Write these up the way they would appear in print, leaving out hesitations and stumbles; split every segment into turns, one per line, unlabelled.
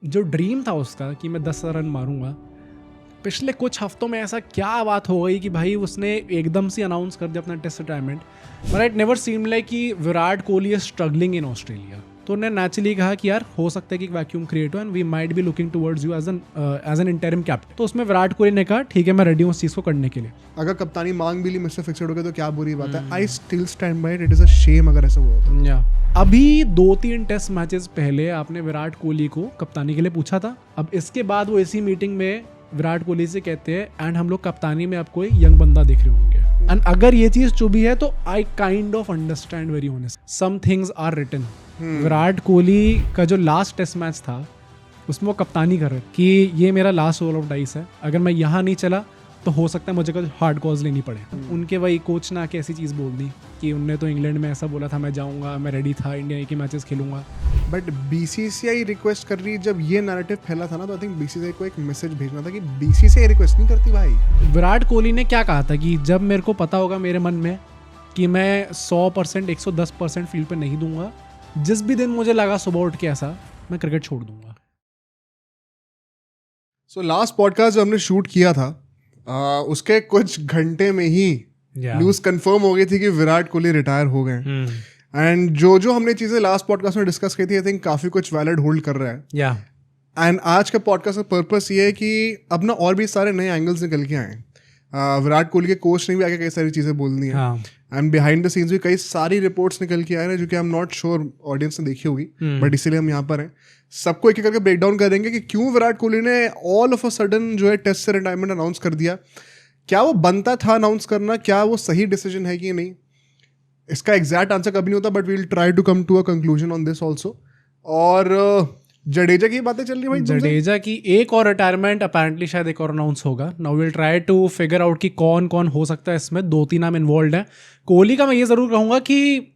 जो ड्रीम था उसका कि मैं 10 रन मारूंगा, पिछले कुछ हफ्तों में ऐसा क्या बात हो गई कि भाई उसने एकदम से अनाउंस कर दिया अपना test retirement. But it never seemed like कि Virat Kohli is struggling in Australia. तो उन्होंने नेचुरली कहा कि यार हो सकता है कि एक वैक्यूम क्रिएट हो and we might be looking towards you as an interim captain. तो उसमें विराट कोहली ने कहा ठीक है मैं रेडी हूँ उस चीज़ को करने के लिए।
अगर कप्तानी मांग भी ली मिस्टर फिक्सड हो गया तो क्या बुरी बात है। आई still stand by it, it is a shame अगर ऐसा हुआ होता।
या अभी 2-3 टेस्ट मैचेस पहले आपने विराट कोहली को कप्तानी के लिए पूछा था। अब इसके बाद वो इसी मीटिंग में विराट कोहली से कहते हैं एंड हम लोग कप्तानी में आपको एक यंग बंदा दिख रहे होंगे। एंड अगर ये चीज चुभी है तो I kind of understand very honest, some things are written. Virat Kohli का जो लास्ट टेस्ट मैच था उसमें वो कप्तानी कर रहे कि ये मेरा लास्ट रोल ऑफ डाइस है, अगर मैं यहाँ नहीं चला तो हो सकता है मुझे कुछ हार्ड कॉज लेनी पड़े। उनके वही कोच ने आके ऐसी चीज़ बोल दी कि उनने तो इंग्लैंड में ऐसा बोला था मैं जाऊँगा, मैं रेडी था, इंडिया के मैचेस खेलूंगा।
बट बीसीसीआई रिक्वेस्ट कर रही, जब ये नैरेटिव फैला था ना तो आई थिंक बीसीसीआई को एक मैसेज भेजना था कि बीसीसीआई रिक्वेस्ट नहीं करती भाई।
विराट कोहली ने क्या कहा था कि जब मेरे को पता होगा मेरे मन में कि मैं 100% 110% फील्ड पे नहीं दूंगा, जिस भी दिन मुझे लगा सुबह उठ के ऐसा, मैं क्रिकेट छोड़ दूंगा।
सो लास्ट पॉडकास्ट जो हमने शूट किया था उसके कुछ घंटे में ही न्यूज़ कंफर्म हो गई थी कि विराट कोहली रिटायर हो गए। एंड जो हमने चीज़ें लास्ट पॉडकास्ट में डिस्कस की थी आई थिंक काफ़ी कुछ वैलिड होल्ड कर रहा है। एंड आज का पॉडकास्ट का पर्पस ये है कि अब ना और भी सारे नए एंगल्स निकल के आए। विराट कोहली के कोच ने भी आगे कई सारी चीज़ें बोल दी हैं एंड बिहाइंड द सीन्स भी कई सारी रिपोर्ट्स निकल के आए हैं जो कि I am not sure audience ने देखी होगी, बट इसीलिए हम यहाँ पर हैं। सबको एक एक करके ब्रेक डाउन करेंगे कि क्यों विराट कोहली ने ऑल ऑफ अ सडन जो है टेस्ट से रिटायरमेंट अनाउंस कर दिया, क्या वो बनता था अनाउंस करना, क्या वो सही डिसीजन है कि नहीं। इसका एग्जैक्ट आंसर कभी नहीं होता but we will try to come to a conclusion on this also. और जडेजा की बातें चल रही भाई,
जडेजा की एक और रिटायरमेंट अपेरेंटली शायद एक और अनाउंस होगा। Now will try to figure out कि कौन कौन हो सकता है इसमें। 2-3 नाम इन्वॉल्व है। कोहली का मैं ये ज़रूर कहूँगा कि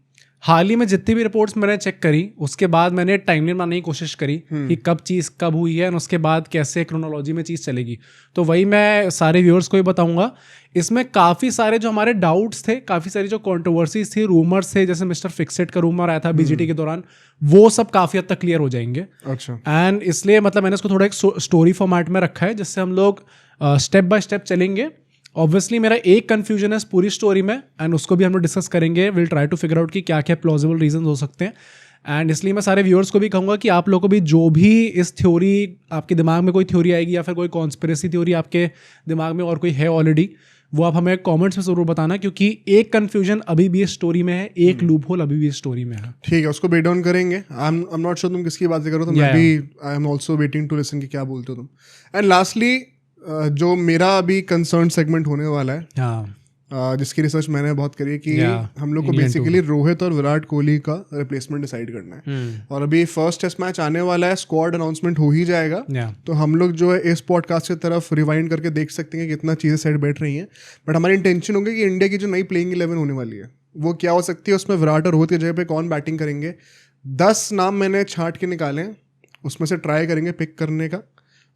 हाल ही में जितनी भी रिपोर्ट्स मैंने चेक करी उसके बाद मैंने टाइमलाइन बनाने की कोशिश करी कि कब चीज़ कब हुई है और उसके बाद कैसे क्रोनोलॉजी में चीज़ चलेगी। तो वही मैं सारे व्यूअर्स को ही बताऊंगा। इसमें काफ़ी सारे जो हमारे डाउट्स थे, काफ़ी सारी जो कॉन्ट्रोवर्सीज थी, रूमर्स थे, जैसे मिस्टर फिक्सेट का रूमर आया था बीजीटी के दौरान, वो सब काफ़ी हद तक क्लियर हो जाएंगे।
अच्छा।
एंड इसलिए मतलब मैंने इसको थोड़ा एक स्टोरी फॉर्मेट में रखा है जिससे हम लोग स्टेप बाय स्टेप चलेंगे। ऑब्वियसली मेरा एक कंफ्यूजन है इस पूरी स्टोरी में एंड उसको भी हम लोग डिस्कस करेंगे। Will try to figure out कि क्या क्या प्लॉजिबल रीजन हो सकते हैं। एंड इसलिए मैं सारे व्यूअर्स को भी कहूँगा कि आप लोगों को भी जो भी इस थ्योरी आपके दिमाग में कोई थ्योरी आएगी या फिर कोई कॉन्स्पिरेसी थ्योरी आपके दिमाग में और कोई है ऑलरेडी, वो आप हमें कमेंट्स में जरूर बताना, क्योंकि एक कंफ्यूजन अभी भी इस स्टोरी में है, एक लूप होल अभी भी इस स्टोरी में है।
ठीक है, उसको ब्रेक डाउन करेंगे। आई एम नॉट श्योर तुम किसकी बातें करो, तो मैं भी I am also waiting to listen कि क्या बोलते हो तुम। एंड लास्टली जो मेरा अभी कंसर्न सेगमेंट होने वाला है, जिसकी रिसर्च मैंने बहुत करी है कि हम लोग को बेसिकली रोहित और विराट कोहली का रिप्लेसमेंट डिसाइड करना है। और अभी फर्स्ट टेस्ट मैच आने वाला है, स्क्वाड अनाउंसमेंट हो ही जाएगा। तो हम लोग जो है इस पॉडकास्ट की तरफ रिवाइंड करके देख सकते हैं कि कितना चीज़ें सेट बैठ रही हैं। बट हमारी इंटेंशन होगी कि इंडिया की जो नई प्लेइंग 11 होने वाली है वो क्या हो सकती है, उसमें विराट और रोहित की जगह पे कौन बैटिंग करेंगे। 10 नाम मैंने छांट के निकाले हैं, उसमें से ट्राई करेंगे पिक करने का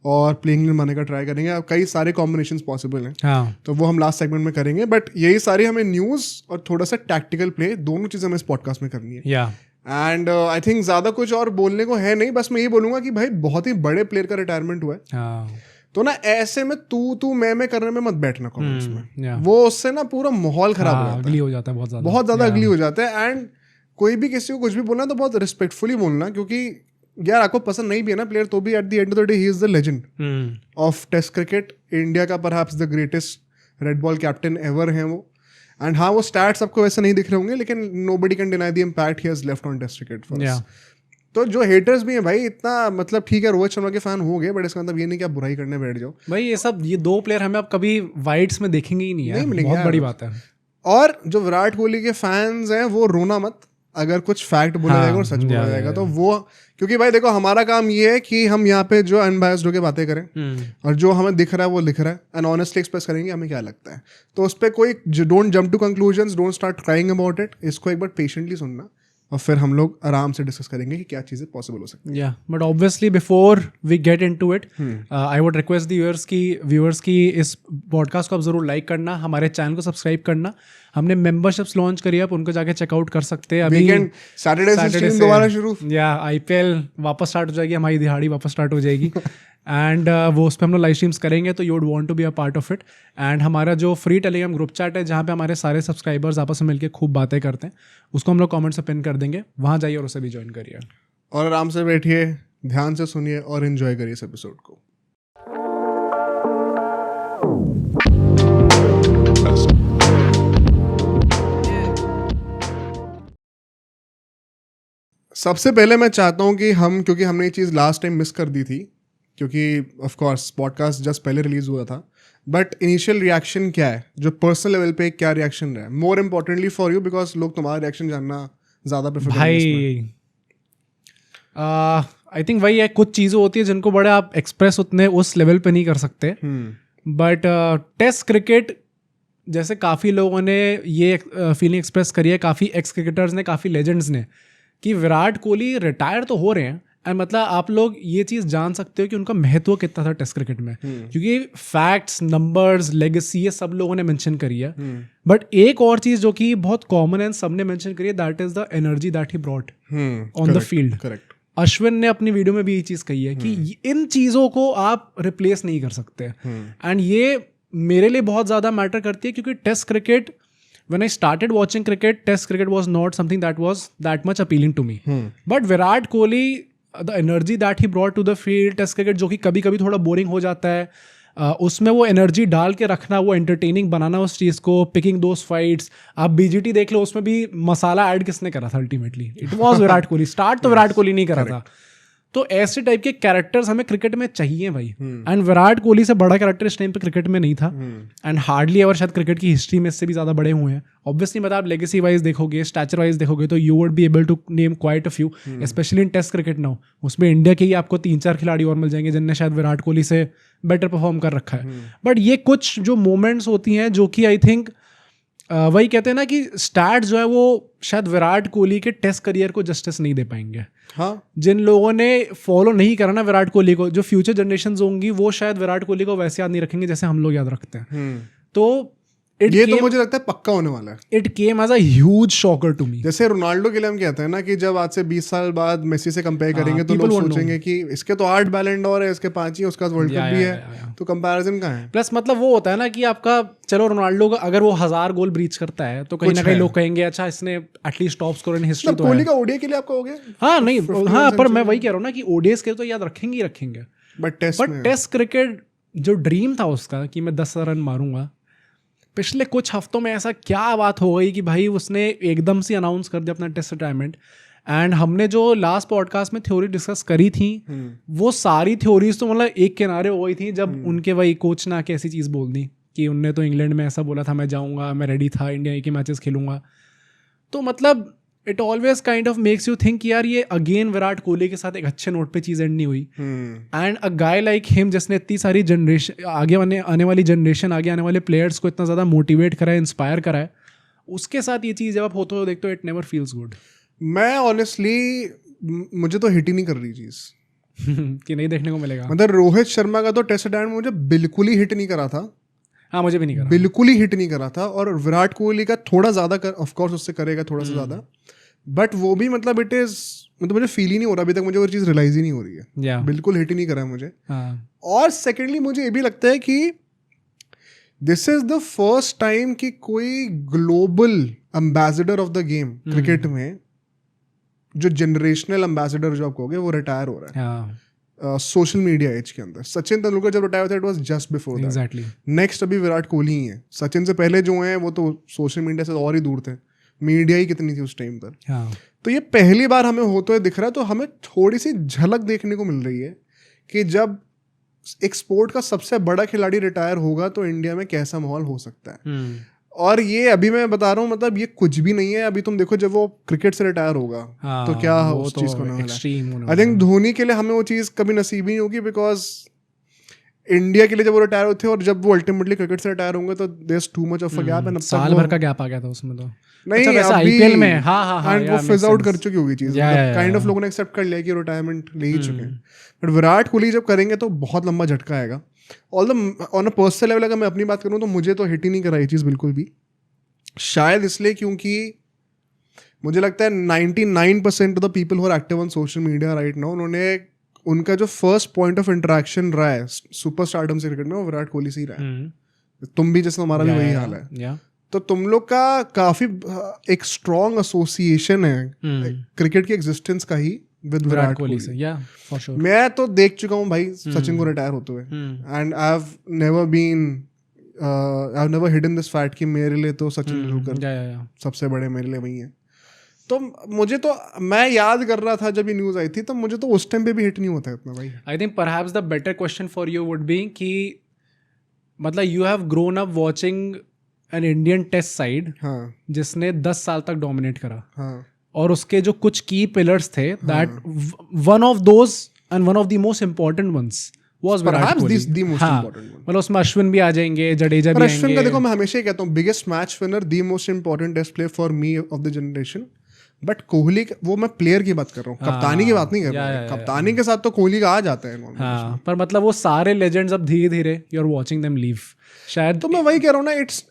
और प्लेइंग बनाने का ट्राई करेंगे। अब कई सारे कॉम्बिनेशंस पॉसिबल हैं, तो वो हम लास्ट सेगमेंट में करेंगे। बट यही सारी हमें न्यूज़ और थोड़ा सा टैक्टिकल प्ले, दोनों चीज़ें हमें इस पॉडकास्ट में करनी है। एंड आई थिंक ज़्यादा कुछ और बोलने को है नहीं, बस मैं ये बोलूँगा कि भाई बहुत ही बड़े प्लेयर का रिटायरमेंट हुआ है, तो ना ऐसे में तू मैं करने में मत बैठना कमेंट्स में। वो उससे ना पूरा माहौल खराब हो जाता है,
अगली हो जाता है,
बहुत ज़्यादा अगली हो जाता है। एंड कोई भी किसी को कुछ भी बोलना तो बहुत रिस्पेक्टफुली बोलना, क्योंकि यार आपको पसंद नहीं भी है ना प्लेयर, तो भी at the end of the day he is the legend of test cricket, India का perhaps the greatest red ball captain ever हैं वो। एंड हाँ, वो स्टैट्स आपको वैसे नहीं दिख रहे होंगे, लेकिन nobody can deny the impact he has left on test cricket for us. तो जो हेटर्स भी हैं भाई, इतना मतलब ठीक है रोहित शर्मा के फैन हो गए, बट इसका मतलब ये नहीं कि आप बुराई करने बैठ जाओ
भाई। ये 2 प्लेयर हमें अब कभी वाइड्स में देखेंगे ही नहीं है, बहुत बड़ी बात है।
और जो विराट कोहली के फैंस हैं वो रोना मत, अगर कुछ फैक्ट बोला जाएगा और सच बोला जाएगा तो वो, क्योंकि भाई देखो हमारा काम ये है कि हम यहाँ पे जो अनबायस्ड होकर बातें करें और जो हमें दिख रहा है वो लिख रहा है एंड ऑनेस्टली एक्सप्रेस करेंगे हमें क्या लगता है। तो उस पर कोई don't jump to conclusions, don't start crying about it. इसको एक बार पेशेंटली सुनना और फिर हम लोग आराम से डिस्कस करेंगे कि क्या चीज़ें पॉसिबल हो सकती
हैं। But obviously before we get into it, I would request the viewers की इस पॉडकास्ट को आप जरूर लाइक करना, हमारे चैनल को सब्सक्राइब करना। हमने मेंबरशिप्स लॉन्च करी है, आप उनको जाके चेकआउट कर सकते हैं। अभी
सैटरडे से दोबारा शुरू,
IPL वापस स्टार्ट हो जाएगी, हमारी दिहाड़ी वापस स्टार्ट हो जाएगी एंड वो उस पर हम लोग लाइव स्ट्रीम्स करेंगे, तो you would want to be a part of it. And हमारा जो फ्री टेलीग्राम ग्रुप चैट है जहाँ पे हमारे सारे सब्सक्राइबर्स आपस में मिलकर खूब बातें करते हैं, उसको हम लोग कमेंट से पिन कर देंगे, वहाँ जाइए और उसे भी ज्वाइन करिए
और आराम से बैठिए, ध्यान से सुनिए और एंजॉय करिए इस एपिसोड को। सबसे पहले मैं चाहता हूँ कि हम, क्योंकि हमने ये चीज़ लास्ट टाइम मिस कर दी थी, क्योंकि ऑफ कोर्स पॉडकास्ट जस्ट पहले रिलीज हुआ था, बट इनिशियल रिएक्शन क्या है, जो पर्सनल लेवल पे क्या रिएक्शन रहा है, more importantly for you, because लोग तुम्हारा रिएक्शन जानना ज़्यादा प्रेफर
भाई। आई थिंक वही है, कुछ चीज़ें होती है जिनको बड़े आप एक्सप्रेस उतने उस लेवल पे नहीं कर सकते, बट टेस्ट क्रिकेट जैसे काफ़ी लोगों ने ये फीलिंग एक्सप्रेस करी है, काफ़ी एक्स क्रिकेटर्स ने, काफ़ी लेजेंड्स ने, कि विराट कोहली रिटायर तो हो रहे हैं एंड मतलब आप लोग ये चीज़ जान सकते हो कि उनका महत्व कितना था टेस्ट क्रिकेट में, क्योंकि फैक्ट्स, नंबर्स, लेगेसी ये सब लोगों ने मेंशन करी है। बट एक और चीज़ जो कि बहुत कॉमन है, सबने मेंशन करी है, that is the energy that he brought on the field.
Correct.
Ashwin ने अपनी वीडियो में भी ये चीज़ कही है कि इन चीज़ों को आप रिप्लेस नहीं कर सकते, एंड ये मेरे लिए बहुत ज़्यादा मैटर करती है, क्योंकि test cricket, when I started watching cricket, test cricket was not something that was that much appealing to me. But Virat Kohli, the energy that he brought to the field, test cricket जो कि कभी कभी थोड़ा boring हो जाता है, उसमें वो एनर्जी डाल के रखना, वो एंटरटेनिंग बनाना उस चीज़ को, पिकिंग दोज फाइट्स। आप BGT देख लो, उसमें भी मसाला ऐड किसने करा था ultimately? It was Virat Kohli. Start तो विराट कोहली नहीं करा था। तो ऐसे टाइप के कैरेक्टर्स हमें क्रिकेट में चाहिए भाई, एंड विराट कोहली से बड़ा कैरेक्टर इस टाइम पे क्रिकेट में नहीं था, एंड हार्डली एवर शायद क्रिकेट की हिस्ट्री में इससे भी ज़्यादा बड़े हुए हैं। ऑब्वियसली मतलब आप लेगेसी वाइज देखोगे, स्टैचर वाइज देखोगे, तो you would be able to name quite a few, specially in test cricket now. उसमें इंडिया के ही आपको 3-4 खिलाड़ी और मिल जाएंगे जिनने शायद विराट कोहली से बेटर परफॉर्म कर रखा है। बट ये कुछ जो मोमेंट्स होती हैं जो कि आई थिंक वही कहते हैं ना कि स्टैट्स जो है वो शायद विराट कोहली के टेस्ट करियर को जस्टिस नहीं दे पाएंगे।
हाँ,
जिन लोगों ने फॉलो नहीं करा ना विराट कोहली को, जो फ्यूचर जनरेशंस होंगी वो शायद विराट कोहली को वैसे याद नहीं रखेंगे जैसे हम लोग याद रखते हैं। तो
ये तो मुझे लगता है पक्का होने वाला है।
It came as a huge shocker to me.
जैसे रोनाल्डो के लिए हम कहते हैं ना कि जब आज से 20 साल बाद मेसी से कंपेयर करेंगे तो लोग सोचेंगे कि इसके तो 8 बैलेंड और है, इसके 5 ही, उसका वर्ल्ड कप भी है, तो कंपैरिजन कहाँ है?
प्लस मतलब वो होता है ना कि आपका, चलो रोनाल्डो का अगर वो 1000 गोल ब्रीच करता है तो कहीं ना कहीं लोग कहेंगे अच्छा इसने at least top scorer in history तो है।
कोहली का ओडीआई के लिए आपका हो गया?
हाँ नहीं, हाँ, पर मैं वही कह रहा हूँ ना कि ओडीआई के तो याद रखेंगे ही रखेंगे,
बट
टेस्ट क्रिकेट जो ड्रीम था उसका कि मैं 10 रन मारूंगा, पिछले कुछ हफ्तों में ऐसा क्या बात हो गई कि भाई उसने एकदम से अनाउंस कर दिया अपना टेस्ट रिटायरमेंट। एंड हमने जो लास्ट पॉडकास्ट में थ्योरी डिस्कस करी थी, वो सारी थ्योरीज तो मतलब एक किनारे हो गई थी जब उनके वही कोच ने आके ऐसी चीज़ बोल दी कि उनने तो इंग्लैंड में ऐसा बोला था, मैं जाऊँगा, मैं रेडी था, इंडिया के मैचेस खेलूंगा। तो मतलब it always kind of makes you think यार ये अगेन विराट कोहली के साथ एक अच्छे नोट पे चीज़ एंड नहीं हुई। And a guy like him जिसने इतनी सारी जनरेशन आगे आने वाली जनरेशन, आगे आने वाले प्लेयर्स को इतना ज़्यादा मोटिवेट करा है, इंस्पायर करा है, उसके साथ ये चीज़ जब आप होते हो देखते हो, इट नेवर फील्स गुड।
मैं ऑनेस्टली, मुझे तो हिट ही नहीं कर रही चीज़
कि नहीं देखने को मिलेगा।
मतलब रोहित शर्मा का तो टेस्ट रिटायरमेंट मुझे बिल्कुल ही हिट नहीं करा था।
हाँ, मुझे भी नहीं करा,
बिल्कुल ही हिट नहीं करा था। और विराट कोहली का थोड़ा ज़्यादा ऑफ कोर्स उससे करेगा थोड़ा सा ज़्यादा, बट वो भी मतलब इट इज़, मतलब मुझे फील ही नहीं हो रहा अभी तक, मुझे वो चीज़ रियलाइज ही नहीं हो रही है। बिल्कुल हिट ही नहीं करा है मुझे। और सेकेंडली मुझे ये भी लगता है कि this is the first time कि कोई global ambassador of the game cricket में, जो जनरेशनल एम्बेसडर जो आप कहोगे, वो रिटायर हो रहा है सोशल मीडिया एज के अंदर। सचिन तेंदुलकर जब रिटायर था, it was just before that.
Exactly.
Next अभी विराट कोहली ही है। सचिन से पहले जो हैं वो तो सोशल मीडिया से और ही दूर थे, मीडिया ही कितनी थी उस टाइम पर। तो ये पहली बार हमें होते हुए दिख रहा है। तो हमें थोड़ी सी झलक देखने को मिल रही है कि जब एक स्पोर्ट का सबसे बड़ा खिलाड़ी रिटायर होगा तो इंडिया में कैसा माहौल हो सकता है। और ये अभी मैं बता रहा हूँ, मतलब ये कुछ भी नहीं है। अभी तुम देखो जब वो क्रिकेट से रिटायर होगा तो क्या उस चीज को होने वाला है। आई थिंक धोनी के लिए हमें वो चीज कभी नसीब ही नहीं होगी, बिकॉज इंडिया के लिए जब वो रिटायर होते और जब वो अल्टीमेटली क्रिकेट से रिटायर होंगे तो there is too much of a gap, and
साल भर का गैप आ गया था उसमें तो।
नहीं
अच्छा,
अभी
आईपीएल में हाँ
एंड वो फिज आउट कर चुकी होगी चीज, काइंड ऑफ लोगों ने एक्सेप्ट कर लिया कि रिटायरमेंट ले ही चुके हैं। बट विराट कोहली जब करेंगे तो बहुत लंबा झटका आएगा। Although on a personal level अगर मैं अपनी बात करूँ तो मुझे तो हिट ही नहीं करा ये चीज़ बिल्कुल भी, शायद इसलिए क्योंकि मुझे लगता है 99% of the people who are active on social media right now, उन्होंने उनका जो फर्स्ट पॉइंट ऑफ इंटरेक्शन रहा है सुपर स्टारडम से क्रिकेट में वो विराट कोहली से ही रहा है। तुम भी जैसे हमारा भी वही हाल है, तो तुम लोग का काफी एक स्ट्रॉन्ग एसोसिएशन है क्रिकेट की एग्जिस्टेंस का ही विद विराट कोहली से।
फॉर श्योर
मैं तो देख चुका हूँ भाई सचिन को रिटायर होते हुए, and I have never hidden this fact कि मेरे लिए तो सचिन तेंदुलकर सबसे बड़े मेरे लिए वही है। तो मुझे तो, मैं याद कर रहा था जब ये न्यूज़ आई थी, तो मुझे तो उस टाइम पे भी हिट नहीं होता इतना भाई।
I think perhaps the better question for you would be कि मतलब you have grown up watching an Indian test side जिसने 10 साल तक डोमिनेट करा, और उसके जो कुछ की पिलर्स थे, that one of those and one of the most important ones was Virat Kohli. मतलब उसमें अश्विन भी आ जाएंगे, जडेजा भी आएंगे।
अश्विन का देखो मैं हमेशा ही कहता हूँ biggest match winner, the most important test player for me of the generation. But Kohli, वो मैं प्लेयर की बात कर रहा हूँ, कप्तानी की बात नहीं कर रहा हूँ। कप्तानी के साथ तो कोहली का आ जाता है।
हाँ, पर मतलब वो सारे लेजेंड्स अब धीरे धीरे you are watching them leave शायद।
तो मैं वही कह रहा हूँ ना, इट्स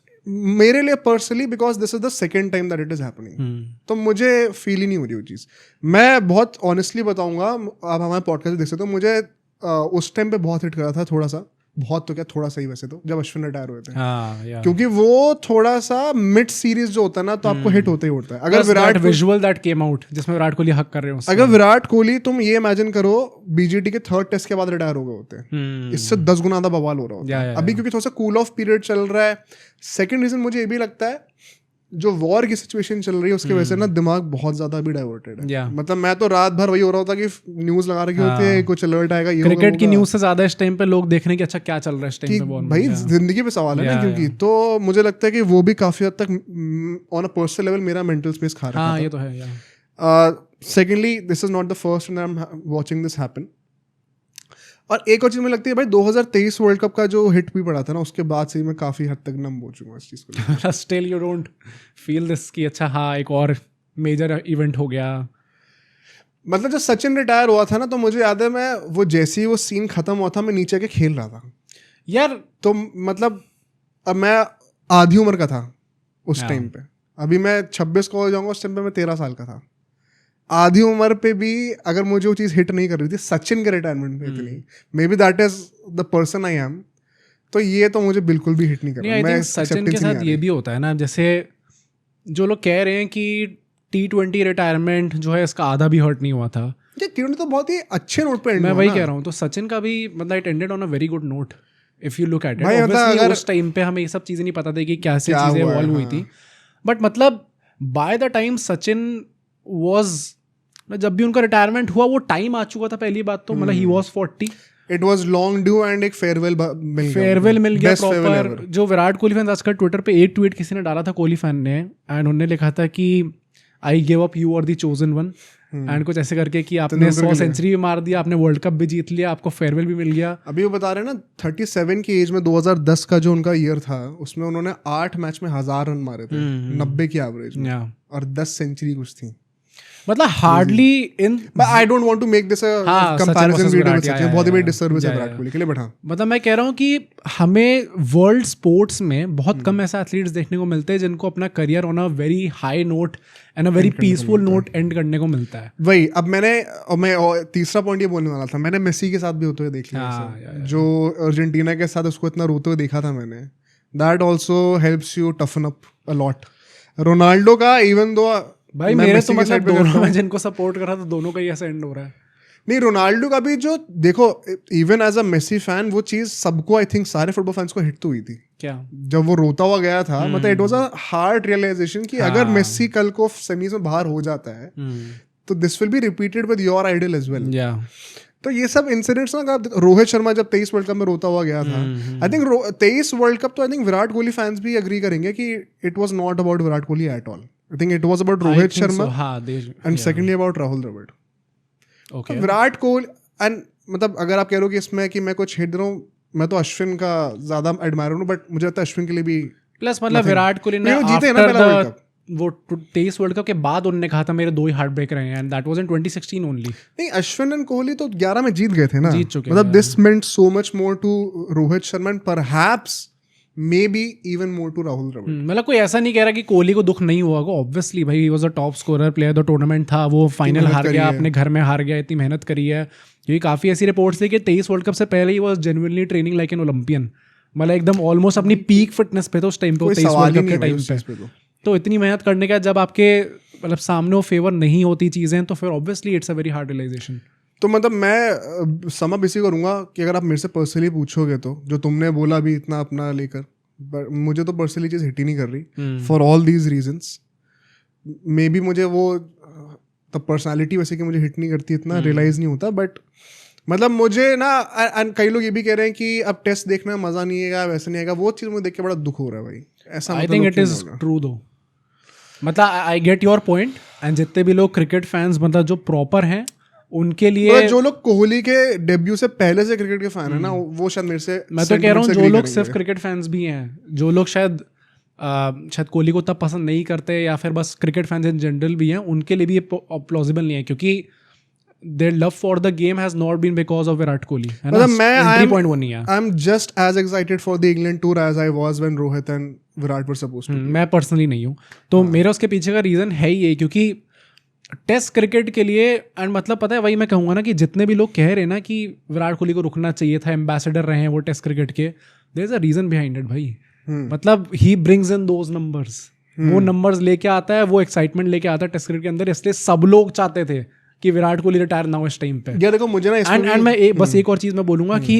मेरे लिए personally because this is the second time that it is happening, तो मुझे फील ही नहीं हो रही वो चीज़। मैं बहुत ऑनेस्टली बताऊंगा, आप हमारे पॉडकास्ट देख सकते हो, मुझे उस टाइम पे बहुत हिट करा था, थोड़ा सा, बहुत तो क्या थोड़ा सा ही वैसे तो, जब अश्विन रिटायर हुए थे। क्योंकि वो थोड़ा सा मिड सीरीज जो होता है ना, तो आपको हिट होता ही होता है। अगर Virat
visual that came out जिसमें विराट कोहली हक कर रहे हो,
अगर विराट कोहली, तुम ये इमेजिन करो बीजीटी के 3rd टेस्ट के बाद रिटायर हो गए होते, इससे 10 गुना ज्यादा बवाल हो रहा होता है। अभी क्योंकि थोड़ा सा कूल ऑफ पीरियड चल रहा है। सेकेंड रीजन मुझे ये भी लगता है, जो वॉर की सिचुएशन चल रही है उसकी वजह से ना दिमाग बहुत ज्यादा अभी डाइवर्टेड है। मतलब मैं तो रात भर वही हो रहा होता कि न्यूज लगा रखी होती है, कुछ अलर्ट आएगा, ये
क्रिकेट की न्यूज से ज्यादा इस टाइम पे लोग देख रहे हैं कि अच्छा क्या चल रहा है इस टाइम पे,
भाई जिंदगी पे सवाल है ना, क्योंकि तो मुझे लगता है कि वो भी काफी हद तक ऑन अ पर्सनल लेवल मेरा मेंटल स्पेस खा रहा है।
ये तो है।
Secondly, this is not the first time I am watching this happen. और एक और चीज़ मुझे लगती है भाई, 2023 वर्ल्ड कप का जो हिट भी पड़ा था ना, उसके बाद से मैं काफ़ी हद तक नम हो चुका हूँ इस चीज़ को।
Still you don't feel this कि अच्छा हाँ एक और मेजर इवेंट हो गया।
मतलब जब सचिन रिटायर हुआ था ना, तो मुझे याद है मैं वो जैसे ही वो सीन खत्म हुआ था, मैं नीचे के खेल रहा था
यार।
तो मतलब अब मैं आधी उम्र का था उस टाइम पे, अभी मैं 26 को हो जाऊंगा, उस टाइम पे मैं 13 साल का था। आधी उम्र पे भी अगर मुझे वो चीज़ हिट नहीं कर रही थी सचिन के रिटायरमेंट पे इतनी, may be that is the person I am, तो ये तो मुझे बिल्कुल भी हिट नहीं कर रहा। मैं
सचिन के साथ ये भी होता है ना, जैसे जो लोग कह रहे हैं कि T20 रिटायरमेंट जो है इसका आधा भी हर्ट नहीं हुआ था।
ये T20 तो बहुत ही अच्छे नोट पे एंड
मैं वही कह रहा हूँ, तो सचिन का भी मतलब it ended on a very good note if you look at it. Obviously उस टाइम पे हमें ये सब चीज़ें नहीं पता थी कि कैसे चीज़ें इवॉल्व हुई थी, बट मतलब by the time Sachin was, जब भी उनका रिटायरमेंट हुआ वो टाइम आ चुका था। पहली बात तो मतलब he was 40,
it was long due and एक फेयरवेल
मिल गया प्रॉपर। जो विराट कोहली फैंस, आजकल ट्विटर पे एक ट्वीट किसी ने डाला था कोहली फैन ने, एंड उन्होंने लिखा था कि I give up, you are the chosen one, and कुछ ऐसे करके कि आपने 100 सेंचुरी भी मार दिया, आपने वर्ल्ड कप भी जीत लिया, आपको फेयरवेल भी मिल गया।
अभी वो बता रहे हैं ना 37 की एज में 2010 का जो उनका ईयर था, उसमें उन्होंने 8 मैच में 1000 रन मारे थे 90 की एवरेज में, और 10 सेंचुरी कुछ थी।
मतलब hardly in,
I don't want to make this a comparison video with Sachin, बहुत ही बड़ी डिससर्विस है विराट कोहली के लिए। बट हाँ,
मतलब मैं कह रहा हूँ कि हमें वर्ल्ड स्पोर्ट्स में बहुत कम ऐसे एथलीट्स देखने को मिलते हैं जिनको अपना career on a very high note and a very peaceful note and करने को मिलता है।
वही अब मैं तीसरा पॉइंट ये बोलने वाला था, मैंने मेसी के साथ भी होते हुए देख लिया, जो अर्जेंटीना के साथ उसको इतना रोते हुए देखा था मैंने। That also helps you टफन up a lot. Ronaldo का इवन दो
भाई मेरे तो मतलब दोनों में जिनको सपोर्ट कर रहा था दोनों का ही ऐसा एंड हो रहा है।
नहीं, रोनाल्डो का भी जो देखो, even as a Messi fan वो चीज सबको, आई थिंक सारे फुटबॉल फैंस को हिट तो हुई थी
क्या,
जब वो रोता हुआ गया था। मतलब it was a hard realisation कि अगर मेसी कल को सेमीज में बाहर हो जाता है तो this will be repeated with your idol as well. तो ये सब इंसिडेंट्स ना, रोहित शर्मा जब 23 वर्ल्ड कप में रोता हुआ गया था, आई थिंक 23 वर्ल्ड कप तो I think Virat Kohli fans भी एग्री करेंगे कि it was not about Virat Kohli at all. I think it was about Rohit Sharma and secondly about Rahul Dravid. Virat Kohli and मतलब अगर आप कह रहे हो कि इसमें कि मैं कुछ हिट दे रहा हूँ, मैं तो अश्विन का ज़्यादा एडमायर हूँ, बट मुझे लगता है अश्विन के लिए भी
प्लस मतलब विराट कोहली ने
जीते ना पहला वर्ल्ड कप,
वो 23 वर्ल्ड कप के बाद उन्होंने कहा था मेरे 2 ही हार्ट ब्रेक रहे हैं, and that was in 2016 only.
नहीं, अश्विन एंड कोहली तो 11 में जीत गए थे ना,
जीत चुके
मतलब this meant so much more to Rohit Sharma and perhaps maybe even more to Rahul Dravid.
मतलब कोई ऐसा नहीं कह रहा कि कोहली को दुख नहीं हुआ होगा, ऑब्वियसली भाई he was a top scorer, player the tournament था, वो फाइनल हार गया, अपने घर में हार गया, इतनी मेहनत करी है, क्योंकि काफ़ी ऐसी रिपोर्ट्स थी कि 23 वर्ल्ड कप से पहले he was genuinely training like an Olympian, मतलब एकदम ऑलमोस्ट अपनी पीक फिटनेस पे तो उस टाइम पे, 23 वर्ल्ड कप के टाइम पे। तो इतनी मेहनत करने का जब आपके मतलब सामने वो फेवर नहीं होती चीज़ें, तो फिर obviously it's a very hard realization.
तो मतलब मैं समअप इसी करूँगा कि अगर आप मेरे से पर्सनली पूछोगे तो जो तुमने बोला भी इतना अपना लेकर, मुझे तो पर्सनली चीज़ हिट ही नहीं कर रही for all these reasons. May be मुझे वो तो पर्सनालिटी वैसे कि मुझे हिट नहीं करती, इतना रियलाइज़ नहीं होता, बट मतलब मुझे ना, कई लोग ये भी कह रहे हैं कि अब टेस्ट देखने में मज़ा नहीं आएगा, वैसे नहीं आएगा, वो चीज़ मुझे देख के बड़ा दुख हो रहा है भाई। ऐसा
I think it is true though, मतलब I get your point, and जितने भी लोग क्रिकेट फैंस मतलब जो प्रॉपर हैं उनके लिए,
जो लोग कोहली के डेब्यू से पहले से क्रिकेट के फैन है ना, वो शायद मेरे से,
मैं तो कह रहा हूँ जो लोग सिर्फ क्रिकेट फैंस भी हैं, जो लोग शायद कोहली को उतना पसंद नहीं करते, या फिर बस क्रिकेट फैंस इन जनरल भी हैं, उनके लिए भी ये प्लॉजिबल नहीं है, क्योंकि their love for the game has not been because of Virat Kohli.
मतलब मैं I'm just as excited for the England tour as I was when Rohit and Virat were supposed to.
मैं personally नहीं हूँ, तो मेरा उसके पीछे का रीज़न है ही ये, क्योंकि टेस्ट क्रिकेट के लिए, एंड मतलब पता है वही मैं कहूँगा ना कि जितने भी लोग कह रहे हैं ना कि विराट कोहली को रुकना चाहिए था, एम्बेसडर रहे हैं वो टेस्ट क्रिकेट के, there is a reason behind it भाई। मतलब ही ब्रिंग्स इन दोज नंबर्स, वो नंबर्स लेके आता है, वो एक्साइटमेंट लेके आता है टेस्ट क्रिकेट के अंदर, इसलिए सब लोग चाहते थे कि विराट कोहली रिटायर ना हो इस टाइम पे।
देखो मुझे ना
एंड मैं बस एक और चीज मैं बोलूंगा कि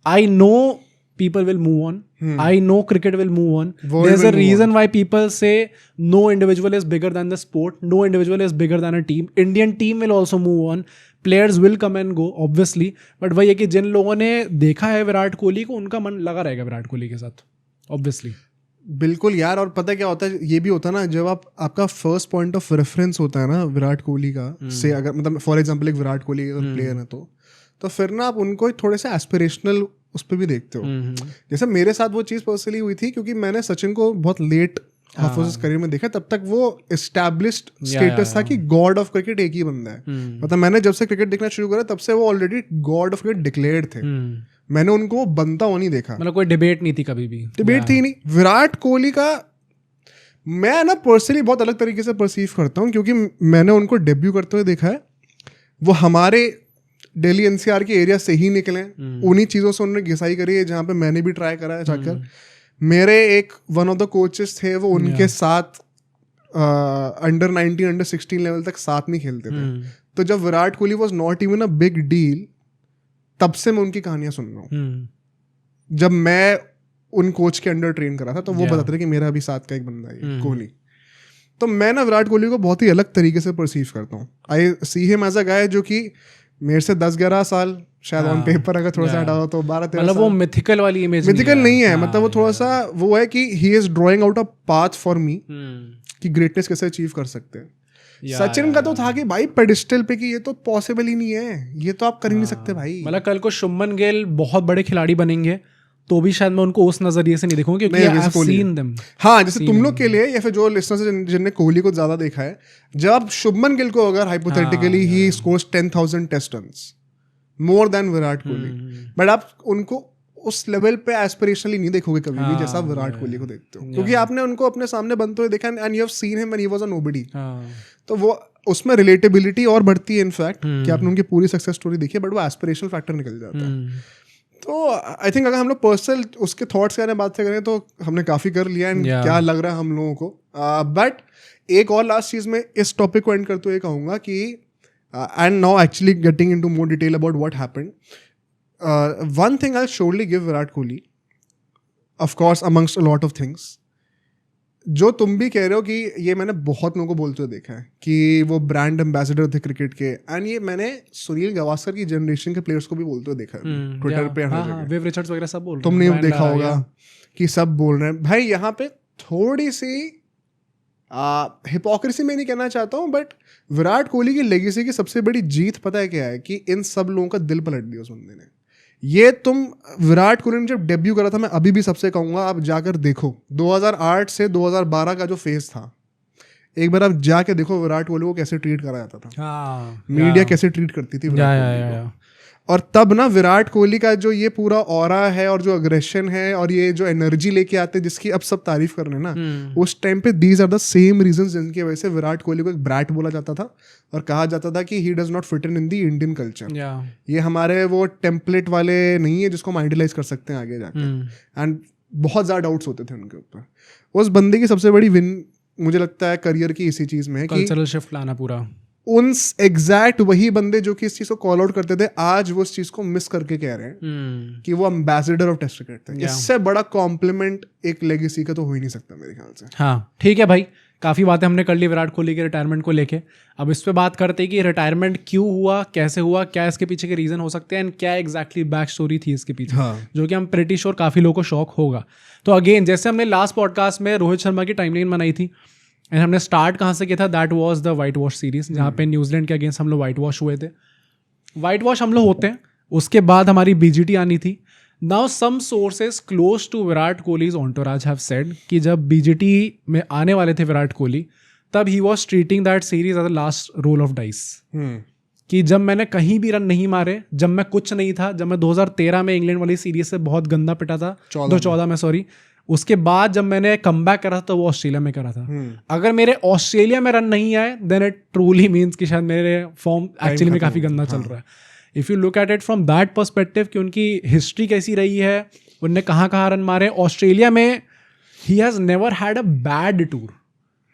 I know people will move on. I know cricket will move on. There's a reason why people say no individual is bigger than the sport. No individual is bigger than a team. Indian team will also move on. Players will come and go, obviously. But वही है कि जिन लोगों ने देखा है विराट कोहली को, उनका मन लगा रहेगा विराट कोहली के साथ, obviously.
बिल्कुल यार, और पता क्या होता है, ये भी होता है ना, जब आपका फर्स्ट पॉइंट ऑफ रेफरेंस होता है ना विराट कोहली का, से अगर मतलब फॉर एग्जांपल एक विराट कोहली अगर प्लेयर है तो फिर ना आप उनको थोड़े से एस्पिरेशनल उस पर भी देखते हो। जैसे मेरे साथ वो चीज़ पर्सनली हुई थी, क्योंकि मैंने सचिन को बहुत लेट हाफ ऑफ करियर में देखा, तब तक वो एस्टैब्लिश्ड स्टेटस था कि गॉड ऑफ क्रिकेट एक ही बंदा है। मतलब मैंने जब से क्रिकेट देखना शुरू करा तब से वो already God of cricket declared थे। मैंने उनको बनता हुआ नहीं देखा,
मतलब कोई डिबेट नहीं थी, कभी भी
डिबेट थी नहीं। विराट कोहली का मैं ना पर्सनली बहुत अलग तरीके से परसीव करता हूँ, क्योंकि मैंने उनको डेब्यू करते हुए देखा है। वो हमारे दिल्ली एनसीआर के एरिया से ही निकले, उन्हीं चीज़ों से उन्होंने घिसाई करी है जहाँ पे मैंने भी ट्राई करा है जाकर। मेरे एक वन ऑफ द कोचेस थे, वो उनके साथ अंडर 19 अंडर 16 लेवल तक साथ नहीं खेलते थे। तो जब Virat Kohli was not even a big deal, तब से मैं उनकी कहानियां सुन रहा हूँ। जब मैं उन कोच के अंडर ट्रेन करा था, तो वो बताते थे कि मेरा भी साथ का एक बंदा है कोहली। तो मैं ना विराट कोहली को बहुत ही अलग तरीके से परसीव करता हूँ। आई सी हिम एज अ गाय जो कि मेरे से 10-11 साल शायद ऑन पेपर अगर थोड़ा सा हटा हो तो 12-13
मतलब वो मिथिकल वाली इमेज
मिथिकल नहीं है। मतलब वो थोड़ा सा वो है कि he is drawing out a path for me कि ग्रेटनेस कैसे अचीव कर सकते हैं। सचिन का तो था कि भाई पेडिस्टल पे कि ये तो पॉसिबल ही नहीं है, ये तो आप कर ही नहीं सकते भाई।
मतलब कल को शुभमन गिल बहुत बड़े खिलाड़ी बनेंगे तो भी शायद मैं उनको उस नजरिए से नहीं देखूंगा, क्योंकि आई हैव सीन देम।
हाँ, जैसे तुम लोग के लिए या फिर जो लिसनर्स हैं जिनने कोहली को ज्यादा देखा है, जब शुभमन गिल को अगर hypothetically he scores 10,000 test runs more than Virat Kohli, but आप उनको उस लेवल पे एस्पिरेशनली नहीं देखोगे कभी भी जैसा विराट कोहली को देखते हो, क्योंकि आपने उनको अपने सामने बनते हुए देखा and you have seen him when he was a nobody. तो वो उसमें रिलेटेबिलिटी और बढ़ती है इनफैक्ट कि आपने उनकी पूरी सक्सेस स्टोरी देखी है, बट वो एस्पिरेशनल फैक्टर निकल जाता है। तो आई थिंक अगर हम लोग पर्सनल उसके थॉट्स के बारे में बात करें तो हमने काफ़ी कर लिया एंड क्या लग रहा है हम लोगों को। बट एक और लास्ट चीज़ में इस टॉपिक को एंड करते हुए कहूँगा कि and now actually getting into more detail about what happened, one thing I surely give Virat Kohli, of course amongst a lot of things, जो तुम भी कह रहे हो कि ये मैंने बहुत लोगों को बोलते हुए देखा है कि वो ब्रांड एम्बेसडर थे क्रिकेट के, एंड ये मैंने सुनील गावस्कर की जनरेशन के प्लेयर्स को भी बोलते हुए देखा है ट्विटर पे,
विव रिचर्ड्स वगैरह सब बोल रहे हैं।
तुमने देखा होगा कि सब बोल रहे हैं। भाई यहाँ पे थोड़ी सी हिपोक्रेसी में नहीं कहना चाहता हूँ, बट विराट कोहली की लेगेसी की सबसे बड़ी जीत पता है क्या है कि इन सब लोगों का दिल पलट दिया उस बंदे ने। ये तुम विराट कोहली ने जब डेब्यू करा था, मैं अभी भी सबसे कहूंगा आप जाकर देखो 2008 से 2012 का जो फेज था, एक बार आप जाके देखो विराट कोहली को कैसे ट्रीट करा जाता था, मीडिया कैसे ट्रीट करती थी विराट कोहली को। और तब ना विराट कोहली का जो ये पूरा ऑरा है और जो अग्रेशन है और ये जो एनर्जी लेके आते हैं जिसकी अब सब तारीफ कर रहे हैं ना, उस टाइम पे these are the same reasons जिनकी वजह से विराट कोहली को एक ब्रैट बोला जाता था और कहा जाता था कि ही does not fit in the Indian culture. ये हमारे वो टेम्पलेट वाले नहीं है जिसको हम आइडियलाइज कर सकते हैं आगे जाके। एंड बहुत ज्यादा डाउट्स होते थे उनके ऊपर। उस बंदे की सबसे बड़ी विन मुझे लगता है करियर की इसी चीज में है,
कल्चरल शिफ्ट लाना पूरा।
उन एग्जैक्ट वही बंदे जो कि इस चीज को कॉल आउट करते थे, आज वो इस चीज को मिस करके कह रहे हैं कि वो एम्बेसडर ऑफ टेस्ट क्रिकेट थे। इससे बड़ा कॉम्प्लीमेंट एक लेगेसी का तो हो ही नहीं सकता मेरे ख्याल से।
हाँ ठीक है भाई, काफ़ी बातें हमने कर ली विराट कोहली के रिटायरमेंट को लेके। अब इस पे बात करते हैं कि रिटायरमेंट क्यों हुआ, कैसे हुआ, क्या इसके पीछे के रीज़न हो सकते हैं एंड क्या एग्जैक्टली बैक स्टोरी थी इसके पीछे। जो कि हम प्रीटी श्योर काफ़ी लोगों को शौक होगा। तो अगेन जैसे हमने लास्ट पॉडकास्ट में रोहित शर्मा की टाइमलाइन बनाई थी एंड हमने स्टार्ट कहाँ से किया था, that was the white wash series, जहाँ पे न्यूजीलैंड के अगेंस्ट हम लोग वाइट वॉश हुए थे। वाइट वॉश हम लोग होते हैं, उसके बाद हमारी बीजीटी आनी थी। Now some sources close to Virat Kohli's entourage have said कि जब बीजीटी में आने वाले थे विराट कोहली, तब he was treating that series as the last roll of dice. कि जब मैंने कहीं भी रन नहीं मारे, जब मैं कुछ नहीं था, जब मैं 2013 में इंग्लैंड वाली सीरीज से बहुत गंदा पिटा था, 2014 में सॉरी, उसके बाद जब मैंने कमबैक करा था तो वो ऑस्ट्रेलिया में करा था। अगर मेरे ऑस्ट्रेलिया में रन नहीं आए देन इट ट्रूली मीन्स कि शायद मेरे फॉर्म एक्चुअली में काफ़ी गंदा चल रहा है। If you look at it from that perspective कि उनकी हिस्ट्री कैसी रही है, उनने कहाँ कहाँ रन मारे ऑस्ट्रेलिया में, he has never had a bad tour.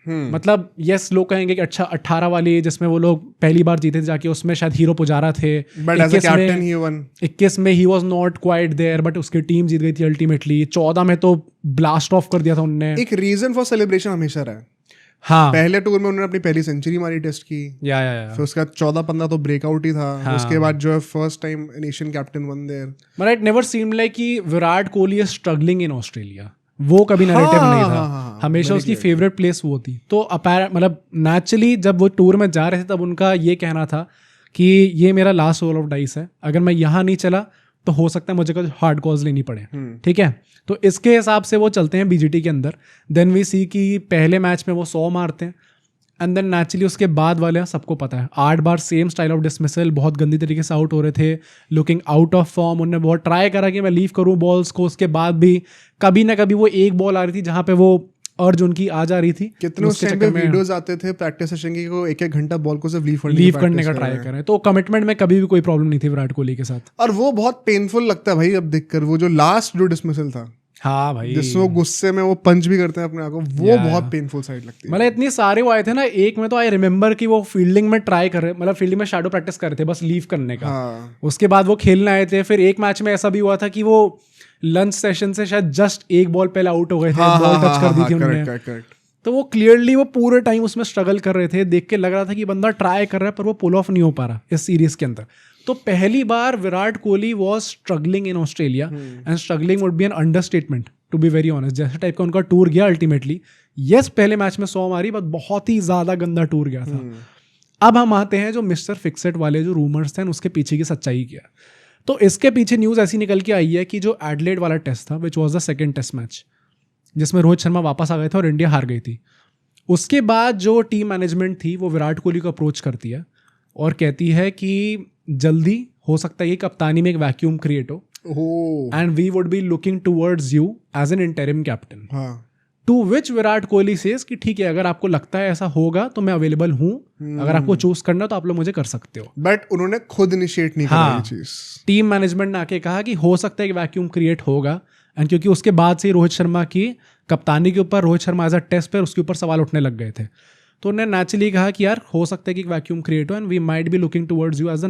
मतलब यस लोग कहेंगे कि अच्छा 18 वाली जिसमें वो लोग पहली बार जीते थे जाके, उसमें शायद हीरो पुजारा थे, 21 में ही was not quite there but उसकी टीम जीत गई थी अल्टीमेटली। 14 में तो ब्लास्ट ऑफ कर दिया था उनने। एक रीजन फॉर सेलिब्रेशन हमेशा रहा है। हाँ, पहले टूर में उन्होंने अपनी पहली सेंचुरी मारी टेस्ट की, या फिर उसका 14-15 तो ब्रेकआउट ही था। हाँ. उसके बाद जो है first time Asian captain one there, but it never seemed like कि Virat Kohli is struggling in Australia. वो कभी नैरेटिव नहीं था। हमेशा उसकी फेवरेट प्लेस वो थी। तो मतलब नेचुरली जब वो टूर में जा रहे थे तब उनका ये कहना था कि ये मेरा लास्ट रोल ऑफ डाइस है, अगर मैं यहाँ नहीं चला तो हो सकता है मुझे कुछ हार्ड कॉज लेनी पड़े। ठीक है, तो इसके हिसाब से वो चलते हैं बीजीटी के अंदर। देन वी सी कि पहले मैच में वो 100 मारते हैं एंड देन नेचुरली उसके बाद वाले सबको पता है 8 बार सेम स्टाइल ऑफ डिसमिसल, बहुत गंदी तरीके से आउट हो रहे थे, लुकिंग आउट ऑफ फॉर्म। उन्होंने बहुत ट्राई करा कि मैं लीव करूं बॉल्स को, उसके बाद भी कभी ना कभी वो एक बॉल आ रही थी जहां पे वो अर्ज उनकी आ जा रही थी। कितने उस टाइम पे वीडियोस आते थे प्रैक्टिस सेशन की, को 1-1 घंटा बॉल को सिर्फ लीव करने का ट्राई करें। तो कमिटमेंट में कभी भी कोई प्रॉब्लम नहीं थी विराट कोहली के साथ। और वो बहुत पेनफुल लगता है भाई अब देखकर, वो जो लास्ट जो डिसमिसल था। हाँ भाई, जिसमें वो गुस्से में वो पंच भी करते हैं अपने आप को, वो बहुत पेनफुल साइड लगती है। मतलब इतनी सारे वो आए थे ना, एक में तो आई रिमेम्बर कि वो फील्डिंग में ट्राई कर रहे, मतलब फील्डिंग में शैडो प्रैक्टिस कर रहे थे बस लीव करने का। उसके बाद वो खेलने आए थे। फिर एक मैच में ऐसा भी हुआ था कि वो लंच सेशन से शायद जस्ट एक बॉल पहले आउट हो गए थे, बॉल टच कर दी थी उन्होंने। तो वो क्लियरली वो पूरे टाइम उसमें स्ट्रगल कर रहे थे, देख के लग रहा था कि बंदा ट्राई कर रहा है पर वो पुल ऑफ नहीं हो पा रहा इस सीरीज के अंदर। तो पहली बार Virat Kohli was struggling in Australia and struggling would be an understatement to be very honest. जैसे टाइप का उनका टूर गया अल्टीमेटली, यस पहले मैच में 100 मारी बट बहुत ही ज्यादा गंदा टूर गया था। अब हम आते हैं जो मिस्टर फिक्सेट वाले जो रूमर्स थे उसके पीछे की सच्चाई क्या। तो इसके पीछे न्यूज़ ऐसी निकल के आई है कि जो एडलेड वाला टेस्ट था which was the second test match, जिसमें रोहित शर्मा वापस आ गए थे और इंडिया हार गई थी, उसके बाद जो टीम मैनेजमेंट थी वो विराट कोहली को अप्रोच करती है और कहती है कि जल्दी हो सकता है कि कप्तानी में एक वैक्यूम क्रिएट हो and we would be looking towards you as an interim captain. To which Virat Kohli says कि ठीक है, अगर आपको लगता है ऐसा होगा तो मैं अवेलेबल हूँ, अगर आपको चूज करना तो आप लोग मुझे कर सकते हो। बट उन्होंने खुद इनिशिएट नहीं करा ये चीज। टीम मैनेजमेंट ने आके कहा कि हो सकता है कि वैक्यूम क्रिएट होगा, एंड क्योंकि उसके बाद से रोहित शर्मा की कप्तानी के ऊपर, Rohit Sharma as a test पर उसके ऊपर सवाल उठने लग गए थे, तो उन्होंने नेचुरली कहा कि यार हो सकता है कि वैक्यूम क्रिएट हो and we might be looking towards you as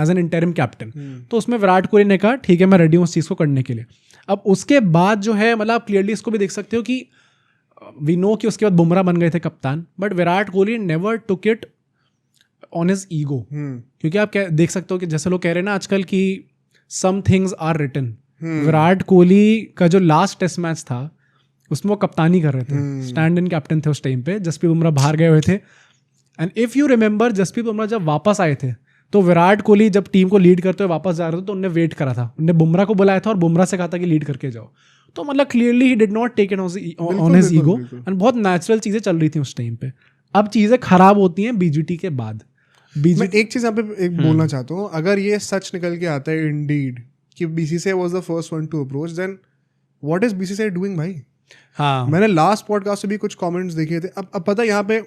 an interim captain. तो उसमें विराट कोहली ने कहा ठीक है मैं रेडी हूँ उस चीज़ को करने के लिए। अब उसके बाद जो है मतलब आप क्लियरली इसको भी देख सकते हो कि वी नो कि उसके बाद बुमराह बन गए थे कप्तान, but Virat Kohli never took it on his ego. क्योंकि आप देख सकते हो कि जैसे लोग कह रहे हैं ना आजकल कि some things are written. Virat Kohli का जो लास्ट टेस्ट मैच था उसमें वो कप्तानी कर रहे थे, स्टैंड इन कैप्टन थे उस टाइम पे, जसप्रीत बुमराह बाहर गए हुए थे। And if you remember Jasprit Bumrah जब वापस आए थे तो विराट कोहली जब टीम को लीड करते हुए वापस जा रहे थे तो उन्होंने वेट करा था, उन्होंने बुमराह को बुलाया था और बुमराह से कहा था कि लीड करके जाओ। तो मतलब clearly he did not take it on his ego and बहुत नेचुरल चीज़ें चल रही थी उस टाइम पे। अब चीज़ें खराब होती हैं बीजीटी के बाद।
मैं एक चीज़ यहाँ पे एक बोलना चाहता हूँ, अगर ये सच निकल के आता है इंडीड कि BCCI was the first one to approach, then what is BCCI doing भाई?
हाँ,
मैंने लास्ट पॉडकास्ट में भी कुछ कमेंट्स देखे थे। अब पता है यहाँ पे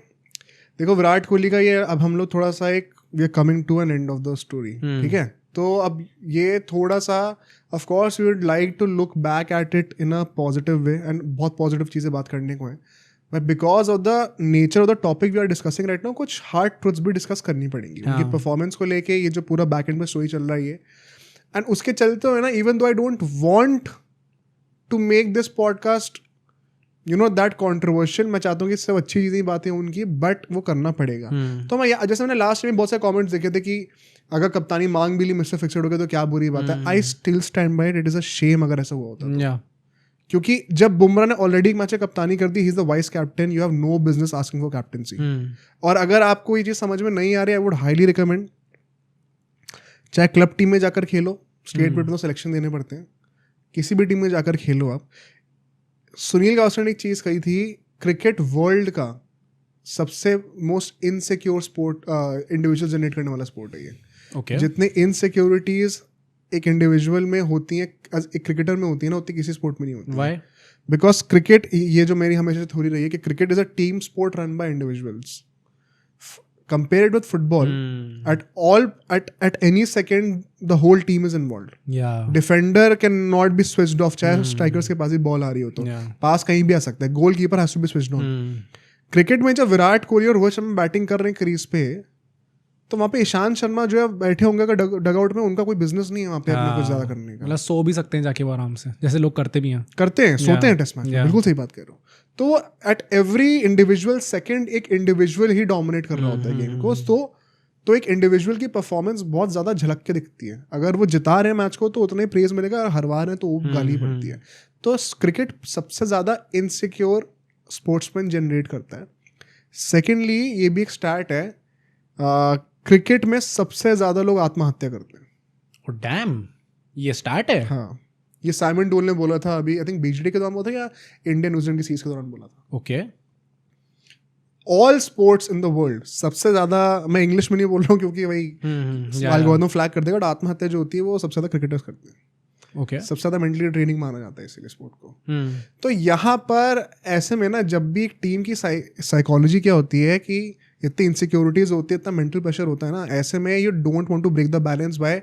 देखो विराट कोहली का ये, अब हम लोग थोड़ा सा एक we are coming to an end of the story, ठीक है? तो अब ये थोड़ा सा of course we would like to look back at it in a positive way and बहुत पॉजिटिव चीज़ें बात करने को है, but because of the nature of the topic we are discussing right now कुछ हार्ड ट्रुथ्स भी discuss करनी पड़ेंगी उनकी परफॉर्मेंस को लेके। ये जो पूरा बैक एंड में स्टोरी चल रहा है ये, एंड उसके चलते हुए ना, even though I don't want to make this podcast you know that controversial, मैं चाहता हूँ कि सब अच्छी चीज़ें बातें उनकी, बट वो करना पड़ेगा। तो मैं जैसे मैंने लास्ट में बहुत सारे कमेंट्स देखे थे कि अगर कप्तानी मांग भी ली मिस्टर फिक्सड हो गया तो क्या बुरी बात है। आई still stand by it is a shame अगर ऐसा हुआ होता क्योंकि जब बुमराह ने ऑलरेडी एक मैच में कप्तानी कर दी, he is the vice captain, you have no business asking for captaincy. और अगर आपको ये चीज़ समझ में नहीं आ रही, आई वुड हाईली रिकमेंड, चाहे क्लब टीम में जाकर खेलो, स्टेट पे तो सिलेक्शन देने पड़ते हैं, किसी भी टीम में जाकर खेलो आप। सुनील गावस्कर ने एक चीज़ कही थी, क्रिकेट वर्ल्ड का सबसे most insecure sport, individual generate करने वाला स्पोर्ट है ये। जितने इनसिक्योरिटीज एक इंडिविजुअल में होती हैं, एक क्रिकेटर में होती है ना, उतनी किसी स्पोर्ट में नहीं होती।
Why?
बिकॉज क्रिकेट, ये जो मेरी हमेशा थ्योरी रही है कि cricket is a team sport run by individuals. Compare it with football, at any second the whole team is involved. Defender cannot be switched off, चाहे स्ट्राइकर्स के पास ही बॉल आ रही हो तो पास कहीं भी आ सकता है, goalkeeper has to be switched on. Cricket में जब विराट कोहली और रोहित शर्मा बैटिंग कर रहे हैं क्रीज पे, तो वहाँ पे ईशांत शर्मा जो है बैठे होंगे डगआउट में, उनका कोई बिजनेस नहीं है वहाँ पे अपना कुछ ज्यादा करने का।
मतलब सो भी सकते हैं जाके आराम से, जैसे लोग करते भी हैं,
सोते हैं टेस्ट मैच में। बिल्कुल सही बात कह रहे हो। तो एट एवरी इंडिविजुअल सेकंड एक इंडिविजुअल ही डोमिनेट कर रहा होता है गेम को। तो एक इंडिविजुअल की परफॉर्मेंस बहुत ज़्यादा झलक के दिखती है। अगर वो जिता रहे हैं मैच को तो उतना ही प्रेज मिलेगा, और हरवा रहे हैं तो वो गाली पड़ती है। तो क्रिकेट सबसे ज़्यादा इनसिक्योर स्पोर्ट्समैन जनरेट करता है। सेकेंडली, ये भी एक स्टैट है, क्रिकेट में सबसे ज़्यादा लोग आत्महत्या करते हैं।
डैम, ये स्टैट है?
हाँ, ये साइमन डोल ने बोला था अभी, आई थिंक बीजीटी के दौरान बोला था या इंडियन न्यूजीलैंड की सीरीज के दौरान बोला था।
Okay.
All sports in the world सबसे ज्यादा, मैं इंग्लिश में नहीं बोल रहा हूँ क्योंकि भाई एल्गोरिथम फ्लैग कर देगा, बट आत्महत्या जो होती है वो सबसे ज्यादा क्रिकेटर्स करते हैं।
ओके।
सबसे ज्यादा मेंटली ट्रेनिंग माना जाता है इसीलिए स्पोर्ट को। तो यहाँ पर ऐसे में ना, जब भी एक टीम की साइकोलॉजी क्या होती है कि इतनी इनसिक्योरिटीज होती है, इतना मेंटल प्रेशर होता है ना, ऐसे में you don't want to break the balance by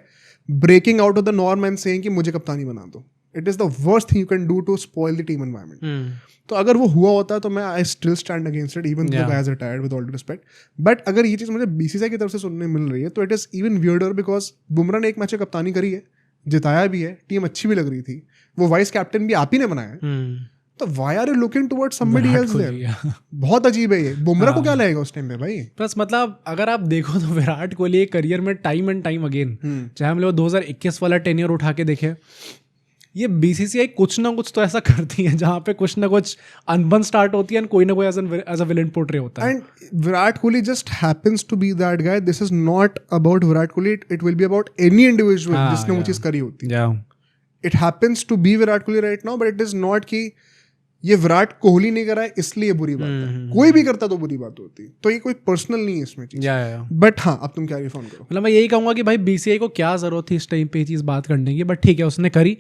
breaking out of the norm and saying कि मुझे कप्तानी बना दो। It is the worst thing you can do to spoil the team environment. तो अगर वो हुआ होता है तो मैं I still stand against it, even though guys are tired, with all due respect. But अगर ये चीज़ मुझे बीसीसीआई की तरफ से सुनने मिल रही है तो it is even weirder, because Bumrah ने एक मैच में कप्तानी करी है, जिताया भी है, टीम अच्छी भी लग रही थी, वो वाइस कैप्टन भी आप ही ने बनाया है, तो why are you looking towards somebody else there? बहुत अजीब है ये। बुमराह को क्या लगेगा उस टाइम पे भाई?
प्लस मतलब अगर आप देखो तो विराट कोहली करियर में टाइम एंड टाइम अगेन, चाहे हम लोग 2021 वाला टेन्योर उठा के देखें, ये बीसीसीआई कुछ ना कुछ तो ऐसा करती है जहाँ पे कुछ ना कुछ अनबन स्टार्ट होती है, कोई ना कोई एज अ विलेन पोर्ट्रे होता है।
And Virat Kohli just happens to be that guy. This is not about Virat Kohli, it will be about any individual जिसने वो चीज करी होती है। It happens to be Virat Kohli right now, but it is not कि ये विराट कोहली नहीं करा है इसलिए बुरी बात है। कोई भी करता तो बुरी बात होती, तो ये कोई पर्सनल नहीं है इसमें चीज। बट हाँ, अब तुम क्या रिफॉर्म करो? मतलब
मैं यही कहूंगा कि भाई बीसीसीआई को क्या जरूरत थी इस टाइम पे ये चीज बात करने की, बट ठीक है उसने करी।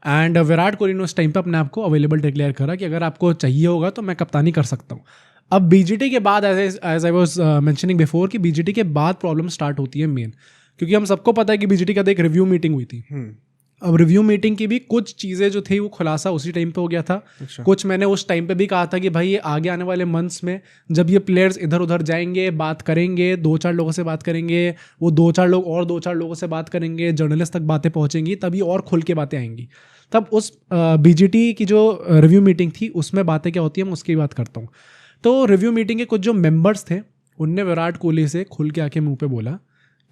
एंड विराट कोहली ने उस टाइम पे अपने आप को अवेलेबल डिक्लेयर करा कि अगर आपको चाहिए होगा तो मैं कप्तानी कर सकता हूँ। अब बीजीटी के बाद, as I was mentioning before, कि बीजीटी के बाद प्रॉब्लम स्टार्ट होती है मेन, क्योंकि हम सबको पता है कि बीजीटी का एक रिव्यू मीटिंग हुई थी। अब रिव्यू मीटिंग की भी कुछ चीज़ें जो थी वो खुलासा उसी टाइम पे हो गया था।
अच्छा।
कुछ मैंने उस टाइम पे भी कहा था कि भाई ये आगे आने वाले मंथ्स में जब ये प्लेयर्स इधर उधर जाएंगे, बात करेंगे, 2-4 लोगों से बात करेंगे, वो 2-4 लोग और 2-4 लोगों से बात करेंगे, जर्नलिस्ट तक बातें पहुंचेंगी, तभी और खुल के बातें आएंगी। तब उस बीजीटी की जो रिव्यू मीटिंग थी उसमें बातें क्या होती है मैं उसकी बात करता हूँ। तो रिव्यू मीटिंग के कुछ जो मेंबर्स थे उनने विराट कोहली से खुल के आके मुंह पे बोला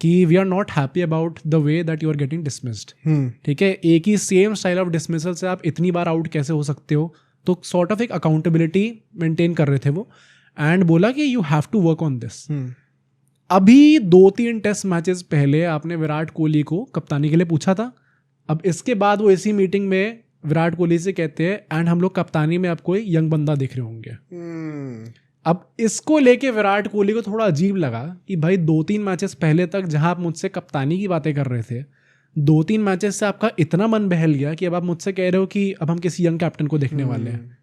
कि we are not happy about the way that you are getting dismissed. ठीक है, एक ही सेम स्टाइल ऑफ डिसमिसल से आप इतनी बार आउट कैसे हो सकते हो? तो सॉर्ट ऑफ एक अकाउंटेबिलिटी मेंटेन कर रहे थे वो, एंड बोला कि you have to work on this. अभी 2-3 टेस्ट मैचेस पहले आपने विराट कोहली को कप्तानी के लिए पूछा था। अब इसके बाद वो इसी मीटिंग में विराट कोहली से कहते हैं एंड हम लोग कप्तानी में आपको एक यंग बंदा देख रहे होंगे। अब इसको लेके विराट कोहली को थोड़ा अजीब लगा कि भाई 2-3 मैचेस पहले तक जहां आप मुझसे कप्तानी की बातें कर रहे थे, 2-3 मैचेस से आपका इतना मन बहल गया कि अब आप मुझसे कह रहे हो कि अब हम किसी यंग कैप्टन को देखने वाले हैं।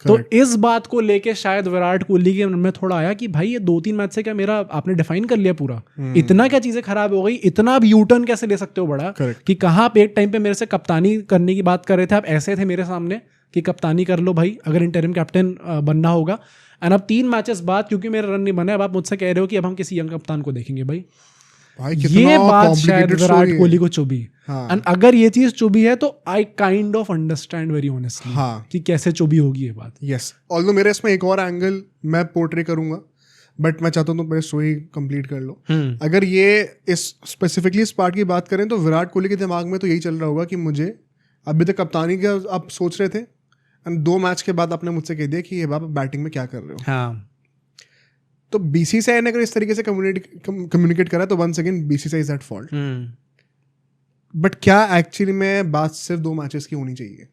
तो इस बात को लेके शायद विराट कोहली के मन में थोड़ा आया कि भाई ये 2-3 मैच से क्या मेरा आपने डिफाइन कर लिया पूरा, इतना क्या चीजें खराब हो गई, इतना आप यू टर्न कैसे ले सकते हो बड़ा कि कहाँ आप एक टाइम पे मेरे से कप्तानी करने की बात कर रहे थे, आप ऐसे थे मेरे सामने कि कप्तानी कर लो भाई अगर इंटरिम कैप्टन बनना होगा, एंड अब 3 मैचेस बाद क्योंकि मेरा रन नहीं बना अब आप मुझसे कह रहे हो कि अब हम किसी यंग कप्तान को देखेंगे। भाई ये बात शायद विराट कोहली को चुभी, एंड अगर ये चीज चुभी है तो I kind of understand very honestly कि कैसे चुभी होगी ये बात।
यस, ऑल्दो मेरे इसमें एक और एंगल मैं पोर्ट्रे करूंगा, बट मैं चाहता हूँ तुम पहले स्टोरी कंप्लीट कर लो। अगर ये इस स्पेसिफिकली इस पार्ट की बात करें तो विराट कोहली के दिमाग में तो यही चल रहा होगा कि मुझे अभी तक कप्तानी का आप सोच रहे थे, एंड 2 मैच के बाद आपने मुझसे कह दिया कि ये आप बैटिंग में क्या कर रहे हो। तो बीसीसीआई ने अगर इस तरीके से कम्युनिकेट करा तो once again BCCI is at fault. But क्या एक्चुअली में बात सिर्फ 2 मैचेस की होनी चाहिए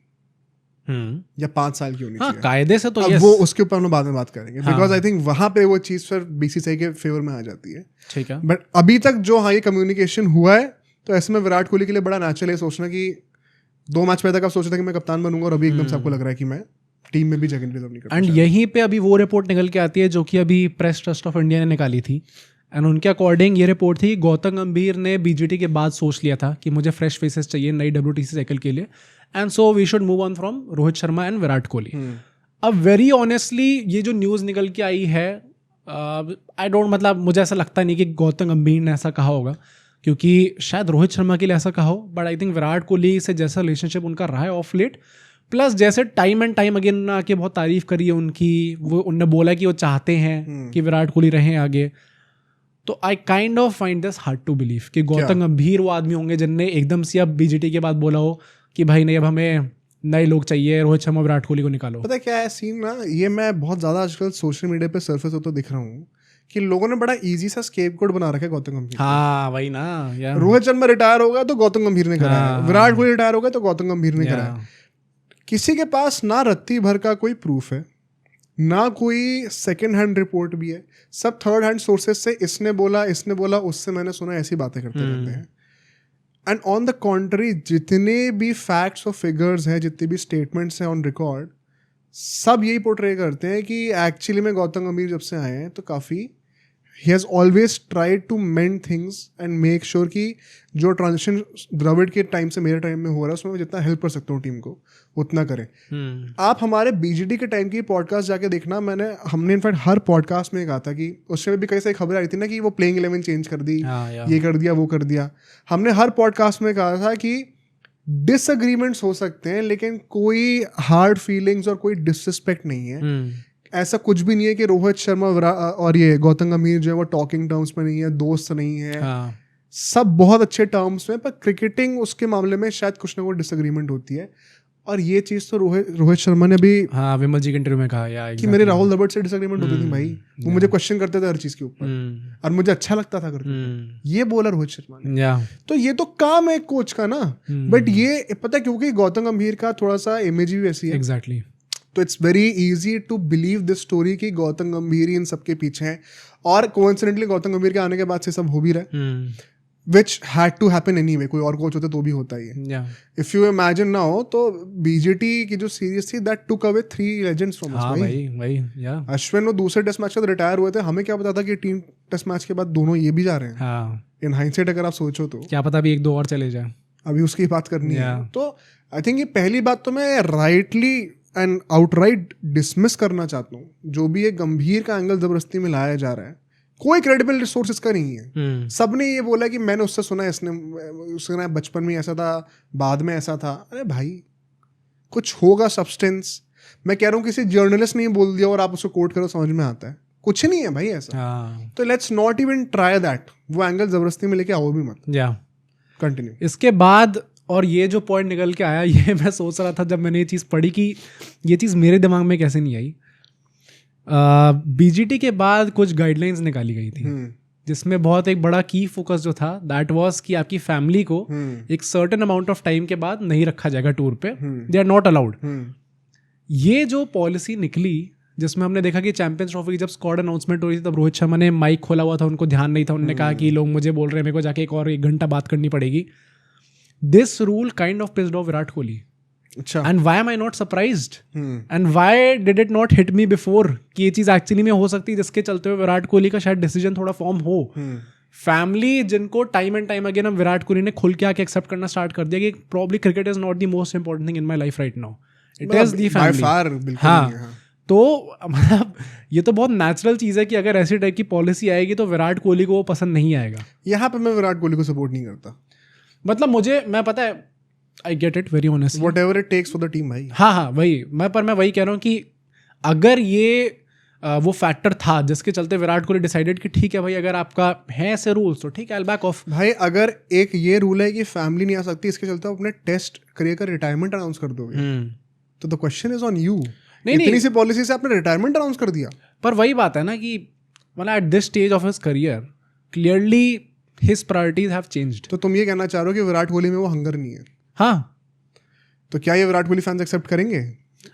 या 5 साल की होनी चाहिए?
कायदे से तो
अब वो उसके ऊपर हम बाद में बात करेंगे, बिकॉज आई थिंक वहां पे वो चीज फिर बीसीसीआई के फेवर में आ जाती है।
ठीक है,
बट अभी तक जो ये कम्युनिकेशन हुआ है तो ऐसे में विराट कोहली के लिए बड़ा नेचुरल है सोचना कि 2 मैच पहले तक आप सोच रहे थे कि मैं कप्तान बनूंगा और अभी एकदम से आपको लग रहा है कि मैं टीम में भी जगह रिजर्व नहीं करता।
एंड यहीं पे अभी वो रिपोर्ट निकल के आती है जो कि अभी प्रेस ट्रस्ट ऑफ इंडिया ने निकाली थी, एंड उनके अकॉर्डिंग ये रिपोर्ट थी गौतम गंभीर ने बीजीटी के बाद सोच लिया था कि मुझे फ्रेश फेसेस चाहिए नई WTC साइकिल के लिए, and so we should move on from Rohit Sharma and Virat Kohli. अब वेरी ऑनेस्टली ये जो न्यूज़ निकल के आई है आई डोंट मतलब मुझे ऐसा लगता नहीं कि गौतम गंभीर ने ऐसा कहा होगा, क्योंकि शायद रोहित शर्मा के लिए ऐसा कहा हो, but I think Virat Kohli से जैसा रिलेशनशिप उनका रहा है ऑफ लेट, प्लस जैसे टाइम एंड टाइम अगेन आके बहुत तारीफ करी है उनकी, वो उनने बोला कि वो चाहते हैं कि विराट कोहली रहें आगे, तो I kind of find this hard to believe कि गौतम गंभीर वो आदमी होंगे जिनने एकदम से अब बीजीटी के बाद बोला हो कि भाई नहीं अब हमें नए लोग चाहिए, रोहित शर्मा विराट कोहली को निकालो।
पता है क्या है सीन ना, ये मैं बहुत ज़्यादा आजकल सोशल मीडिया पे सरफेस होता दिख रहा हूँ कि लोगों ने बड़ा इजी सा स्केपगोट बना रखा है गौतम गंभीर।
हाँ वही ना,
रोहित शर्मा रिटायर होगा तो गौतम गंभीर ने कराया, विराट कोहली रिटायर होगा तो गौतम गंभीर ने कराया। किसी के पास ना रत्ती भर का कोई प्रूफ है, ना कोई सेकंड हैंड रिपोर्ट भी है, सब थर्ड हैंड सोर्सेज से इसने बोला उससे मैंने सुना, ऐसी बातें करते रहते हैं। एंड ऑन द कॉन्ट्री जितने भी फैक्ट्स और फिगर्स हैं, जितने भी स्टेटमेंट्स हैं ऑन रिकॉर्ड, सब यही पोर्ट्रे करते हैं कि एक्चुअली में गौतम गंभीर जब से आए हैं तो काफ़ी he has always tried to mend things and make sure कि जो ट्रांजिशन द्रविड़ के टाइम से मेरे टाइम में हो रहा है उसमें मैं जितना हेल्प कर सकता हूँ टीम को उतना करें। आप हमारे बीजीटी के टाइम की पॉडकास्ट जाके देखना, हमने इनफैक्ट हर पॉडकास्ट में कहा था कि उसमें भी कई सारी खबरें आई थी ना कि वो प्लेइंग 11 चेंज कर दी, ये कर दिया वो कर दिया। हमने हर पॉडकास्ट में कहा था कि डिसएग्रीमेंट्स हो सकते हैं लेकिन कोई हार्ड फीलिंग्स और कोई डिसरिस्पेक्ट नहीं है। ऐसा कुछ भी नहीं है कि रोहित शर्मा और ये गौतम गंभीर जो है वो टॉकिंग टर्म्स में नहीं है, दोस्त नहीं है, सब बहुत अच्छे टर्म्स में, पर क्रिकेटिंग उसके मामले में शायद कुछ ना कुछ डिसएग्रीमेंट होती है। और ये चीज तो रोहित शर्मा ने भी
विमल जी के इंटरव्यू में कहा कि
मेरे राहुल द्रविड़ से डिसएग्रीमेंट होती थी भाई, वो मुझे क्वेश्चन करते थे हर चीज के ऊपर और मुझे अच्छा लगता था करते, ये बोला रोहित शर्मा ने। तो ये तो काम है कोच का ना, बट ये पता है क्योंकि गौतम गंभीर का थोड़ा सा इमेज भी वैसी है,
एग्जैक्टली,
तो it's very easy to believe this story कि गौतम गंभीर ही इन सबके पीछे हैं। और कोइंसिडेंटली गौतम गंभीर के आने के बाद से सब हो भी रहा है, which had to happen anyway, कोई और कोच होता तो भी होता ही है। इफ यू इमेजिन नाउ तो बीजीटी की जो सीरीज थी that took away 3 legends from us भाई। अश्विन वो दूसरे टेस्ट मैच के बाद रिटायर हुए थे, हमें क्या पता था कि 3 टेस्ट मैच के बाद दोनों ये भी जा रहे हैं। इन हाइंडसाइट अगर आप सोचो तो
क्या पता अभी 1-2 और चले जाए,
अभी उसकी बात करनी है। तो आई थिंक ये पहली बात तो मैं राइटली एंड आउटराइट डिसमिस करना चाहता हूँ, जो भी ये गंभीर का एंगल जबरदस्ती में लाया जा रहा है कोई क्रेडिबल रिसोर्स इसका नहीं है। सबने ये बोला कि मैंने उससे सुना, उसने बचपन में ऐसा था, बाद में ऐसा था। अरे भाई कुछ होगा सब्सटेंस, मैं कह रहा हूँ किसी जर्नलिस्ट ने बोल दिया और आप उसको कोट करो समझ में आता है, कुछ नहीं है भाई ऐसा। तो let's not even try that, वो एंगल जबरदस्ती में लेके आओ भी मत। कंटिन्यू।
इसके बाद और ये जो पॉइंट निकल के आया, ये मैं सोच रहा था जब मैंने ये चीज़ पढ़ी कि ये चीज़ मेरे दिमाग में कैसे नहीं आई। बीजीटी के बाद कुछ गाइडलाइंस निकाली गई थी जिसमें बहुत एक बड़ा की फोकस जो था दैट वाज कि आपकी फैमिली को एक सर्टेन अमाउंट ऑफ टाइम के बाद नहीं रखा जाएगा टूर पे, दे आर नॉट अलाउड। ये जो पॉलिसी निकली जिसमें हमने देखा कि चैंपियंस ट्रॉफी की जब स्क्वाड अनाउंसमेंट हो रही थी तब रोहित शर्मा ने माइक खोला हुआ था, उनको ध्यान नहीं था, उन्होंने कहा कि लोग मुझे बोल रहे हैं मेरे को जाके एक घंटा बात करनी पड़ेगी। This rule kind of pissed off Virat Kohli. And why am I not surprised and why did it not hit me before कि ये चीज एक्चुअली में हो सकती है, जिसके चलते हुए विराट कोहली का शायद डिसीजन थोड़ा फॉर्म हो। फैमिली जिनको टाइम एंड टाइम अगेन हम विराट कोहली ने खुल के आके एक्सेप्ट करना स्टार्ट कर दिया कि probably cricket is not the most important thing in my life right now, it is the family. हाँ, तो मतलब ये तो बहुत नेचुरल चीज़ है कि अगर ऐसी टाइप की पॉलिसी आएगी तो विराट कोहली को वो पसंद नहीं आएगा।
यहाँ पे मैं विराट कोहली को सपोर्ट नहीं करता।
मतलब मैं पता है, I get it very honestly,
whatever it takes for the team भाई।
हाँ वही मैं वही कह रहा हूँ कि अगर ये वो फैक्टर था जिसके चलते विराट कोहली डिसाइडेड कि ठीक है भाई अगर आपका है ऐसे रूल्स तो ठीक है, आई बैक ऑफ।
भाई अगर एक ये रूल है कि फैमिली नहीं आ सकती, इसके चलते आप अपने टेस्ट करियर का रिटायरमेंट अनाउंस कर दोगे तो the question is on you. इतनी सी पॉलिसी से आपने रिटायरमेंट अनाउंस कर दिया।
पर वही बात है ना कि मतलब at this stage of his career clearly his priorities have changed.
तो तुम ये कहना चाह रहे हो कि विराट कोहली में वो हंगर नहीं है?
हाँ,
तो क्या ये विराट कोहली फैंस एक्सेप्ट करेंगे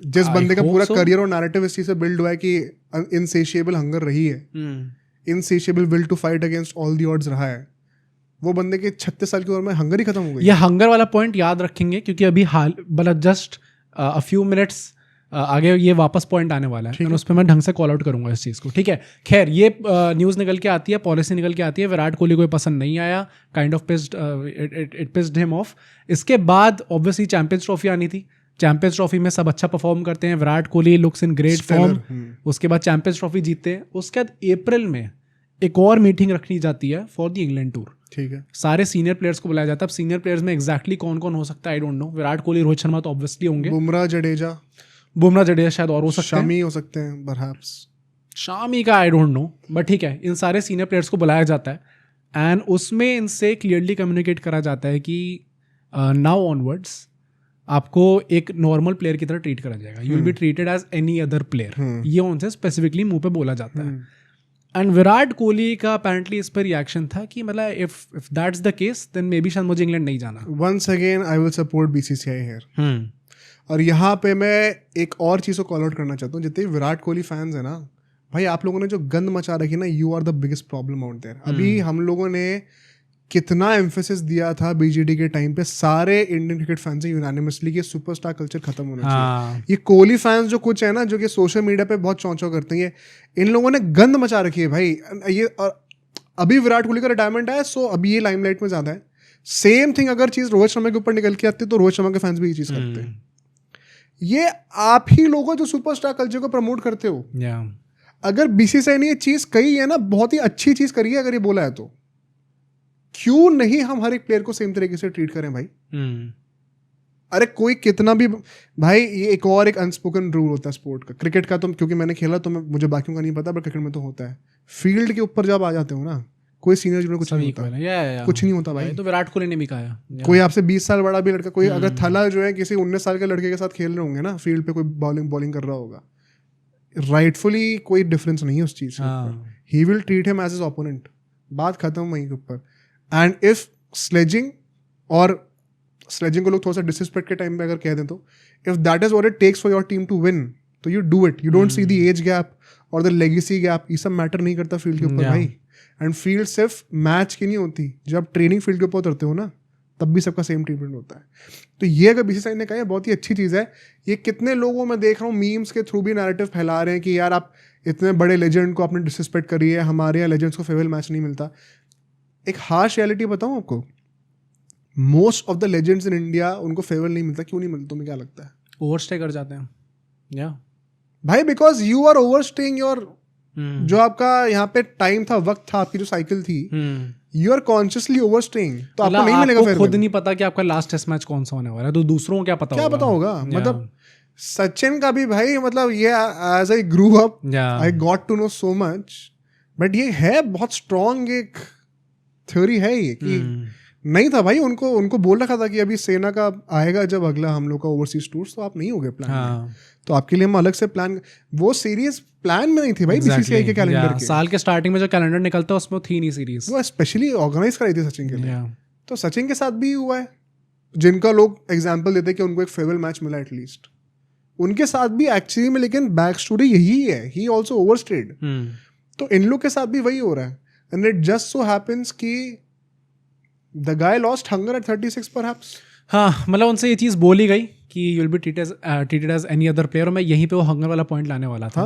जिस बंदे का पूरा करियर और नैरेटिव इस चीज से बिल्ड हुआ है कि इनसेशिएबल हंगर रही है, insatiable will to fight against all the odds रहा है, वो बंदे के 36 साल की उम्र में हंगर ही खत्म हो गई?
ये हंगर वाला पॉइंट याद रखेंगे क्योंकि अभी हाल मतलब जस्ट अ फ्यू मिनट्स आगे ये वापस पॉइंट आने वाला है और उस पर मैं ढंग से कॉल आउट करूंगा इस चीज़ को, ठीक है। खैर ये न्यूज़ निकल के आती है, पॉलिसी निकल के आती है, विराट कोहली को पसंद नहीं आया, kind of pissed it pissed him of. इसके बाद ऑब्वियसली चैंपियंस ट्रॉफी आनी थी, चैंपियंस ट्रॉफी में सब अच्छा परफॉर्म करते हैं, Virat Kohli looks in great form, उसके बाद चैंपियंस ट्रॉफी जीतते हैं। उसके बाद अप्रैल में एक और मीटिंग रखी जाती है फॉर द इंग्लैंड टूर,
ठीक है।
सारे सीनियर प्लेयर्स को बुलाया जाता है। अब सीनियर प्लेयर्स में एग्जैक्टली कौन कौन हो सकता है आई डोंट नो, विराट कोहली रोहित शर्मा तो ऑब्वियसली होंगे,
बुमराह जडेजा
शायद और हो सकते हैं,
शामी हो सकते हैं परहैप्स,
शामी का आई डोंट नो, बट ठीक है इन सारे सीनियर प्लेयर्स को बुलाया जाता है एंड उसमें इनसे क्लियरली कम्युनिकेट करा जाता है कि नाउ ऑनवर्ड्स आपको एक नॉर्मल प्लेयर की तरह ट्रीट करा जाएगा, you will be treated as any other player, ये उनसे स्पेसिफिकली मुंह पे बोला जाता है। एंड विराट कोहली का अपेरेंटली इस पर रिएक्शन था कि मतलब if that's the case then maybe शायद मुझे इंग्लैंड नहीं जाना।
Once again I will support BCCI here. और यहाँ पे मैं एक और चीज़ को कॉल आउट करना चाहता हूँ, जितने विराट कोहली फैंस है ना भाई, आप लोगों ने जो गंद मचा रखी ना, you are the biggest problem out there. अभी हम लोगों ने कितना एम्फेसिस दिया था बीजीडी के टाइम पे, सारे इंडियन क्रिकेट फैंस से यूनानिमसली कि सुपरस्टार कल्चर खत्म होना चाहिए। ये कोहली फैंस जो कुछ है ना, जो कि सोशल मीडिया पे बहुत चौंचौ करते हैं, इन लोगों ने गंद मचा रखी है भाई ये। और अभी विराट कोहली का रिटायरमेंट है, सो अभी ये लाइमलाइट में ज़्यादा है। सेम थिंग अगर चीज़ रोहित शर्मा के ऊपर निकल के आती तो रोहित शर्मा के फैंस भी ये चीज़ करते हैं। ये आप ही लोग हो जो सुपरस्टार कल्चर को प्रमोट करते हो। अगर बीसीसीआई ने ये चीज़ कही है ना, बहुत ही अच्छी चीज़ करी है, अगर ये बोला है तो क्यों नहीं हम हर एक प्लेयर को सेम तरीके से ट्रीट करें भाई। अरे कोई कितना भी भाई, ये एक और एक अनस्पोकन रूल होता है स्पोर्ट का, क्रिकेट का तो क्योंकि मैंने खेला तो मुझे बाकियों का नहीं पता, बट क्रिकेट में तो होता है। फील्ड के ऊपर जब आ जाते हो ना, कोई सीनियर जूनियर कुछ नहीं होता, कुछ नहीं होता भाई।
तो विराट कोहली ने भी कहा,
कोई आपसे 20 साल बड़ा भी लड़का, कोई अगर थला जो है किसी 19 साल के लड़के के साथ खेल रहे होंगे ना फील्ड पे, कोई बॉलिंग कर रहा होगा, राइटफुली कोई डिफरेंस नहीं है उस चीज़ से। He will treat him as his opponent, बात खत्म वहीं के ऊपर। एंड इफ स्लेजिंग को लोग थोड़ा सा डिसरिस्पेक्ट के टाइम पे अगर कह दें तो, if that is what it takes for your team to win, तो you do it. You don't see the age gap और द लेगेसी गैप, ये सब मैटर नहीं करता फील्ड के ऊपर भाई। एंड फील्ड सिर्फ मैच की नहीं होती, जब ट्रेनिंग फील्ड के ऊपर उतरते हो ना, तब भी सबका सेम ट्रीटमेंट होता है। तो ये अगर बीसीसीआई ने कहा है, बहुत ही अच्छी चीज़ है। ये कितने लोगों में देख रहा हूँ मीम्स के थ्रू भी नैरेटिव फैला रहे हैं कि यार आप इतने बड़े लेजेंड को आपने डिसरिस्पेक्ट करी है, हमारे यहाँ लेजेंड्स को फेयरवेल मैच नहीं मिलता। एक हार्श रियलिटी बताऊँ आपको, most of the legends in India उनको फेयरवेल नहीं मिलता। क्यों नहीं मिलता, तुम्हें क्या लगता है?
ओवरस्टे कर जाते हैं या
भाई, बिकॉज यू आर ओवरस्टेइंग योर जो आपका यहाँ पे टाइम था, वक्त था, आपकी जो साइकिल थी, यू आर कॉन्शियसली ओवरस्टेइंग, तो आपको नहीं मिलेगा फेयरवेल।
खुद नहीं पता कि आपका लास्ट टेस्ट मैच कौन सा होने वाला है, तो दूसरों को क्या पता
होगा। मतलब सचिन का भी भाई, मतलब ये as I grew up I got to know so much, but ये है बहुत स्ट्रॉन्ग एक थ्योरी है ये कि नहीं था भाई, उनको बोल रखा था कि अभी सेना का आएगा जब अगला हम लोग का ओवरसीज टूर्स, तो आप नहीं होगे प्लान में, तो आपके लिए हम अलग से प्लान, वो सीरीज प्लान में नहीं थी भाई बीसीसीआई के कैलेंडर के।
साल के स्टार्टिंग में जो कैलेंडर निकलता है उसमें थी नहीं सीरीज,
वो स्पेशली ऑर्गेनाइज कराई थी सचिन के लिए। तो सचिन के साथ भी हुआ है, जिनका लोग एग्जाम्पल देते कि उनको एक फेयरवेल मैच मिला एटलीस्ट, उनके साथ भी एक्चुअली में, लेकिन बैक स्टोरी यही है, ही ऑल्सो ओवरस्टेड। तो इन लोग के साथ भी वही हो रहा है, and it just so happens कि the guy lost hunger at 36 perhaps.
हाँ, मतलब उनसे ये चीज़ बोली गई कि you will be treated as any other player. और मैं यहीं पे वो हंगर वाला पॉइंट लाने वाला था।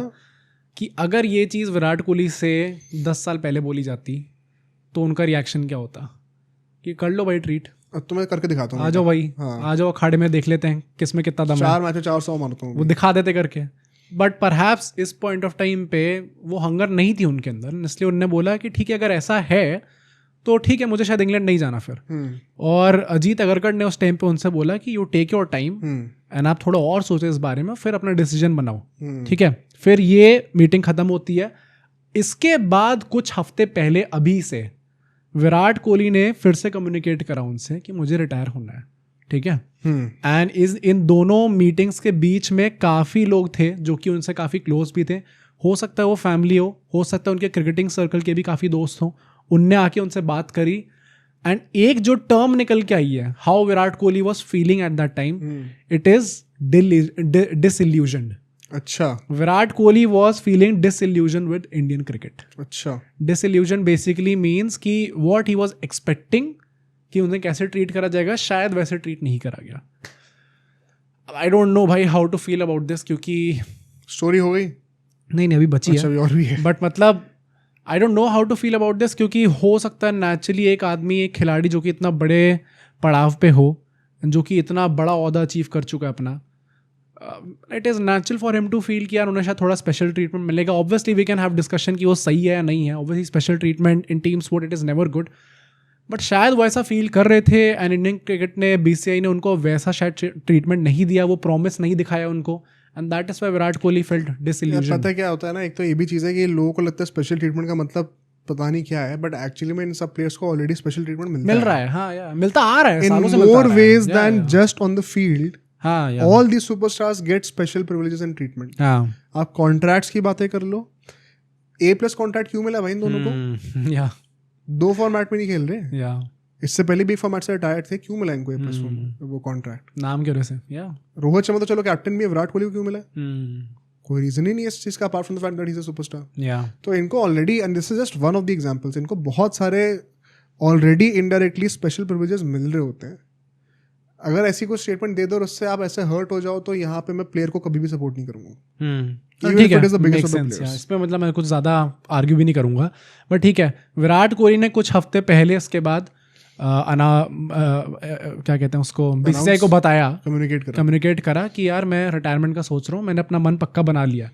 कि अगर ये चीज़ विराट कोहली से 10 साल पहले बोली जाती तो उनका रिएक्शन क्या होता कि कर लो भाई ट्रीट,
तो मैं करके दिखाता हूँ,
आ जाओ भाई, आ जाओ अखाड़े में, देख लेते हैं किस में कितना दम है,
4 मैच 400 मारता हूँ,
वो दिखा देते करके। बट परहैप्स इस पॉइंट ऑफ टाइम पे वो हंगर नहीं थी उनके अंदर, इसलिए उन्होंने बोला कि ठीक है अगर ऐसा है तो ठीक है, मुझे शायद इंग्लैंड नहीं जाना फिर। और अजीत अगरकर ने उस टाइम पे उनसे बोला कि you take your time and आप थोड़ा और सोचो इस बारे में, फिर अपना डिसीजन बनाओ, ठीक है। फिर ये मीटिंग खत्म होती है। इसके बाद कुछ हफ्ते पहले अभी से विराट कोहली ने फिर से कम्युनिकेट करा उनसे कि मुझे रिटायर होना है, ठीक है। एंड इन दोनों मीटिंग्स के बीच में काफ़ी लोग थे जो कि उनसे काफ़ी क्लोज भी थे। हो सकता है वो फैमिली हो सकता है उनके क्रिकेटिंग सर्कल के भी काफ़ी दोस्त हों। उनने आके उनसे बात करी एंड एक जो टर्म निकल के आई है, how Virat Kohli was feeling at that time, it is disillusioned.
अच्छा,
Virat Kohli was feeling disillusion with Indian cricket.
अच्छा,
डिसइल्यूजन बेसिकली मीन्स कि वॉट ही वॉज एक्सपेक्टिंग कि उन्हें कैसे ट्रीट करा जाएगा, शायद वैसे ट्रीट नहीं करा गया। आई डोंट नो भाई how to feel about this, क्योंकि
स्टोरी हो गई
नहीं अभी बची
अच्छा,
है,
और भी है।
बट मतलब I don't know how to feel about this, क्योंकि हो सकता है नेचुरली एक आदमी, एक खिलाड़ी जो कि इतना बड़े पड़ाव पे हो, जो कि इतना बड़ा ओहदा अचीव कर चुका है अपना, it is natural for him to feel कि यार उन्हें शायद थोड़ा स्पेशल ट्रीटमेंट मिलेगा। Obviously we can have discussion कि वो सही है या नहीं है, obviously special treatment in team sport it is never good, but शायद वो ऐसा फील कर रहे थे एंड इंडियन क्रिकेट ने, बीसीसीआई ने उनको वैसा शायद ट्रीटमेंट नहीं दिया, वो प्रॉमिस नहीं दिखाया उनको, and that is why Virat Kohli felt disillusion.
पता है क्या होता है ना, एक तो ये भी चीज़ है कि लोगों को लगता है स्पेशल ट्रीटमेंट का मतलब पता नहीं क्या है, बट एक्चुअली में इन सब प्लेयर्स को ऑलरेडी स्पेशल ट्रीटमेंट मिल रहा है।
हाँ यार, मिलता आ रहा है सालों से,
in more ways than just on the field.
हाँ,
all the superstars get special privileges and treatment. आप कॉन्ट्रैक्ट्स की बातें कर लो, A+ कॉन्ट्रैक्ट क्यों मिला भाई इन दोनों को? 2 फॉर्मेट में नहीं खेल रहे, इससे पहले भी फॉर्मेट से रिटायर्ड थे, क्यों मिला इनको A+ वो कॉन्ट्रैक्ट?
नाम की वजह से।
रोहित शर्मा तो चलो कैप्टन भी है, विराट कोहली को क्यों मिला? कोई रीजन ही नहीं है इस चीज का apart from the fact that he is a superstar. तो इनको already, and this is just one of the examples, इनको बहुत सारे ऑलरेडी इनडायरेक्टली स्पेशल प्रिविलेजेस मिल रहे होते हैं। अगर ऐसी कोई स्टेटमेंट दे दो और उससे आप ऐसे हर्ट हो जाओ, तो यहाँ पे मैं प्लेयर को कभी भी सपोर्ट नहीं करूंगा।
ठीक है, इसमें मतलब मैं कुछ ज़्यादा आर्ग्यू भी नहीं करूंगा, बट ठीक है। विराट कोहली ने कुछ हफ्ते पहले इसके बाद क्या कहते हैं उसको, बीसीसीआई को बताया, कम्युनिकेट करा कि यार मैं रिटायरमेंट का सोच रहा हूँ, मैंने अपना मन पक्का बना लिया।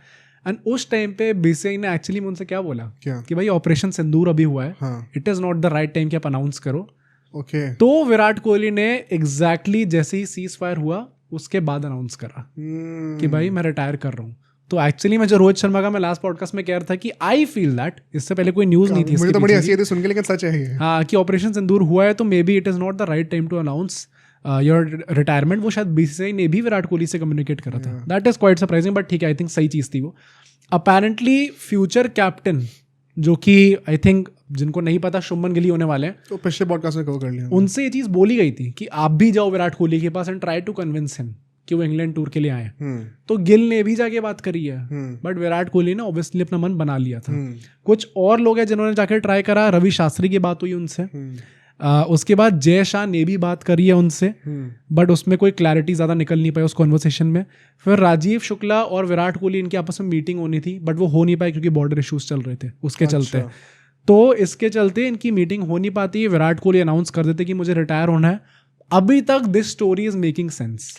एंड उस टाइम पे बीसीसीआई ने एक्चुअली उनसे क्या बोला कि भाई ऑपरेशन सिंदूर अभी हुआ है, it is not the right time कि आप अनाउंस करो। तो विराट कोहली ने एग्जैक्टली जैसे ही सीज फायर हुआ उसके बाद अनाउंस करा कि भाई मैं रिटायर कर रहा हूँ। तो एक्चुअली मैं जो रोहित शर्मा का मैं लास्ट पॉडकास्ट में कह रहा था कि आई फील दैट, इससे पहले कोई न्यूज़ नहीं थी,
मुझे तो बड़ी हंसी आती सुन के, लेकिन सच है
हाँ कि ऑपरेशन सिंदूर हुआ है, तो maybe it is not the right time to announce your retirement. वो शायद बीसीसीआई ने भी विराट कोहली से कम्युनिकेट करा था। That is quite surprising, but ठीक है, आई थिंक सही चीज़ थी वो। अपेरेंटली फ्यूचर कैप्टन, जो कि आई थिंक जिनको नहीं पता शुभमन गिल होने वाले हैं,
तो पिछले पॉडकास्ट में कवर कर लिया,
उनसे ये चीज़ बोली गई थी कि आप भी जाओ विराट कोहली के पास and try to convince him कि वो इंग्लैंड टूर के लिए आए। तो गिल ने भी जाके बात करी है, बट विराट कोहली ने ऑब्वियसली अपना मन बना लिया था। कुछ और लोग हैं जिन्होंने जाके ट्राई करा, रवि शास्त्री की बात हुई उनसे, उसके बाद जय शाह ने भी बात करी है उनसे, बट उसमें कोई क्लैरिटी ज़्यादा निकल नहीं पाई उस कॉन्वर्सेशन में। फिर राजीव शुक्ला और विराट कोहली, इनकी आपस में मीटिंग होनी थी, बट वो हो नहीं पाई क्योंकि बॉर्डर इशूज़ चल रहे थे उसके चलते। तो इसके चलते इनकी मीटिंग हो नहीं पाती, विराट कोहली अनाउंस कर देते कि मुझे रिटायर होना है। अभी तक this story is making sense.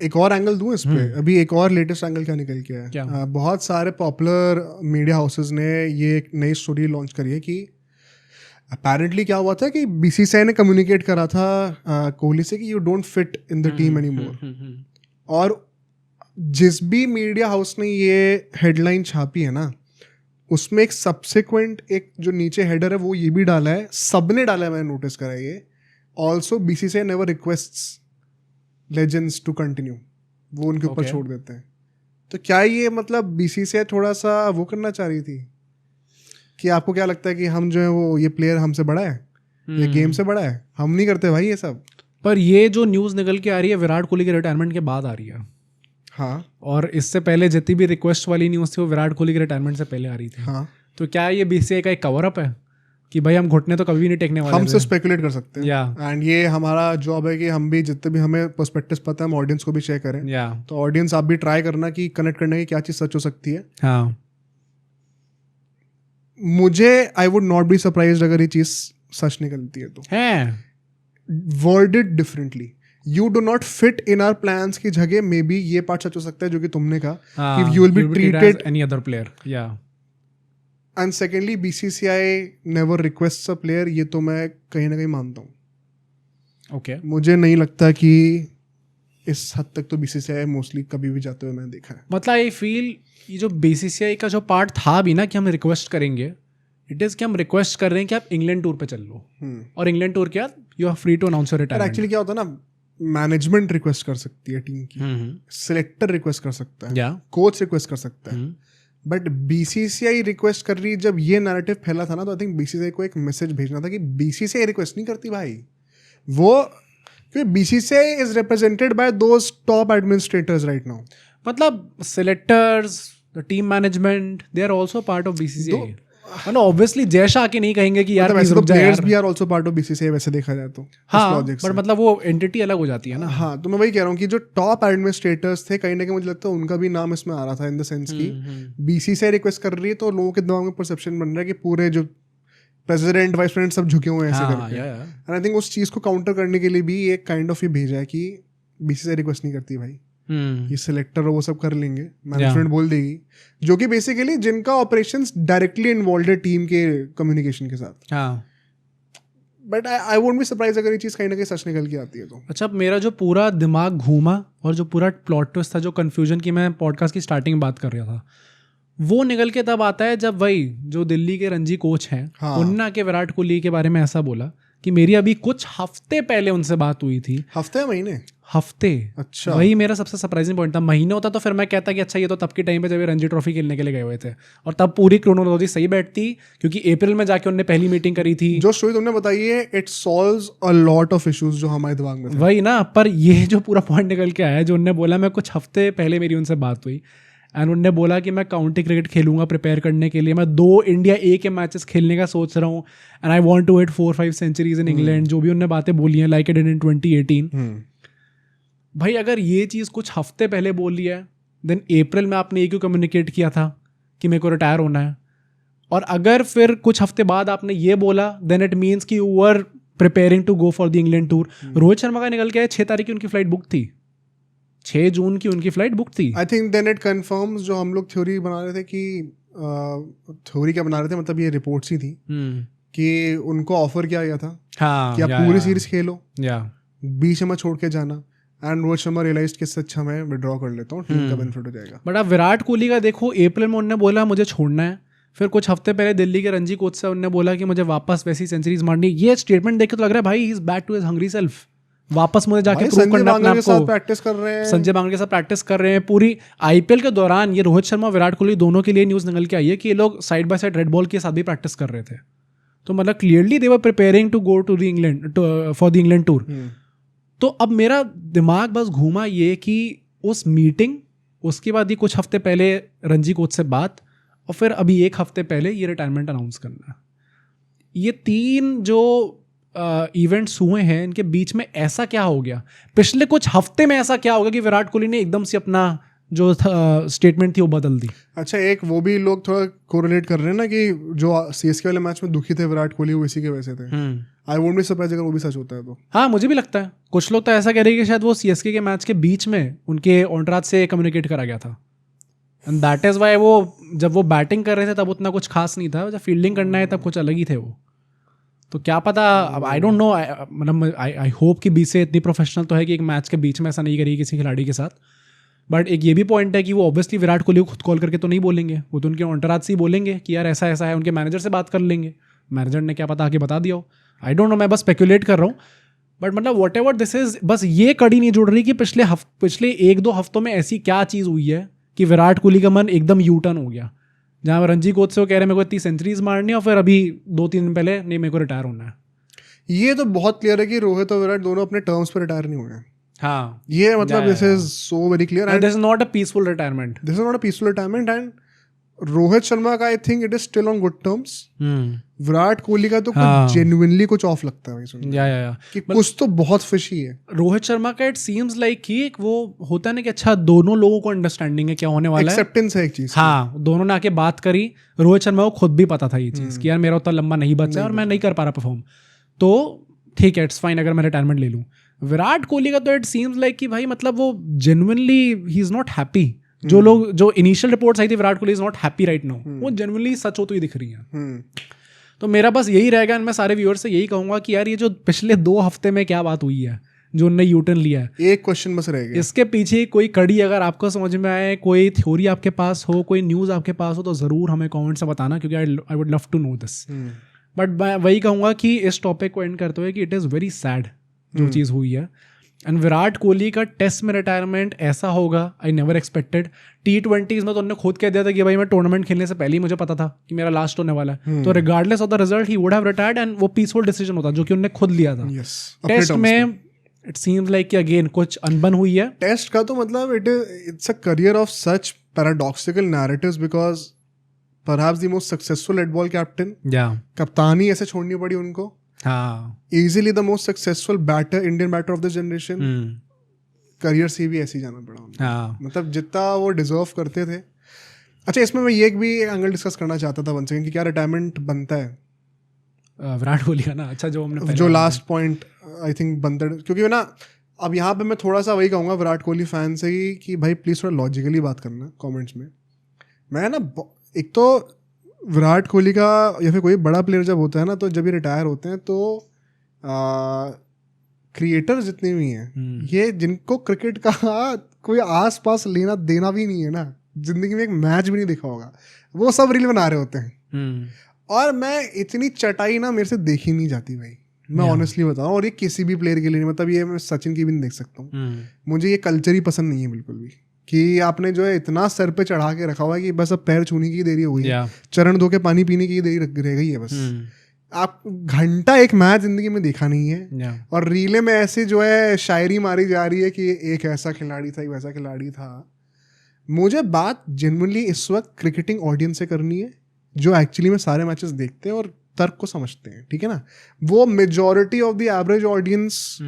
एक और एंगल दूं इस पे, अभी एक और लेटेस्ट एंगल क्या निकल के है, बहुत सारे पॉपुलर मीडिया हाउसेस ने ये एक नई स्टोरी लॉन्च करी है कि अपेरेंटली क्या हुआ था कि बीसीसीआई ने कम्युनिकेट करा था कोहली से कि you don't fit in the team anymore. और जिस भी मीडिया हाउस ने ये हेडलाइन छापी है ना, उसमें एक सब्सिक्वेंट एक जो नीचे हेडर है वो ये भी डाला है, सबने डाला है, मैंने नोटिस करा ये, also BCCI never requests legends to continue, वो उनके ऊपर छोड़ देते हैं। तो क्या ये मतलब BCCI थोड़ा सा वो करना चाह रही थी कि आपको क्या लगता है कि हम जो है वो ये प्लेयर हमसे बड़ा है, ये गेम से बड़ा है, हम नहीं करते भाई ये सब।
पर ये जो न्यूज़ निकल के आ रही है विराट कोहली के रिटायरमेंट के बाद आ रही है।
हाँ,
और इससे पहले जितनी भी रिक्वेस्ट वाली न्यूज़ थी वो विराट कोहली के रिटायरमेंट से पहले आ रही थी।
हाँ,
तो क्या ये BCCI का एक कवर अप है कि भाई हम घुटने तो कभी नहीं टेकने वाले?
हम सिर्फ स्पेकुलेट कर सकते हैं।
या
एंड ये हमारा जॉब है कि हम भी जितने भी हमें पर्सपेक्टिव्स पता है हम ऑडियंस को भी शेयर करें।
या
तो ऑडियंस आप भी ट्राई करना कि कनेक्ट करने की क्या चीज़ सच हो सकती है।
हाँ,
मुझे I would not be surprised अगर ये चीज़ सच निकलती है। तो
है
worded differently, you do not fit in our plans की जगह मे बी ये पार्ट सच हो सकता है जो कि तुमने कहा कि you will be treated
any other player. या
and secondly BCCI never request a player, ये तो मैं कहीं ना कहीं मानता हूँ।
ओके,
मुझे नहीं लगता कि इस हद तक तो BCCI मोस्टली कभी भी जाते हुए मैंने देखा है।
मतलब आई फील ये जो BCCI का जो पार्ट था भी ना कि हम रिक्वेस्ट करेंगे, इट इज़ कि हम रिक्वेस्ट कर रहे हैं कि आप इंग्लैंड टूर पे चल लो, और इंग्लैंड टूर के बाद you are free to announce your retirement.
Actually क्या होता है ना, मैनेजमेंट रिक्वेस्ट कर सकती है टीम की, सिलेक्टर रिक्वेस्ट कर सकता है, कोच रिक्वेस्ट कर सकता है, बट BCCI रिक्वेस्ट कर रही। जब ये नैरेटिव फैला था ना, तो आई थिंक BCCI को एक मैसेज भेजना था कि BCCI रिक्वेस्ट नहीं करती भाई, वो क्योंकि BCCI is represented by those top administrators right now.
मतलब selectors, the team management, they are also part of BCCI। मतलब ऑब्वियसली जैश आके नहीं कहेंगे कि यार
वैसे तो प्लेयर्स भी are also part of BCCI वैसे देखा जाए तो।
हाँ, बट मतलब वो एंटिटी अलग हो जाती है ना।
हाँ, तो मैं वही कह रहा हूँ कि जो टॉप एडमिनिस्ट्रेटर्स थे कहीं ना कहीं मुझे लगता है उनका भी नाम इसमें आ रहा था, इन द सेंस कि BCCI रिक्वेस्ट कर रही है तो लोगों के दिमाग में परसेप्शन बन रहा है कि पूरे जो प्रेसिडेंट वाइस प्रेसिडेंट सब झुके हुए हैं ऐसे करके। एंड आई थिंक उस चीज़ को काउंटर करने के लिए भी एक काइंड ऑफ ये भेजा है कि BCCI रिक्वेस्ट नहीं करती भाई, ये सिलेक्टर वो सब कर लेंगे, मैनेजमेंट बोल देगी, जो कि बेसिकली जिनका ऑपरेशंस डायरेक्टली इन्वॉल्व है टीम के कम्युनिकेशन के साथ।
हाँ,
but I won't be surprise अगर ये चीज़ कहीं ना कहीं सच निकल के आती है तो।
अच्छा, मेरा जो पूरा दिमाग घूमा और जो पूरा प्लॉट ट्विस्ट था, जो कंफ्यूजन की मैं पॉडकास्ट की स्टार्टिंग में बात कर रहा था, वो निकल के तब आता है जब वही जो दिल्ली के रणजी कोच हैं, उन्ना के विराट कोहली के बारे में ऐसा बोला कि मेरी अभी कुछ हफ्ते पहले उनसे बात हुई थी।
हफ्ते महीने?
हफ्ते।
अच्छा,
वही मेरा सबसे सरप्राइजिंग पॉइंट था। महीने होता तो फिर मैं कहता कि अच्छा ये तो तब के टाइम पे जब ये रणजी ट्रॉफी खेलने के लिए गए हुए थे, और तब पूरी क्रोनोलॉजी सही बैठती क्योंकि अप्रैल में जाके उन्होंने पहली मीटिंग करी थी।
जो स्टोरी तुमने बताई है it solves a lot of issues जो हमारे दिमाग में थे।
वही ना, पर ये जो पूरा पॉइंट निकल के आया, जो उन्होंने बोला मैं कुछ हफ्ते पहले मेरी उनसे बात हुई एंड उन्होंने बोला कि मैं काउंटी क्रिकेट खेलूंगा प्रिपेयर करने के लिए, मैं 2 इंडिया ए के मैचेस खेलने का सोच रहा हूँ and I want to hit 4-5 centuries in England, जो भी उन्होंने बातें बोली हैं लाइक इट इन 2018। भाई अगर ये चीज़ कुछ हफ्ते पहले बोल लिया है, देन अप्रैल में आपने ये क्यों कम्युनिकेट किया था कि मेरे को रिटायर होना है? और अगर फिर कुछ हफ्ते बाद आपने ये बोला, देन इट मीन्स कि you are preparing to go for the England tour. Rohit Sharma का निकल के आया 6 तारीख की उनकी फ्लाइट बुक थी, 6 जून की उनकी फ्लाइट बुक थी।
I think then it confirms जो हम लोग थ्योरी बना रहे थे कि थ्योरी क्या बना रहे थे, मतलब ये रिपोर्ट्स ही थी कि उनको ऑफर किया गया था कि आप पूरी सीरीज खेलो, बीच में छोड़ के जाना, एंड रोहित शर्मा रियलाइज कि इससे अच्छा मैं विड्रॉ कर लेता हूँ, टीम का बेनिफिट हो जाएगा।
बट अब विराट कोहली का देखो, अप्रैल में उन्होंने बोला मुझे छोड़ना है, फिर कुछ हफ्ते पहले दिल्ली के रणजी कोच से उन्होंने बोला कि मुझे वापस वैसी सेंचुरीज मारनी। ये स्टेटमेंट देख के तो लग रहा है भाई he is back to his hungry self, वापस मुझे जाके प्रूव करना अपने आप को।
प्रैक्टिस कर रहे हैं,
संजय बांगड़े के साथ प्रैक्टिस कर रहे हैं पूरी IPL के दौरान। ये रोहित शर्मा विराट कोहली दोनों के लिए न्यूज़ निकल के आई है कि ये लोग side by side red ball के साथ भी प्रैक्टिस कर रहे थे। तो मतलब clearly they were preparing to go to the England for the England tour. तो अब मेरा दिमाग बस घूमा ये कि उस मीटिंग, उसके बाद ही कुछ हफ्ते पहले रणजी कोच से बात, और फिर अभी 1 हफ्ते पहले ये रिटायरमेंट अनाउंस करना, ये 3 जो इवेंट्स हुए हैं, इनके बीच में ऐसा क्या हो गया? पिछले कुछ हफ्ते में ऐसा क्या होगा कि विराट कोहली ने एकदम से अपना जो स्टेटमेंट थी वो बदल दी?
अच्छा, एक वो भी लोग थोड़ा कोरिलेट कर रहे हैं ना कि जो CSK वाले मैच में दुखी थे विराट कोहली, वो इसी के वजह से थे। आई वोंट बी सरप्राइज अगर वो भी सच होता है तो।
हाँ, मुझे भी लगता है। कुछ लोग तो ऐसा कह रहे हैं कि शायद वो CSK के मैच के बीच में उनके ऑनराज से कम्युनिकेट करा गया था, एंड दैट इज वाई वो जब वो बैटिंग कर रहे थे तब उतना कुछ खास नहीं था, जब फील्डिंग करना है तब कुछ अलग ही थे वो। तो क्या पता, अब आई डोंट नो, मतलब आई होप कि BCCI इतनी प्रोफेशनल तो है कि एक मैच के बीच में ऐसा नहीं करेगी किसी खिलाड़ी के साथ। बट एक ये भी पॉइंट है कि वो ऑब्वियसली विराट कोहली को खुद कॉल करके तो नहीं बोलेंगे, वो तो उनके ऑन्टराज से ही बोलेंगे कि यार ऐसा ऐसा है, उनके मैनेजर से बात कर लेंगे, मैनेजर ने क्या पता आके बता दिया हो। आई डोंट नो, मैं बस स्पेकुलेट कर रहा हूँ। बट मतलब वॉट एवर दिस इज, बस ये कड़ी नहीं जुड़ रही कि पिछले 1-2 हफ्तों में ऐसी क्या चीज़ हुई है कि विराट कोहली का मन एकदम यू टर्न हो गया, जहाँ रणजी कोच से वो कह रहे हैं मेरे को इतनी सेंचुरीज मारनी है और फिर अभी 2-3 दिन पहले नहीं मेरे को रिटायर होना है।
ये तो बहुत क्लियर है कि रोहित और विराट दोनों अपने टर्म्स पर रिटायर नहीं हुए हैं।
हाँ,
ये मतलब this is so very clear and
this is not a peaceful retirement,
this is not a peaceful retirement and Rohit Sharma का I think it is still on good terms. Virat Kohli का तो कुछ जेन्युइनली कुछ ऑफ लगता है भाई सुन कि कुछ तो बहुत फिशी है।
रोहित शर्मा का इट सीम्स लाइक कि एक वो होता है ना कि अच्छा दोनों लोगों को अंडरस्टैंडिंग है क्या होने वाला है,
एक्सेप्टेंस है एक चीज।
हाँ, दोनों ने आके बात करी, रोहित शर्मा को खुद भी पता था ये चीज कि यार मेरा उतना लंबा नहीं बचा है और मैं नहीं कर पा रहा परफॉर्म, तो ठीक है इट्स फाइन अगर मैं रिटायरमेंट ले लूँ। विराट कोहली का तो इट सीम्स लाइक कि भाई मतलब वो genuinely he is not happy. जो इनिशियल रिपोर्ट्स आई थी Virat Kohli is not happy right now, वो जेन्युइनली सच होती हुई दिख रही है। तो मेरा बस यही रहेगा, मैं सारे व्यूअर्स से यही कहूंगा कि यार ये जो पिछले 2 हफ्ते में क्या बात हुई है जो उन्होंने यूटर्न लिया है,
एक क्वेश्चन बस रह गया, इसके
पीछे कोई कड़ी अगर आपको समझ में आए, कोई थ्योरी आपके पास हो, कोई न्यूज़ आपके पास हो तो ज़रूर हमें कमेंट से बताना, क्योंकि I would love to know this. But मैं वही कहूँगा कि इस टॉपिक को एंड करते हुए कि इट इज़ वेरी सैड जो चीज़ हुई है। एंड विराट कोहली का टेस्ट में रिटायरमेंट ऐसा होगा आई नेवर एक्सपेक्टेड। T20s में तो उन्होंने खुद कह दिया था कि भाई मैं टूर्नामेंट खेलने से पहले ही मुझे पता था कि मेरा लास्ट होने वाला है, तो regardless of the result he would have retired and वो पीसफुल डिसीजन होता जो कि उन्होंने खुद लिया था। टेस्ट में इट सीम्स लाइक कि अगेन कुछ अनबन हुई है।
टेस्ट का तो मतलब it's a career of such paradoxical narratives because perhaps the most successful red ball captain, कप्तानी ऐसे छोड़नी पड़ी उनको, easily the most successful batter, Indian batter of this generation, career से भी ऐसे ही जाना पड़ा मतलब जितना वो डिजर्व करते थे। अच्छा, इसमें मैं ये भी एंगल डिस्कस करना चाहता था वन सेकंड कि क्या रिटायरमेंट बनता है
विराट कोहली का ना। अच्छा,
जो लास्ट पॉइंट आई थिंक बनता है, क्योंकि ना अब यहाँ पे मैं थोड़ा सा वही कहूँगा विराट कोहली फैन से ही कि भाई प्लीज़ थोड़ा लॉजिकली बात करना कमेंट्स में। मैं ना एक तो विराट कोहली का या फिर कोई बड़ा प्लेयर जब होता है ना, तो जब ये रिटायर होते हैं तो क्रिएटर जितने भी हैं ये जिनको क्रिकेट का कोई आस पास लेना देना भी नहीं है ना, जिंदगी में एक मैच भी नहीं देखा होगा, वो सब रील बना रहे होते हैं। और मैं इतनी चटाई ना मेरे से देखी नहीं जाती भाई, मैं ऑनेस्टली बताऊं। और ये किसी भी प्लेयर के लिए नहीं, मतलब ये मैं सचिन की भी नहीं देख सकता हूँ। मुझे ये कल्चर ही पसंद नहीं है बिल्कुल भी कि आपने जो है इतना सर पे चढ़ा के रखा हुआ है कि बस अब पैर छूने की देरी हो गई है, चरण धो के पानी पीने की देरी रह गई है बस। आप घंटा एक मैच जिंदगी में देखा नहीं है और रीले में ऐसे जो है शायरी मारी जा रही है कि एक ऐसा खिलाड़ी था, एक वैसा खिलाड़ी था। मुझे बात जेन्युइनली इस वक्त क्रिकेटिंग ऑडियंस से करनी है जो एक्चुअली में सारे मैचेस देखते हैं और तर्क को समझते हैं, ठीक है ना। वो majority of the average audience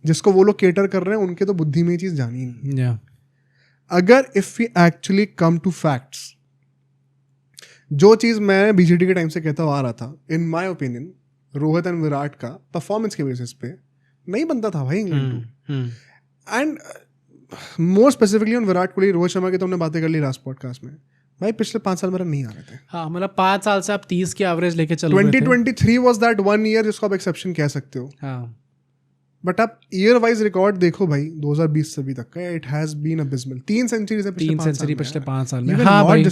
जिसको वो लोग केटर कर रहे हैं उनके तो बुद्धि में ये चीज़ जानी नहीं। अगर if we actually come to facts, जो चीज़ मैं बीजीटी के टाइम से कहता हुआ आ रहा था, in my opinion Rohit and Virat का परफॉर्मेंस के बेसिस पे नहीं बनता था भाई England too. And more specifically on Virat Kohli, Rohit Sharma की तो हमने बातें कर ली लास्ट पॉडकास्ट में। भाई पिछले 5 साल मेरा नहीं आ रहे थे।
हाँ, मतलब 5 साल से आप 30 की एवरेज लेके चल रहे थे।
2023 वाज दैट 1 ईयर जिसको आप एक्सेप्शन कह सकते हो।
हाँ,
बट आप ईयर वाइज रिकॉर्ड देखो भाई 2020 से अभी तक का, it has been abysmal. 3 centuries है पिछले 5 साल में।
हाँ भाई,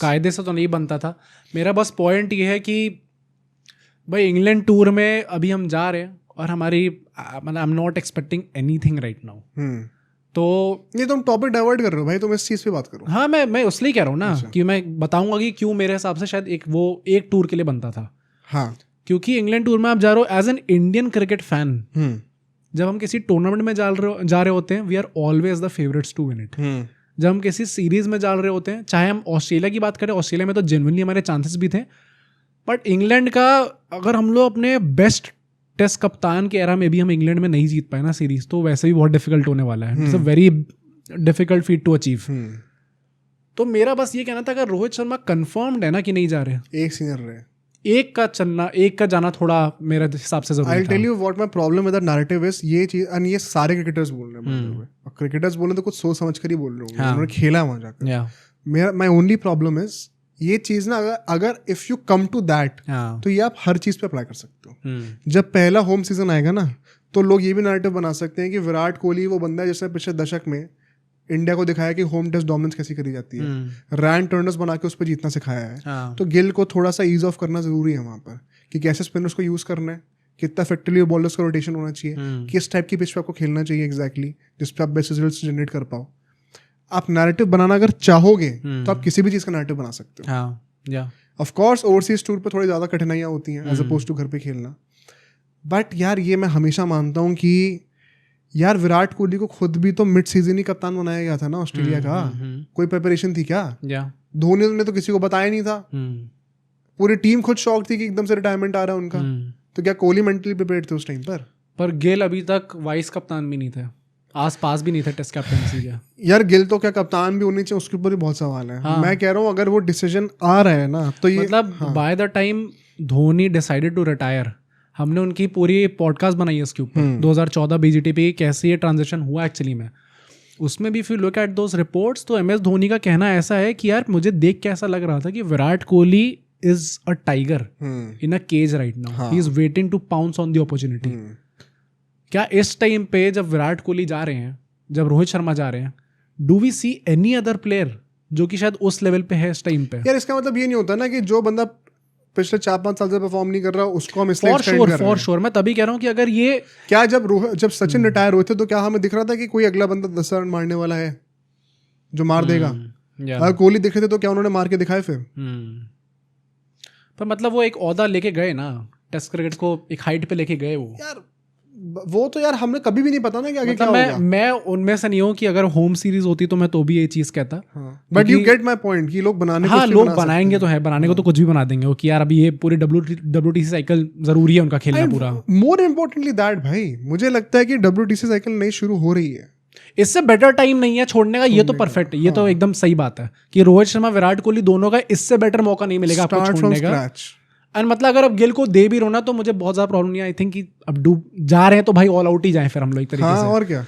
कायदे से तो नहीं बनता था। मेरा बस पॉइंट ये है कि भाई इंग्लैंड टूर में अभी हम जा रहे हैं और हमारी मतलब I am not expecting anything right now. तो
ये तुम टॉपिक डाइवर्ट कर रहे हो भाई, तुम इस चीज़ पे बात करो।
हाँ, मैं उसलिए कह रहा हूँ ना कि मैं बताऊंगा कि क्यों मेरे हिसाब से शायद एक टूर के लिए बनता था।
हाँ,
क्योंकि इंग्लैंड टूर में आप जा रहे हो as an Indian cricket fan. जब हम किसी टूर्नामेंट में जा रहे होते हैं, we are always the favourites to win it. जब हम किसी सीरीज में जा रहे होते हैं, चाहे हम ऑस्ट्रेलिया की बात करें, ऑस्ट्रेलिया में तो जेन्युइनली हमारे चांसेस भी थे। बट इंग्लैंड का अगर हम लोग अपने बेस्ट टेस्ट कप्तान के एरा में भी हम इंग्लैंड में नहीं जीत पाए ना सीरीज, तो वैसे भी बहुत डिफिकल्ट होने वाला है। It's a very difficult feat to achieve. तो मेरा बस ये कहना था, अगर रोहित शर्मा कंफर्म्ड है ना कि नहीं जा रहे,
एक सीनियर रहे,
एक का जाना थोड़ा मेरे हिसाब से जरूरी था।
I'll tell you what my problem with the narrative is, ये चीज, और ये सारे क्रिकेटर्स बोल रहे हैं, और क्रिकेटर्स बोल रहे तो कुछ सोच समझ कर ही बोल रहे होंगे, उन्होंने खेला वहां जाकर। मेरा माय ओनली प्रॉब्लम इज ये चीज ना, अगर if you come to that, तो ये आप हर चीज पे अप्लाई कर सकते हो। जब पहला होम सीजन आएगा ना, तो लोग ये भी नैरेटिव बना सकते हैं कि विराट कोहली वो बंदा है जिसने पिछले दशक में इंडिया को दिखाया कि होम टेस्ट डोमिनेंस कैसी करी जाती है, रैन टर्नर्स बना के उस पर जीतना सिखाया है। तो गिल को थोड़ा सा ईज ऑफ करना जरूरी है वहाँ पर, कि कैसे स्पिनर्स को यूज़ करना है, कितना इफेक्टिवली बॉलर्स का रोटेशन होना चाहिए, किस टाइप की पिच पे आपको खेलना चाहिए एग्जैक्टली, जिस पे आप बेस्ट रिजल्ट्स जनरेट कर पाओ। आप नैरेटिव बनाना अगर चाहोगे तो आप किसी भी चीज़ का नैरेटिव बना सकते हो। ऑफ कोर्स ओवरसीज टूर पे थोड़ी ज़्यादा कठिनाइयाँ होती हैं एज अपोज टू घर पे खेलना, बट यार ये मैं हमेशा मानता हूँ कि यार विराट कोहली को खुद भी तो मिड सीजन ही कप्तान बनाया गया था ना ऑस्ट्रेलिया का। कोई प्रिपरेशन थी क्या? धोनी ने तो किसी को बताया नहीं था। पूरी टीम खुद शॉक थी कि एकदम से रिटायरमेंट आ रहा है उनका। तो क्या कोहली मेंटली प्रिपेयर्ड थे उस टाइम पर
गिल अभी तक वाइस कप्तान भी नहीं थे, आस पास भी नहीं था टेस्ट कैप्टनसी का।
यार गिल तो क्या कप्तान भी होनी चाहिए, उसके ऊपर भी बहुत सवाल है। मैं कह रहा हूँ अगर वो डिसीजन आ रहा है ना तो ये
मतलब by the time Dhoni decided to retire, हमने उनकी पूरी पॉडकास्ट बनाई है उसके ऊपर 2014 बीजीटी पे कैसे ये ट्रांजिशन हुआ एक्चुअली में। उसमें भी फिर लुक एट दोस रिपोर्ट्स तो MS धोनी का कहना ऐसा है कि यार मुझे देख के ऐसा लग रहा था कि Virat Kohli is a tiger in a cage right now, he is waiting to pounce on the opportunity. क्या इस टाइम पे जब विराट कोहली जा रहे हैं, जब रोहित शर्मा जा रहे हैं, do we see any other player जो कि शायद उस लेवल पे है इस टाइम पे?
यार इसका मतलब ये नहीं होता ना कि जो बंदा पिछले 4-5 साल से परफॉर्म नहीं कर रहा उसको हम इसलिए एक्सटेंड कर रहे हैं।
फॉर श्योर मैं तभी कह रहा हूँ कि अगर ये
क्या जब सचिन रिटायर हुए थे तो क्या हमें दिख रहा था कि कोई अगला बंदा 10 रन मारने वाला है जो मार देगा? अगर कोहली दिखे थे तो क्या उन्होंने मार के दिखाए फिर?
पर मतलब वो एक ओहदा लेके गए ना, टेस्ट क्रिकेट को एक हाइट पे लेके गए वो।
यार वो तो यार हमने कभी भी नहीं पता ना कि आगे
मतलब
क्या होगा।
मैं उनमें से नहीं हूँ कि अगर होम सीरीज होती तो मैं तो भी ये चीज कहता।
But you get my point कि लोग बनाने
हाँ लोग बनाएंगे तो है, बनाने को तो कुछ भी बना देंगे वो कि यार अभी ये पूरी WTC साइकिल जरूरी है उनका खेलना पूरा।
मोर इम्पोर्टेंटली दैट भाई मुझे लगता है कि WTC साइकिल नई शुरू हो रही है,
इससे बेटर टाइम नहीं है छोड़ने का। ये तो परफेक्ट है, ये तो एकदम सही बात है कि रोहित शर्मा विराट कोहली दोनों का इससे बेटर मौका नहीं मिलेगा आपको छोड़ने का। एंड मतलब अगर अब गिल को दे भी रोना तो मुझे बहुत ज्यादा प्रॉब्लम नहीं है। आई थिंक कि अब डूब जा रहे हैं तो भाई ऑल आउट ही जाए फिर हम लोग एक तरीके से।
और क्या,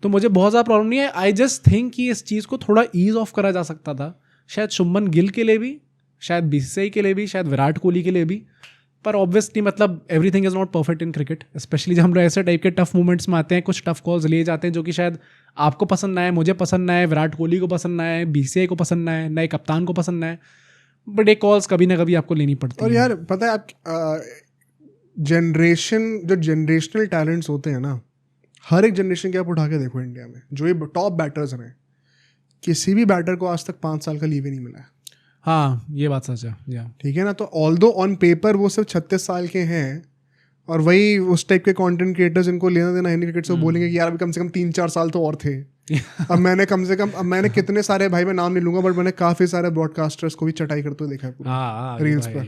तो मुझे बहुत ज्यादा प्रॉब्लम नहीं है। आई जस्ट थिंक कि इस चीज को थोड़ा ईज ऑफ करा जा सकता था, शायद शुभमन गिल के लिए भी, शायद BCCI के लिए भी, शायद विराट कोहली के लिए भी। पर ऑब्वियसली मतलब everything is not perfect in cricket, specially जब हम लोग ऐसे टाइप के टफ मोमेंट्स में आते हैं, कुछ टफ कॉल्स लिए जाते हैं जो कि शायद आपको पसंद ना आए, मुझे पसंद ना आए, विराट कोहली को पसंद ना आए, BCCI को पसंद ना आए, नए कप्तान को पसंद ना आए, बट ये कॉल्स कभी ना कभी आपको लेनी पड़ती है।
और यार पता है आप जनरेशनल टैलेंट्स होते हैं ना, हर एक जनरेशन के आप उठा के देखो इंडिया में जो ये टॉप बैटर्स हैं, किसी भी बैटर को आज तक 5 साल का लीव ही नहीं मिला है।
हाँ ये बात सच है,
ठीक है ना। तो ऑल्दो ऑन पेपर वो सिर्फ 36 साल के हैं और वही उस टाइप के कंटेंट क्रिएटर्स जिनको लेना देना है क्रिकेट से, बोलेंगे कि यार अभी कम से कम 3-4 साल तो और थे। अब मैंने कितने सारे, भाई मैं नाम नहीं लूंगा, बट मैंने काफी सारे ब्रॉडकास्टर्स को भी चटाई करते हुए देखा है रील्स पर।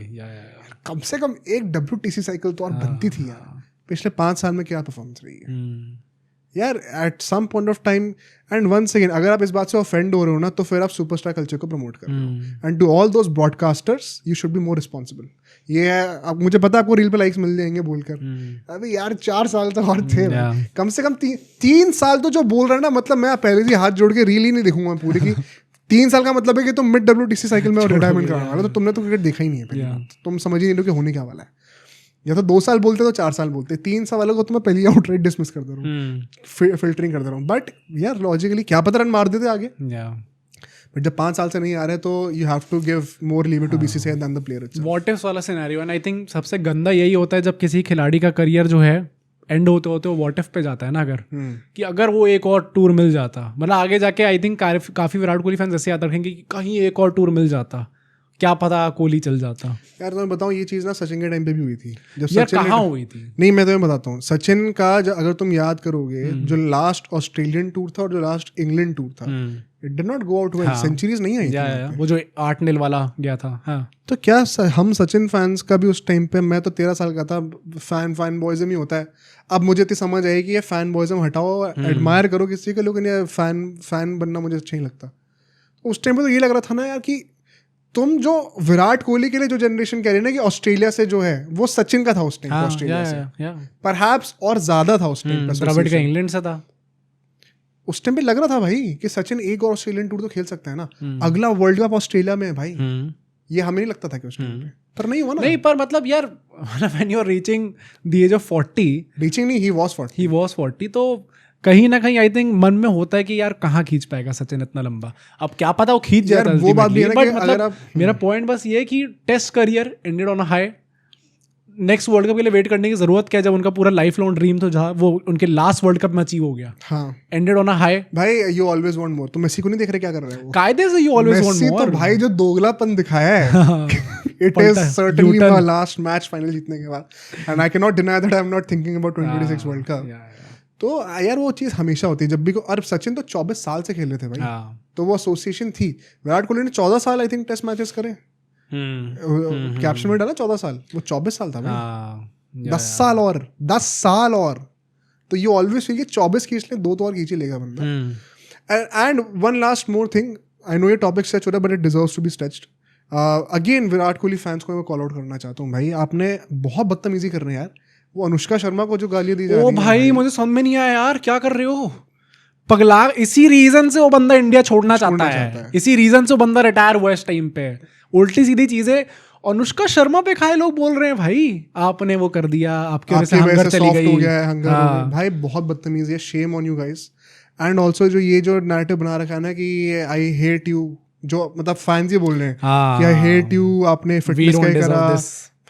कम से कम एक WTC साइकिल तो और बनती थी यार। पिछले 5 साल में क्या परफॉर्मेंस रही है यार at some point of time. And once again अगर आप इस बात से ऑफेंड हो रहे हो ना तो फिर आप सुपरस्टार कल्चर को प्रमोट कर रहे हो। And to all those broadcasters you should be more responsible. ये है, अब मुझे पता है आपको रील पे लाइक्स मिल जाएंगे बोलकर, अबे यार 4 साल तो और थे। कम से कम 3 साल तो जो बोल रहे हैं ना, मतलब मैं पहले से हाथ जोड़ के रील ही नहीं देखूंगा पूरी की। 3 साल का मतलब है कि तुम मिड WTC साइकिल में रिटायरमेंट कराने वाले, तो तुमने तो क्रिकेट देखा ही नहीं है, तुम समझ ही नहीं लो कि होने क्या वाला है। या तो 2 साल बोलते तो 4 साल बोलते, 3 साल वालों को तो मैं पहले ही आउटराइट डिसमिस कर दे रहा हूँ, फिल्टरिंग कर दे रहा हूँ। बट यार लॉजिकली क्या पता रन मार देते आगे, बट जब 5 साल से नहीं आ रहे तो you have to give more leave to BCCI then the player itself.
What if वाला सिनेरियो, एंड आई थिंक सबसे गंदा यही होता है जब किसी खिलाड़ी का करियर जो है एंड होते होते वो व्हाट इफ पे जाता है ना, अगर कि अगर वो एक और टूर मिल जाता, मतलब आगे जाके आई थिंक काफी विराट कोहली फैंस ऐसे याद रखेंगे कि कहीं एक और टूर मिल जाता, क्या पता कोहली चल जाता।
यार तो मैं बताऊं ये चीज़ ना सचिन के टाइम पे भी हुई थी। जब
यार कहाँ हुई थी?
नहीं मैं तुम्हें बताता हूँ, सचिन का अगर तुम याद करोगे जो लास्ट ऑस्ट्रेलियन टूर था और जो लास्ट इंग्लैंड टूर था, it did not go out well, centuries नहीं आई थी।
वो जो 8-0 वाला गया था। हाँ।
तो क्या हम सचिन फैंस का भी उस टाइम पे, मैं तो 13 साल का था, फैन बॉयज़म ही होता है। अब मुझे इतनी समझ आई कि ये फैन बॉयज़म हटाओ, एडमायर करो किसी को, लेकिन ये फैन बनना मुझे अच्छा नहीं लगता। उस टाइम पे तो ये लग रहा था ना यार कि तुम जो विराट कोहली के लिए जो जनरेशन कह रही है ना कि ऑस्ट्रेलिया से जो है वो सचिन का था उस टाइम, ऑस्ट्रेलिया से परहैप्स और ज्यादा था उस टाइम पे,
द्रविड़ का इंग्लैंड से था
उस टाइम पे। लग रहा था भाई कि सचिन एक और ऑस्ट्रेलियन टूर तो खेल सकता है ना, अगला वर्ल्ड कप ऑस्ट्रेलिया में है भाई। ये हमें नहीं लगता था कि उस टाइम पे, पर नहीं हुआ ना।
नहीं पर मतलब यार when you are reaching the age of 40,
reaching नहीं, ही वाज 40,
तो कहीं ना कहीं आई थिंक मन में होता है कि यार कहाँ खींच पाएगा सचिन इतना लंबा। अब क्या पता वो खींच जाता है,
वो बात भी है ना,
बट मतलब मेरा पॉइंट बस ये है कि test career ended on a high, next world cup के लिए वेट करने की जरूरत क्या है जब उनका पूरा लाइफ लॉन्ग ड्रीम था जहाँ वो उनके लास्ट वर्ल्ड कप में अचीव हो गया.
हाँ,
एंडेड ऑन अ हाई.
भाई यू ऑलवेज वांट मोर. तो मेसी को नहीं देख रहे क्या कर रहे हैं वो?
कायदे से यू ऑलवेज वांट
मेसी
मोर.
तो भाई जो दोगलापन दिखाया है, it is certainly my last match final जीतने के बाद, and I can not deny that I am not thinking about 2026 world cup. तो यार वो चीज़ हमेशा होती है जब भी और सचिन तो 24 साल से खेल रहे थे भाई. तो वो एसोसिएशन थी. विराट कोहली ने 14 साल आई थिंक टेस्ट मैचेस करे. कैप्शन में डाला 14 साल, वो 24 साल था भाई. 10 साल और तो यू ऑलवेज फील कि 24 खींच ले, 2 तो और खींच ही लेगा बंदा. And one last more thing, I know ये टॉपिक स्ट्रेच हो रहा है but it deserves to be stretched. Again Virat Kohli fans को मैं कॉल आउट करना चाहता हूँ भाई, आपने बहुत बदतमीजी कर रहे हैं यार. वो अनुष्का शर्मा को जो गालियां दी जा रही है,
भाई मुझे समझ में नहीं आया यार, क्या कर रहे हो पगला. इसी रीजन से वो बंदा इंडिया छोड़ना चाहता है. इसी रीजन से वो बंदा रिटायर हुआ इस टाइम पे. उल्टी सीधी चीजें अनुष्का शर्मा पे खाए लोग बोल रहे हैं भाई आपने वो कर दिया, आपके वजह से हंगर चली गई.
हो गया है हंगर. भाई बहुत बदतमीजी है. Shame on you guys. And also जो ये जो नैरेटिव बना रखा है ना कि आई हेट यू, जो मतलब फैंस ये बोल रहे हैं कि आई हेट यू, आपने फिटनेस का करा,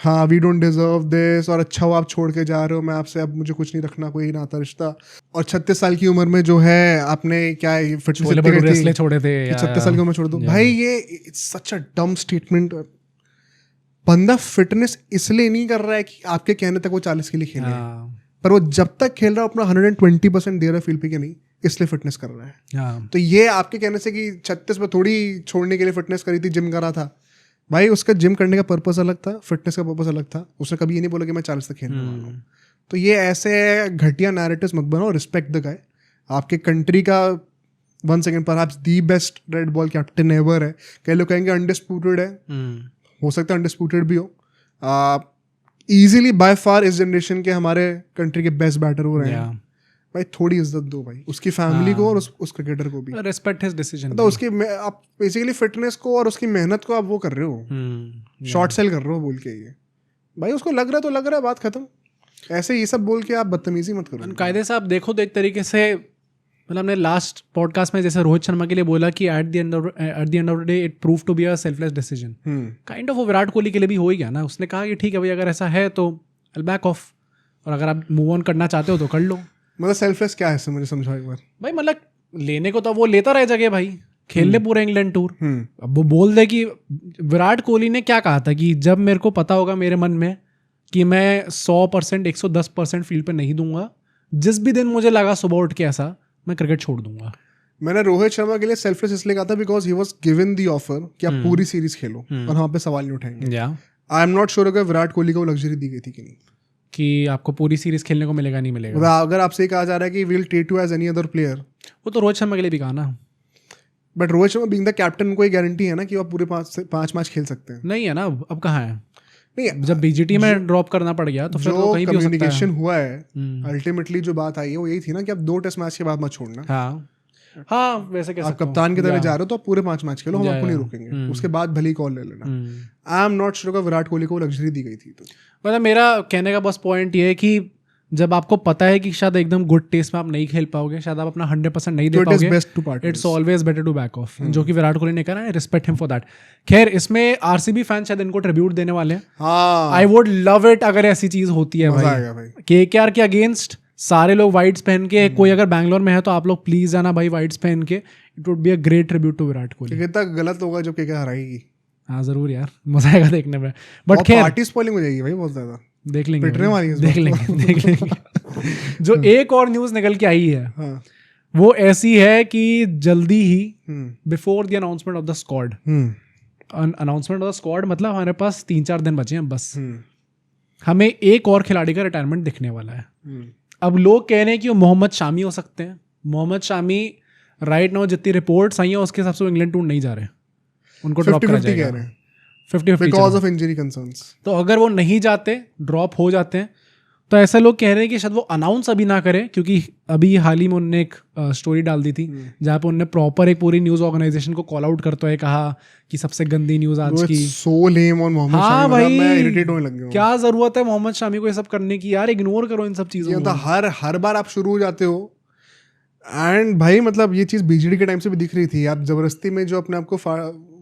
हाँ वी डोंट डिजर्व दिस, और अच्छा वो आप छोड़ के जा रहे हो, मैं आपसे अब मुझे कुछ नहीं रखना, कोई नाता रिश्ता. और 36 साल की उम्र में जो है आपने क्या फिटनेस
छोड़े थे
36 साल की उम्र छोड़ दो भाई. ये सच अ डम स्टेटमेंट. बंदा फिटनेस इसलिए नहीं कर रहा है कि आपके कहने तक वो 40 के लिए खेले, पर वो जब तक खेल रहा है अपना 120% दे रहा है फील्ड पे कि नहीं, इसलिए फिटनेस कर रहा है. तो ये आपके कहने से कि 36 में थोड़ी छोड़ने के लिए फिटनेस करी थी, जिम करा था भाई, उसका जिम करने का पर्पस अलग था, फिटनेस का पर्पस अलग था. उसने कभी ये नहीं बोला कि मैं 40 तक खेलने वाला हूँ. तो ये ऐसे घटिया नैरेटिव्स मत बनाओ. Respect the guy. आपके कंट्री का 1 second perhaps the best red ball captain ever है. कई लोग कहेंगे अनडिस्प्यूटेड है, हो सकता है अनडिस्प्यूटेड भी हो. इजीली बाय फार इस जनरेशन के हमारे कंट्री के बेस्ट बैटर हो रहे हैं. भाई थोड़ी इज्जत दो भाई उसकी फैमिली को और उस क्रिकेटर को भी.
Respect his decision.
तो उसकी आप बेसिकली फिटनेस को और उसकी मेहनत को आप वो कर रहे हो, शॉर्ट सेल कर रहे हो बोल के. ये भाई उसको लग रहा है तो लग रहा है, बात खत्म. ऐसे ये सब बोल के आप बदतमीजी मत करो.
कायदे से आप देखो तो एक तरीके से मतलब हमने लास्ट पॉडकास्ट में जैसे रोहित शर्मा के लिए बोला कि at the end of the day it prove to be a selfless decision. Kind of वो विराट कोहली के लिए भी हो ही गया ना. उसने कहा कि ठीक है भाई अगर ऐसा है तो आई बैक ऑफ, और अगर आप मूव ऑन करना चाहते हो तो कर लो.
मतलब सेल्फलेस क्या है मुझे समझाओ एक बार
भाई. मतलब लेने को तो वो लेता रह जगह भाई, खेलने पूरा इंग्लैंड टूर. अब वो बोल दे कि विराट कोहली ने क्या कहा था कि जब मेरे को पता होगा मेरे मन में कि मैं 100% 110% फील्ड पे नहीं दूंगा, जिस भी दिन मुझे लगा सुबह उठ के ऐसा, मैं क्रिकेट छोड़ दूंगा.
मैंने रोहित शर्मा के लिए सेल्फलेस इसलिए कहा था because he was given the offer कि आप पूरी सीरीज खेलो और वहाँ पे सवाल नहीं उठाएंगे. आई एम नॉट श्योर अगर विराट कोहली को लग्जरी दी गई थी कि नहीं,
कि आपको पूरी सीरीज खेलने को मिलेगा नहीं मिलेगा.
अगर आपसे ही कहा जा रहा है कि will treat you as any other player,
वो तो रोहित शर्मा के लिए भी कहा ना.
But Rohit Sharma being the captain कोई गारंटी है ना कि आप पूरे 5 मैच खेल सकते हैं?
नहीं है ना. अब कहाँ है? नहीं, जब बीजीटी में ड्रॉप करना पड़ गया तो फिर वो कहीं भी हो सकता है.
कम्युनिकेशन हुआ है अल्टीमेटली जो बात आई है वो यही थी ना कि आप 2 टेस्ट मैच के बाद मत छोड़ना.
हाँ वैसे कैसे
आप कप्तान की तरह जा रहे हो तो आप पूरे 5 मैच खेलो, हम आपको नहीं रोकेंगे. उसके बाद भले ही कॉल ले लेना. I am not sure Virat Kohli को लग्जरी दी गई थी. तो
मतलब मेरा कहने का बस पॉइंट ये है कि जब आपको पता है कि शायद एकदम गुड टेस्ट में आप नहीं खेल पाओगे, शायद आप अपना 100% नहीं दे पाओगे, it's always better to back off, जो कि विराट कोहली ने कहा है. Respect him for that. खैर इसमें आरसीबी फैन शायद इनको ट्रिब्यूट देने वाले हैं. आई वुड लव इट अगर ऐसी चीज होती है भाई. केकेआर के अगेंस्ट सारे लोग वाइट्स पहन के, कोई अगर बैंगलोर में है तो आप लोग प्लीज जाना भाई वाइट्स पहन के. It would be a great tribute to Virat Kohli.
कितना गलत होगा जब केकेआर हराएगी.
हाँ जरूर यार, मजा आएगा देखने में. बट खैर
पार्टी स्पॉइलिंग हो जाएगी भाई बहुत ज्यादा. देख लेंगे.
जो एक और न्यूज निकल के आई है वो ऐसी है कि जल्दी ही before the announcement of the squad, announcement of the squad मतलब हमारे पास 3-4 दिन बचे हैं बस, हमें एक और खिलाड़ी का रिटायरमेंट दिखने वाला है. अब लोग कह रहे हैं कि वो मोहम्मद शामी हो सकते हैं. मोहम्मद शामी राइट नाउ जितनी रिपोर्ट्स आई हैं उसके हिसाब से वो इंग्लैंड टूर नहीं जा रहे, उनको ड्रॉप करा जाएगा 50-50
बिकॉज ऑफ इंजरी कंसर्न्स.
तो अगर वो नहीं जाते, ड्रॉप हो जाते हैं, तो ऐसे लोग कह रहे हैं कि शायद वो अनाउंस अभी ना करें, क्योंकि अभी हाल ही में उन्होंने एक स्टोरी डाल दी थी जहाँ पे उन्होंने प्रॉपर एक पूरी न्यूज़ ऑर्गेनाइजेशन को कॉल आउट करते हुए कहा कि सबसे गंदी न्यूज़ आज की.
सो लेम ऑन मोहम्मद शामी.
हाँ भाई,
मैं इरिटेट होने लग गया.
क्या जरूरत है मोहम्मद शामी को ये सब करने की यार? इग्नोर करो इन सब चीज़ों को.
हर बार आप शुरू हो जाते हो. एंड भाई मतलब ये चीज़ बीजेडी के टाइम से भी दिख रही थी. आप जबरदस्ती में जो अपने आप को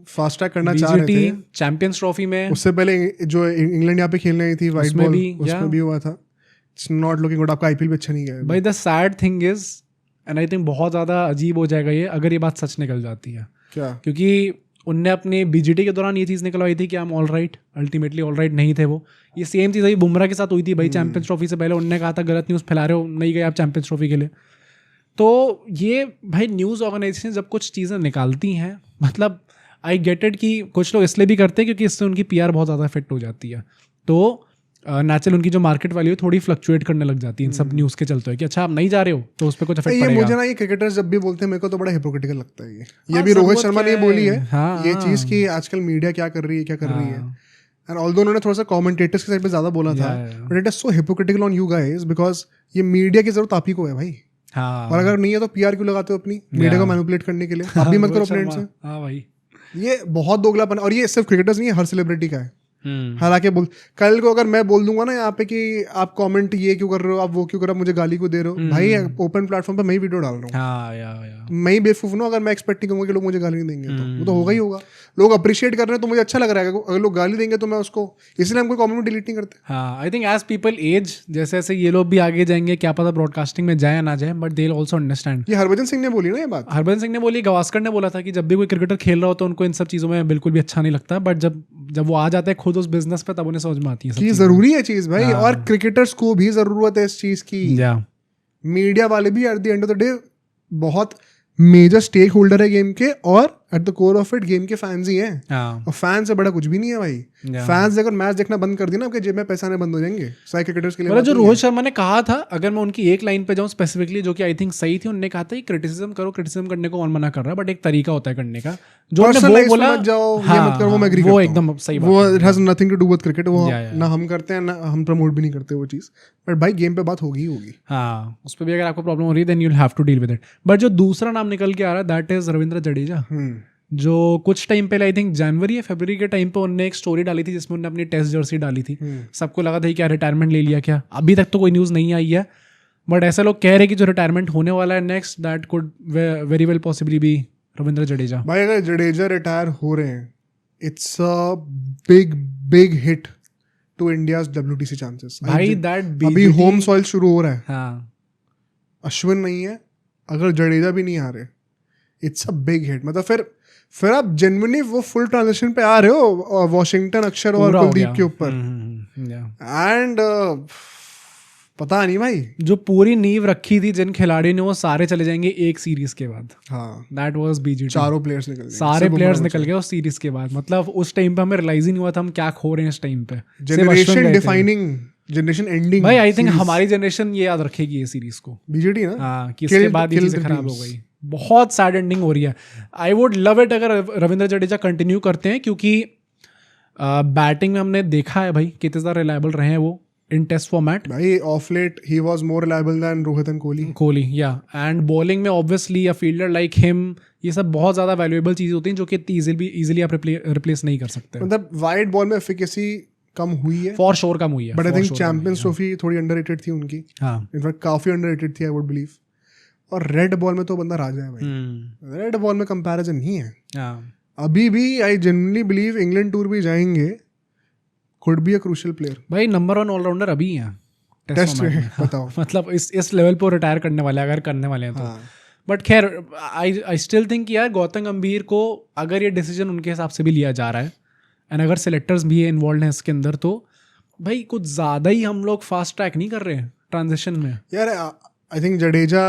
फास्ट ट्रैक करना चाह रहे थे
चैंपियंस ट्रॉफी में,
उससे पहले जो इंग्लैंड यहाँ पे खेलने आई थी व्हाइट बॉल, उसमें भी हुआ था. It's not looking good. आपका आईपीएल भी अच्छा नहीं गया
भाई. The sad thing is, and I think बहुत ज़्यादा अजीब हो जाएगा ये अगर ये बात सच निकल जाती है.
क्या?
क्योंकि उनने अपने बीजीटी के दौरान ये चीज़ निकलवाई थी कि हम all right, ultimately all right नहीं थे वो. ये सेम चीज़ अभी बुमराह के साथ हुई थी भाई. चैंपियंस ट्रॉफी से पहले उनने कहा था गलत न्यूज़ फैला रहे हो, नहीं गए आप चैंपियंस ट्रॉफी के लिए. तो ये भाई न्यूज़ ऑर्गेनाइजेशन जब कुछ चीज़ें निकालती हैं, मतलब आई गेट इट कि कुछ लोग इसलिए भी करते हैं क्योंकि इससे उनकी पीआर बहुत ज़्यादा इफेक्ट हो जाती है. तो नेचुरल उनकी जो मार्केट वैल्यू थोड़ी फ्लक्चुएट करने लग जाती है इन सब न्यूज़ के चलते हुए कि अच्छा आप नहीं जा रहे हो तो उस पर कुछ इफेक्ट पड़ेगा.
मुझे ना ये क्रिकेटर्स जब भी बोलते हैं मेरे को तो बड़ा हिपोक्रेटिकल लगता है. ये भी रोहित शर्मा ने बोली है ये चीज़ कि आजकल मीडिया क्या कर रही है. एंड ऑल्दो उन्होंने थोड़ा सा कमेंटेटर्स के साइड पे ज़्यादा बोला था, but it is so hypocritical on you guys because ये मीडिया की जरूरत आप ही को है भाई. और अगर नहीं है तो पीआर क्यों लगाते हो अपनी मीडिया को मैनिपुलेट करने के लिए? आप भी मत करो अपने एंड से.
हाँ भाई,
ये बहुत दोगलापन. और ये सिर्फ क्रिकेटर्स नहीं है, हर सेलिब्रिटी का है. हालांकि कल को अगर मैं बोल दूंगा ना यहाँ पे कि आप कमेंट ये क्यों कर रहे हो, आप वो क्यों कर रहे हो, मुझे गाली को दे रहे हो, भाई ओपन प्लेटफॉर्म पे मैं ही वीडियो डाल रहा हूँ. मैं ही बेवकूफ हूँ अगर मैं एक्सपेक्ट नहीं करूंगा कि लोग मुझे गाली नहीं देंगे. तो वो तो होगा ही होगा. लोग अप्रिशिएट कर रहे हैं तो मुझे अच्छा लग रहा है. अगर लोग गाली देंगे तो मैं उसको, इसलिए हम कोई कमेंट डिलीट नहीं करते.
हाँ, I think as people age, जैसे जैसे ये लोग भी आगे जाएंगे, क्या पता ब्रॉडकास्टिंग में जाए ना जाए, but they will also understand.
ये हरभजन सिंह ने बोली ना ये बात.
हरभजन सिंह ने बोली, गावस्कर ने बोला था कि जब भी कोई क्रिकेटर खेल रहा हो तो उनको इन सब चीज़ों में बिल्कुल भी अच्छा नहीं लगता, बट जब वो आ जाता है खुद उस बिजनेस पे तब उन्हें समझ में आती है
कि जरूरी है चीज भाई. और क्रिकेटर्स को भी जरूरत है इस चीज की. मीडिया वाले भी at the end of the day बहुत मेजर स्टेक होल्डर है गेम के, और at the core of it game के फैंस ही हैं. और फैन से बड़ा कुछ भी नहीं है भाई. फैंस अगर मैच देखना बंद कर दिया ना, आपके जेब में पैसा नहीं बंद हो जाएंगे. सारे क्रिकेटर्स के लिए
जो रोहित शर्मा ने कहा था, अगर मैं उनकी एक लाइन पे जाऊं स्पेसिफिकली, जो कि आई थिंक सही थी, उन्होंने कहा था कि क्रिटिसिज्म करो. क्रिटिसिज्म करने को कौन मना कर रहा है, बट एक तरीका होता है करने का. जो
वो बोला मत जाओ, ये मत करो, वो मैं एग्री करता हूं.
वो एकदम सही बात.
वो it has nothing to do with cricket. वो ना हम करते हैं ना हम प्रमोट भी नहीं करते वो चीज. बट भाई गेम पे बात होगी.
हाँ, उस पर भी अगर आपको प्रॉब्लम हो रही है then you will have to deal with it. But जो दूसरा नाम निकल के आ रहा है दैट इज रविंद्र जडेजा, जो कुछ टाइम पहले आई थिंक जनवरी या फरवरी के टाइम पे उन्होंने एक स्टोरी डाली थी जिसमें उन्होंने अपनी टेस्ट जर्सी डाली थी. सबको लगा था क्या रिटायरमेंट ले लिया क्या. अभी तक तो कोई न्यूज़ नहीं आई है, बट ऐसे लोग कह रहे हैं कि जो रिटायरमेंट होने वाला है next, that could very well possibly be Ravindra Jadeja.
भाई अगर जडेजा रिटायर हो रहे हैं, it's a big hit to India's WTC chances.
भाई दैट
अभी होम सॉइल शुरू हो रहा है.
हाँ,
अश्विन नहीं है, अगर जडेजा भी नहीं आ रहे, इट्स अ बिग हिट. मतलब फिर आप जेन्युइनली वो फुल ट्रांजिशन पे आ रहे हो वॉशिंगटन, अक्षर और कुलदीप के ऊपर. एंड पता नहीं भाई, जो
पूरी नींव रखी थी जिन खिलाड़ियों ने, वो सारे चले जाएंगे एक सीरीज के बाद.
हाँ,
दैट वाज बीजीटी.
चारों प्लेयर्स निकल गए,
सारे प्लेयर्स निकल गए उस सीरीज के बाद. मतलब उस टाइम पे हमें रियलाइज ही नहीं हुआ था हम क्या खो रहे हैं इस टाइम पे.
Generation defining, generation ending.
भाई आई थिंक हमारी जनरेशन ये याद रखेगी ये सीरीज को,
बीजेटी ना.
हाँ, कि इसके बाद ये चीजें खराब हो गई. बहुत सैड एंडिंग हो रही है. आई वुड लव इट अगर रविंद्र जडेजा कंटिन्यू करते हैं, क्योंकि बैटिंग में हमने देखा है भाई कितने ज़्यादा रिलायबल रहे हैं वो इन टेस्ट फॉर्मेट.
भाई of late he was more reliable than Rohit and Kohli.
या एंड बॉलिंग में obviously a fielder like him, ये सब बहुत ज़्यादा वैल्यूएबल चीज़ें होती हैं जो कि इजीली आप रिप्लेस नहीं कर सकते.
मतलब वाइड बॉल में एफिकेसी कम हुई है,
फॉर श्योर कम हुई है.
But I think champions trophy थोड़ी अंडररेटेड थी उनकी.
हाँ,
इनफैक्ट काफी अंडररेटेड थी आई वुड बिलीव. और रेड बॉल में तो बंदा राजा है भाई. रेड बॉल में कंपैरिजन नहीं है. अभी भी I genuinely believe England tour भी जाएंगे, could be a crucial player.
भाई नंबर 1 ऑलराउंडर अभी हैं
टेस्ट में. बताओ
मतलब इस लेवल पर रिटायर करने वाले अगर करने वाले हैं तो. बट खैर आई स्टिल थिंक यार गौतम गंभीर को अगर ये डिसीजन उनके हिसाब से भी लिया जा रहा है, एंड अगर सेलेक्टर्स भी इन्वॉल्व हैं इसके अंदर, तो भाई कुछ ज़्यादा ही हम लोग फास्ट ट्रैक नहीं कर रहे हैं ट्रांजिशन में.
यार I think Jadeja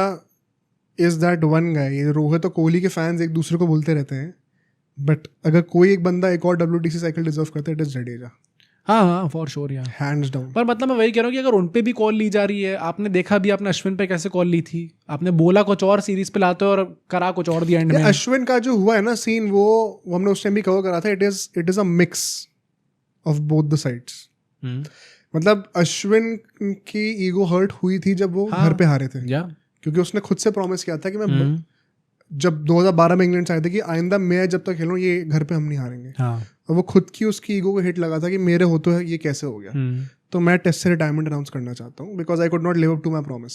is that one guy. Rohit और कोहली के फैंस एक दूसरे को बोलते रहते हैं, बट अगर कोई एक बंदा एक और WTC साइकिल डिजर्व करता है, इट इज जडेजा.
हाँ, फॉर श्योर यार,
हैंड्स डाउन.
पर मतलब मैं वही कह रहा हूँ कि अगर उन पे भी कॉल ली जा रही है, आपने देखा भी आपने अश्विन पे कैसे कॉल ली थी, आपने बोला कुछ और सीरीज पे लाते हो और करा कुछ और दिया एंड में.
अश्विन का जो हुआ है ना सीन, वो हमने उस टाइम भी कवर करा था. It is a mix of both the sides. मतलब अश्विन की ईगो हर्ट हुई थी जब वो घर पे हारे थे, क्योंकि उसने खुद से प्रॉमिस किया था कि मैं जब 2012 में इंग्लैंड से आए थे कि आइंदा मैं जब तक खेलूँ ये घर पे हम नहीं हारेंगे. और वो खुद की उसकी ईगो को हिट लगा था कि मेरे होते हुए ये कैसे हो गया. तो मैं टेस्ट से रिटायरमेंट अनाउंस करना चाहता हूँ because I could not live up to my promise.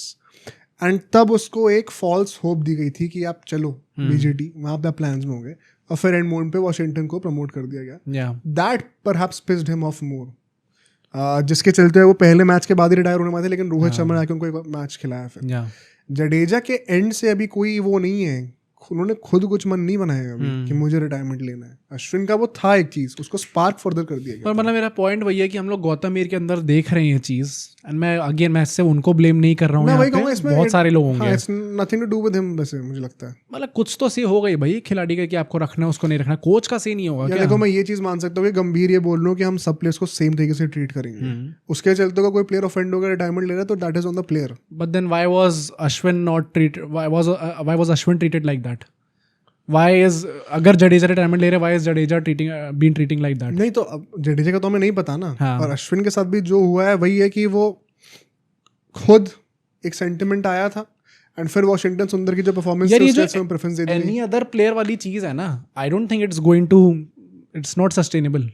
And तब उसको एक फॉल्स होप दी गई थी कि आप चलो बीजीटी, वहाँ पे आप प्लान्स में हो गए, और फिर एंड मोमेंट पे वॉशिंगटन को प्रमोट कर दिया गया. That perhaps pissed him of more, जिसके चलते वो पहले मैच के बाद ही रिटायर होने वाले थे, लेकिन रोहित शर्मा ने आके उनको एक मैच खिलाया. फिर जडेजा के एंड से अभी कोई वो नहीं है, उन्होंने खुद कुछ मन नहीं बनाया अभी कि मुझे रिटायरमेंट लेना है. अश्विन का वो था एक चीज, उसको स्पार्क फर्दर कर दिया गया.
पर मतलब मेरा पॉइंट वही है कि हम लोग गौतम मीर के अंदर देख रहे हैं ये चीज, एंड मैं इससे उनको ब्लेम नहीं कर रहा हूँ. मैं वही कहूँगा, इसमें बहुत सारे लोग होंगे.
It's nothing to do with him, वैसे मुझे लगता है.
मतलब कुछ तो सी हो गई भाई खिलाड़ी का कि आपको रखना है, उसको नहीं रखना. कोच का सी नहीं होगा क्या?
देखो, मैं ये चीज मान सकता हूँ कि गंभीर ये बोल रहा हूँ कि हम सब प्लेयर्स को सेम तरीके से ट्रीट करेंगे. उसके चलते कोई प्लेयर ऑफेंड होकर रिटायरमेंट ले रहा है तो that is on the player.
But then why was Ashwin treated like that? अगर जडेजा रिटायरमेंट ले रहे, why is Jadeja treating like that?
नहीं तो अब जडेजा का तो हमें नहीं पता ना. और अश्विन के साथ भी जो हुआ है वही है कि वो खुद एक सेंटिमेंट आया था, एंड फिर वॉशिंगटन सुंदर की जो परफॉर्मेंस थी उससे प्रेफरेंस दे दी.
एनी अदर प्लेयर वाली चीज है ना, I don't think it's not sustainable.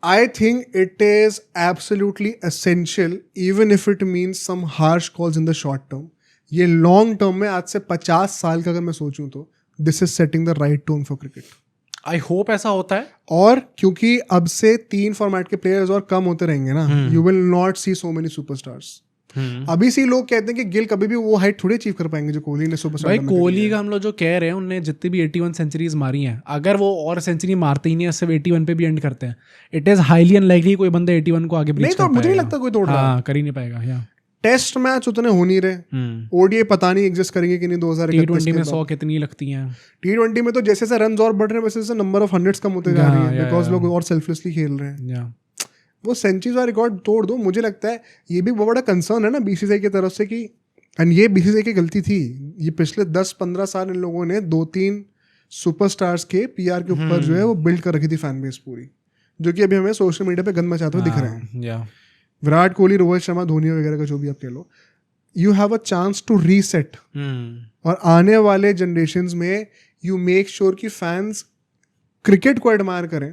I think it is absolutely essential, even if it means some harsh calls in the short term. ये लॉन्ग टर्म में आज से 50 साल का अगर मैं सोचूं तो this is setting the right tone for cricket.
I hope ऐसा होता है.
और क्योंकि अब से 3 फॉर्मेट के प्लेयर्स और कम होते रहेंगे ना, you will not see so many superstars. अभी से लोग कहते हैं कि गिल कभी भी वो हाइट थोड़ी अचीव कर पाएंगे जो कोहली ने सुपरस्टार.
भाई कोहली का हम लोग जो कह रहे हैं, उनने जितनी भी 81 सेंचुरीज मारी हैं, अगर वो और सेंचुरी मारते ही नहीं, सिर्फ 81 पे भी एंड करते हैं, इट इज हाईली अनलाइकली कोई बंदा 81 को आगे ब्रीच कर पाएगा.
मुझे नहीं लगता कोई तोड़ रहा.
हाँ, कर ही नहीं पाएगा.
टेस्ट मैच उतने हो नहीं रहे, ओडीआई पता नहीं एग्जिस्ट करेंगे कि नहीं.
2021 में 100 कितनी लगती हैं.
T20 में तो जैसे जैसे रन और बढ़ रहे हैं वैसे नंबर ऑफ हंड्रेड्स कम होते जा रही है, बिकॉज लोग और सेल्फलेसली खेल रहे हैं. वो सेंचुरीज वाला रिकॉर्ड तोड़ दो. मुझे लगता है ये भी बहुत बड़ा कंसर्न है ना बीसीसीआई की तरफ से, कि एंड ये बीसीसीआई की गलती थी. ये पिछले 10-15 साल इन लोगों ने 2-3 सुपरस्टार्स के पीआर के ऊपर जो है वो बिल्ड कर रखी थी फैन बेस पूरी, जो कि अभी हमें सोशल मीडिया पे गंद मचाते हुए दिख रहे हैं. विराट कोहली, रोहित शर्मा, धोनी वगैरह का जो भी आप कह लो, you have a chance to reset. और आने वाले जनरेशन्स में यू मेक श्योर कि फैंस क्रिकेट को एडमायर करें,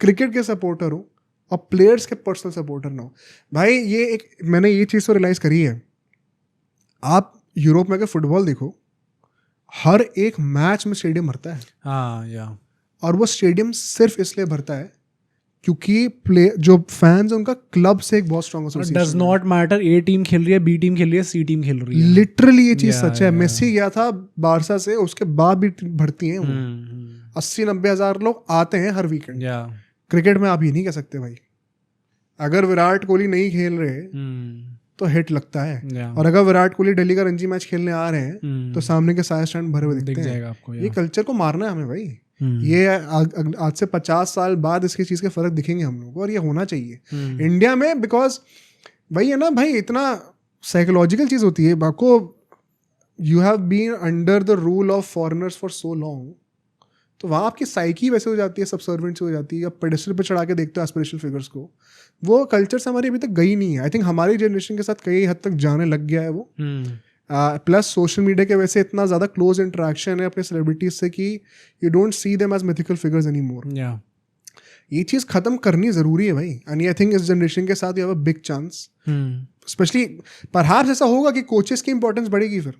क्रिकेट के सपोर्टर हो, और प्लेयर्स के पर्सनल सपोर्टर ना हो. भाई ये एक मैंने ये चीज़ तो रियलाइज़ करी है. आप यूरोप में अगर फुटबॉल देखो, हर एक मैच में स्टेडियम भरता है. और वो स्टेडियम सिर्फ इसलिए भरता है क्योंकि जो फैंस हैं उनका क्लब से एक बहुत strong association.
Does not matter A team खेल रही है, बी टीम खेल रही है, सी टीम खेल रही है.
लिटरली ये चीज सच है. मेसी गया था बारसा से, उसके बाद भी भरती हैं वो. 80-90 हज़ार लोग आते हैं हर वीकेंड. क्रिकेट में आप ये नहीं कह सकते भाई. अगर विराट कोहली नहीं खेल रहे तो हिट लगता है. और अगर विराट कोहली दिल्ली का रणजी मैच खेलने आ रहे हैं तो सामने के सारे स्टैंड भरे हुए दिखते हैं. आपको ये कल्चर को मारना है हमें भाई. ये आज से 50 साल बाद इसकी चीज के फर्क दिखेंगे हम लोग को, और ये होना चाहिए इंडिया में. बिकॉज वही है ना भाई, इतना साइकोलॉजिकल चीज होती है. आपको you have been under the rule of foreigners for so long, तो वहाँ आपकी साइकी वैसे हो जाती है, सबसर्वेंट से हो जाती है. आप पेडेस्टल पे चढ़ा के देखते हो एस्पिरेशनल फिगर्स को. वो कल्चर से हमारी अभी तक गई नहीं है. आई थिंक हमारी जनरेशन के साथ कई हद तक जाने लग गया है वो. प्लस सोशल मीडिया के वैसे इतना ज़्यादा क्लोज इंटरेक्शन है अपने सेलिब्रिटीज से कि you don't see them as mythical figures any more. ये चीज़ खत्म करनी ज़रूरी है भाई. एंड आई थिंक इस जनरेशन के साथ you have a big chance. Specially perhaps ऐसा होगा कि कोचेस की इंपॉर्टेंस बढ़ेगी. फिर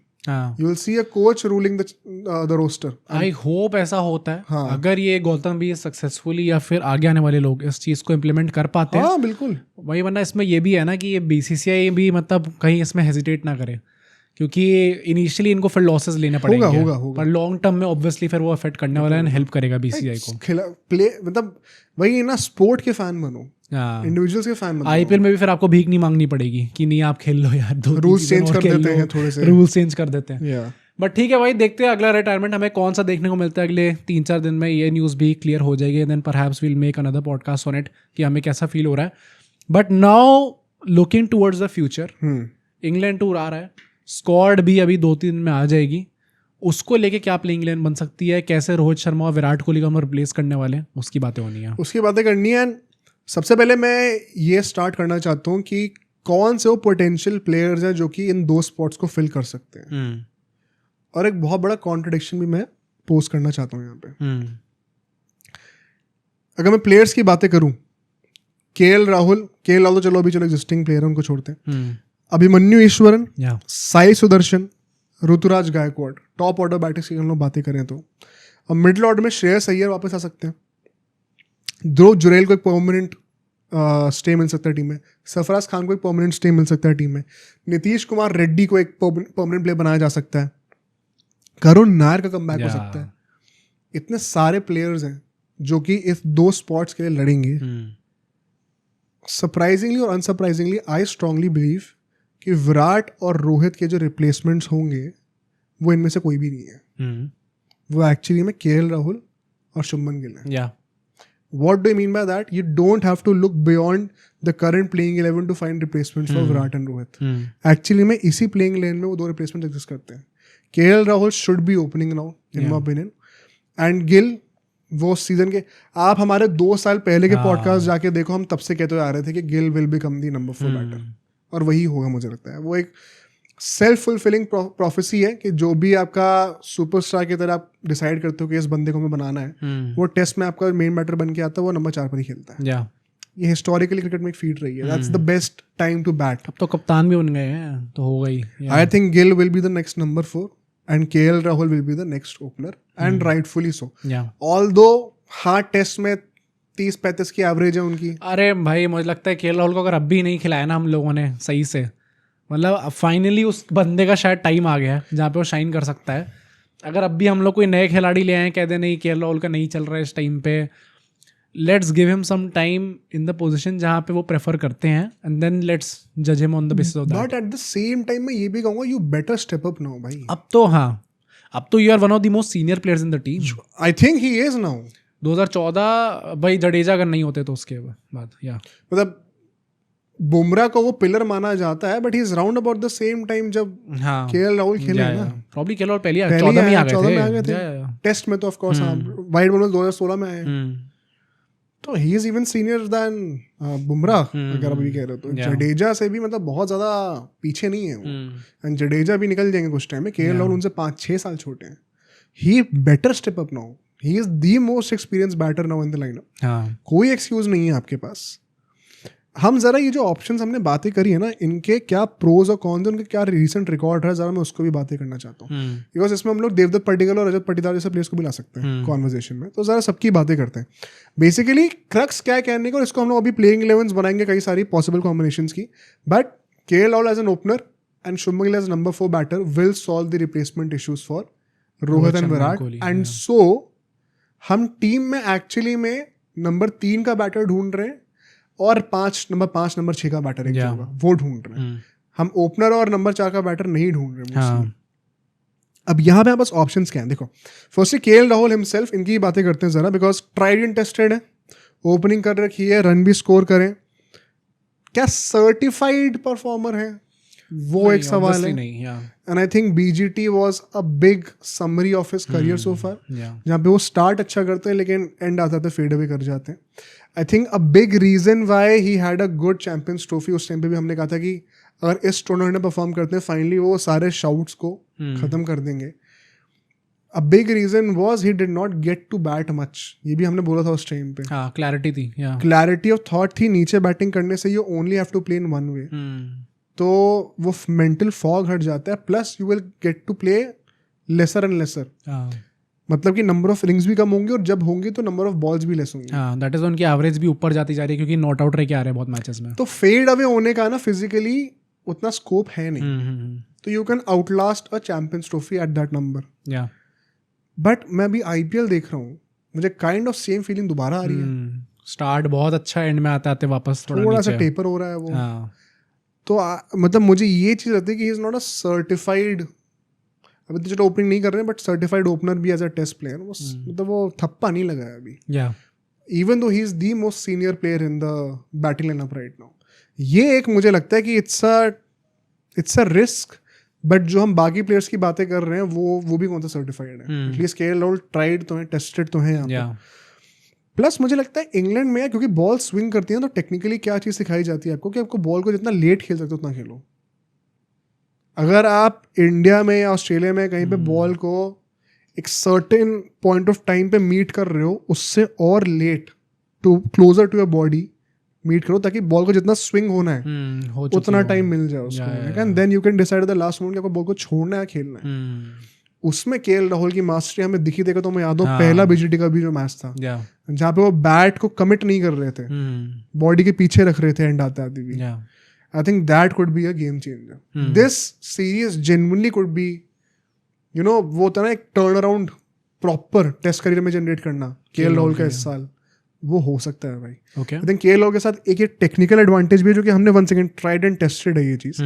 you will see a coach ruling the roster.
I hope ऐसा होता है. अगर ये गौतम भी सक्सेसफुली या फिर आगे आने वाले लोग इस चीज़ को इम्प्लीमेंट कर पाते हैं.
हाँ बिल्कुल.
वही, वरना इसमें ये भी है ना कि ये बीसीसीआई भी मतलब कहीं इसमें हेजिटेट ना करे, क्योंकि इनिशियली इनको फिर लॉसेस लेने पड़ेंगे. होगा. पर लॉन्ग टर्म में ऑब्वियसली फिर वो अफेक्ट करने वाला है, हेल्प करेगा बीसीसीआई को.
मतलब वही ना, स्पोर्ट के फैन बनो, इंडिविजुअल्स के फैन बनो.
आईपीएल में भी फिर आपको भीख नहीं मांगनी पड़ेगी कि नहीं आप खेल लो यार,
रूल्स चेंज कर देते हैं थोड़े से.
रूल्स चेंज कर देते हैं. बट ठीक है भाई, देखते हैं अगला रिटायरमेंट हमें कौन सा देखने को मिलता है. अगले 3-4 दिन में ये न्यूज़ भी क्लियर हो जाएगी. Then perhaps will make another podcast on it कि हमें कैसा फील हो रहा है. But now looking towards the future, England tour आ रहा है. स्क्वाड भी अभी 2-3 दिन में आ जाएगी. उसको लेके क्या प्लेइंग इलेवन बन सकती है, कैसे रोहित शर्मा और विराट कोहली को हम रिप्लेस करने वाले हैं, उसकी बातें होनी है.
उसकी बातें करनी है. सबसे पहले मैं ये स्टार्ट करना चाहता हूँ कि कौन से वो पोटेंशियल प्लेयर्स हैं जो कि इन 2 स्पॉट्स को फिल कर सकते हैं. और एक बहुत बड़ा कॉन्ट्रडिक्शन भी मैं पोस्ट करना चाहता हूँ यहाँ पे. अगर मैं प्लेयर्स की बातें करूँ, केएल राहुल तो चलो एग्जिस्टिंग प्लेयर है, उनको छोड़ते हैं. अभिमन्यु ईश्वरन, साई सुदर्शन, ऋतुराज गायकवाड़, टॉप ऑर्डर बैटिंग्स की हम लोग बातें करें तो। अब मिडिल ऑर्डर में श्रेयस अय्यर वापस आ सकते हैं, ध्रुव जुरेल को एक परमानेंट स्टे मिल सकता है टीम में, सरफराज खान को एक परमानेंट स्टे मिल सकता है टीम में, नीतीश कुमार रेड्डी को एक परमानेंट प्लेयर बनाया जा सकता है, करुण नायर का कमबैक हो सकता है। इतने सारे प्लेयर्स हैं जो कि इस 2 स्पॉट्स के लिए लड़ेंगे। सरप्राइजिंगली और अनसरप्राइजिंगली आई स्ट्रांगली बिलीव कि विराट और रोहित के जो रिप्लेसमेंट्स होंगे वो इनमें से कोई भी नहीं है। वो एक्चुअली में केएल राहुल और शुभमन गिल है। What do I mean by that? You don't have to look beyond the current playing 11 to find replacements for Virat and Rohit. Actually में इसी playing 11 में वो 2 replacements exist करते हैं। KL Rahul should be opening now in my opinion. And Gill वो season के, आप हमारे 2 साल पहले के पॉडकास्ट जाके देखो, हम तब से कहते हुए आ रहे थे कि Gill will become the number 4 batter, और वही होगा मुझे लगता है। वो एक सेल्फ फुलफिलिंग प्रोफेसी है कि जो भी आपका सुपरस्टार की तरह आप डिसाइड करते हो कि इस बंदे को हमें बनाना है, वो टेस्ट में आपका मेन बैटर बन के आता है, वो नंबर 4 पर ही खेलता है। ये हिस्टोरिकली क्रिकेट में एक फीट रही है। That's the best time to bat.
अब तो कप्तान भी बन गए हैं तो हो गई।
I think Gill will be the next number 4 and KL Rahul will be the next opener, and rightfully so. Although हाँ टेस्ट में 30-35 की एवरेज है उनकी।
अरे भाई मुझे लगता है केएल राहुल को अगर अब भी नहीं खिलाया ना हम लोगों ने सही से, मतलब फाइनली उस बंदे का शायद टाइम आ गया है जहाँ पे वो शाइन कर सकता है। अगर अब भी हम लोग कोई नए खिलाड़ी ले आए, कह दे नहीं केएल राहुल का नहीं चल रहा है इस टाइम पे, let's give him some time in the position जहाँ पे वो प्रेफर करते हैं, एंड देन लेट्स जज him on the basis of that.
But at the same time मैं ये भी कहूँगा you better step up now भाई।
अब तो हाँ, अब तो you are one of the most senior players in the team.
I think he is now.
2014 भाई जडेजा अगर नहीं होते तो उसके बाद
मतलब बुमराह को वो पिलर माना जाता है, but he is round about the same time जब केएल राहुल खेले ना।
प्रॉब्ली केएल राहुल पहले 14 में आ गए थे।
टेस्ट में तो ऑफ कोर्स वाइड बॉल 2016 में आए, तो he is even senior then Bumrah. अगर अभी कह रहे हो तो जडेजा से भी मतलब बहुत ज्यादा पीछे नहीं है वो, एंड जडेजा भी निकल जाएंगे कुछ टाइम में। केएल राहुल उनसे 5-6 साल छोटे हैं। He better step up now, he is the most experience batter now in the lineup. कोई एक्सक्यूज नहीं है आपके पास। हम जरा ये जो ऑप्शंस हमने बातें करी है ना, इनके क्या प्रोज और कॉन्स, उनके क्या रिसेंट रिकॉर्ड है, जरा मैं उसको भी बातें करना चाहता हूँ। बिकॉज इसमें हम लोग देवदत्त पडिक्कल और रजत पाटीदार जैसे प्लेयर्स को भी ला सकते हैं कॉन्वर्सेशन में, तो जरा सबकी बातें करते हैं। बेसिकली क्रक्स क्या कहने का, और इसको हम लोग अभी प्लेइंग 11 बनाएंगे कई सारी पॉसिबल कॉम्बिनेशंस की, but KL Rahul as an opener and Shubman Gill as number 4 batter will solve the replacement issues for Rohit and Virat. And so हम टीम में एक्चुअली में नंबर 3 का बैटर ढूंढ रहे हैं और नंबर 5 नंबर 6 का बैटर एक होगा वो ढूंढ रहे हैं। हम ओपनर और नंबर 4 का बैटर नहीं ढूंढ रहे। अब यहाँ पे बस ऑप्शंस क्या हैं देखो। फर्स्टली केएल राहुल हिमसेल्फ, इनकी बातें करते हैं जरा, बिकॉज ट्राइड एंड टेस्टेड है, ओपनिंग कर रखी है, रन भी स्कोर करें। क्या सर्टिफाइड परफॉर्मर है वो एक सवाल है। And I think BGT was a big summary of his career so far, जहाँ पे वो स्टार्ट अच्छा करते हैं लेकिन एंड आता था फेड अवे कर जाते हैं। I think a big reason why he had a good champions trophy, उस टाइम पे भी हमने कहा था कि अगर इस टूर्नामेंट में परफॉर्म करते हैं फाइनली वो सारे शाउट्स को खत्म कर देंगे। A big reason was he did not get to bat much, ये भी हमने बोला था उस टाइम पे।
क्लैरिटी थी,
क्लैरिटी ऑफ थॉट थी। नीचे बैटिंग करने से you only have to play in one way, तो वो मेंटल फॉग हट जाता है, plus you will get to play lesser and lesser. मतलब कि नंबर ऑफ रिंग्स भी कम होंगे, और जब होंगे तो नंबर ऑफ बॉल्स भी लेस होंगे।
दैट इज उनकी एवरेज भी ऊपर जाती जा रही है क्योंकि नॉट आउट रह के आ रहे हैं बहुत मैचेस में।
तो फेड अवे होने का ना फिजिकली उतना स्कोप है नहीं, तो you can Outlast a champions trophy at that number. But मैं अभी आईपीएल देख रहा हूँ, मुझे काइंड ऑफ सेम फीलिंग दोबारा आ रही है।
स्टार्ट बहुत अच्छा, एंड में आते आते वापस
थोड़ा सा टेपर हो रहा है वो। तो मतलब मुझे ये चीज़ लगती है कि ही इज नॉट अ सर्टिफाइड, अभी तो चलो ओपनिंग नहीं कर रहे हैं, बट सर्टिफाइड ओपनर भी एज अ टेस्ट प्लेयर मतलब वो थप्पा नहीं लगा है अभी। Even though he is the most senior player in the batting lineup right now. ये एक मुझे लगता है कि इट्स अ रिस्क, बट जो हम बाकी प्लेयर्स की बातें कर रहे हैं वो भी कौन सा सर्टिफाइड है। एटलीस्ट केएल राहुल ट्राइड तो है, टेस्टेड तो है यहाँ पे। प्लस मुझे लगता है इंग्लैंड में, क्योंकि बॉल स्विंग करती है, तो टेक्निकली क्या चीज़ सिखाई जाती है आपको कि आपको बॉल को जितना लेट खेल सकते हो उतना खेलो। अगर आप इंडिया में या ऑस्ट्रेलिया में कहीं पे बॉल को एक सर्टेन पॉइंट ऑफ टाइम पे मीट कर रहे हो, उससे और late to closer to your body meet करो ताकि बॉल को जितना स्विंग होना है उतना टाइम मिल जाए उसको, and then you can decide the last moment कि आपको बॉल को छोड़ना है खेलना है। उसमें केएल राहुल की मास्टरी हमें दिखी देखो तो मैं याद हो पहला बीजीटी का भी जो मैच था जहाँ पे वो बैट को कमिट नहीं कर रहे थे, बॉडी के पीछे रख रहे थे एंड आते आते भी। I think that could be a game changer. This series genuinely could be, you know, वो होता ना एक turn around proper test career में जनरेट करना केएल राहुल का इस साल, वो हो सकता है भाई। आई थिंक केएल राहुल के साथ एक ये टेक्निकल एडवांटेज भी है जो कि हमने once again tried and tested है ये चीज।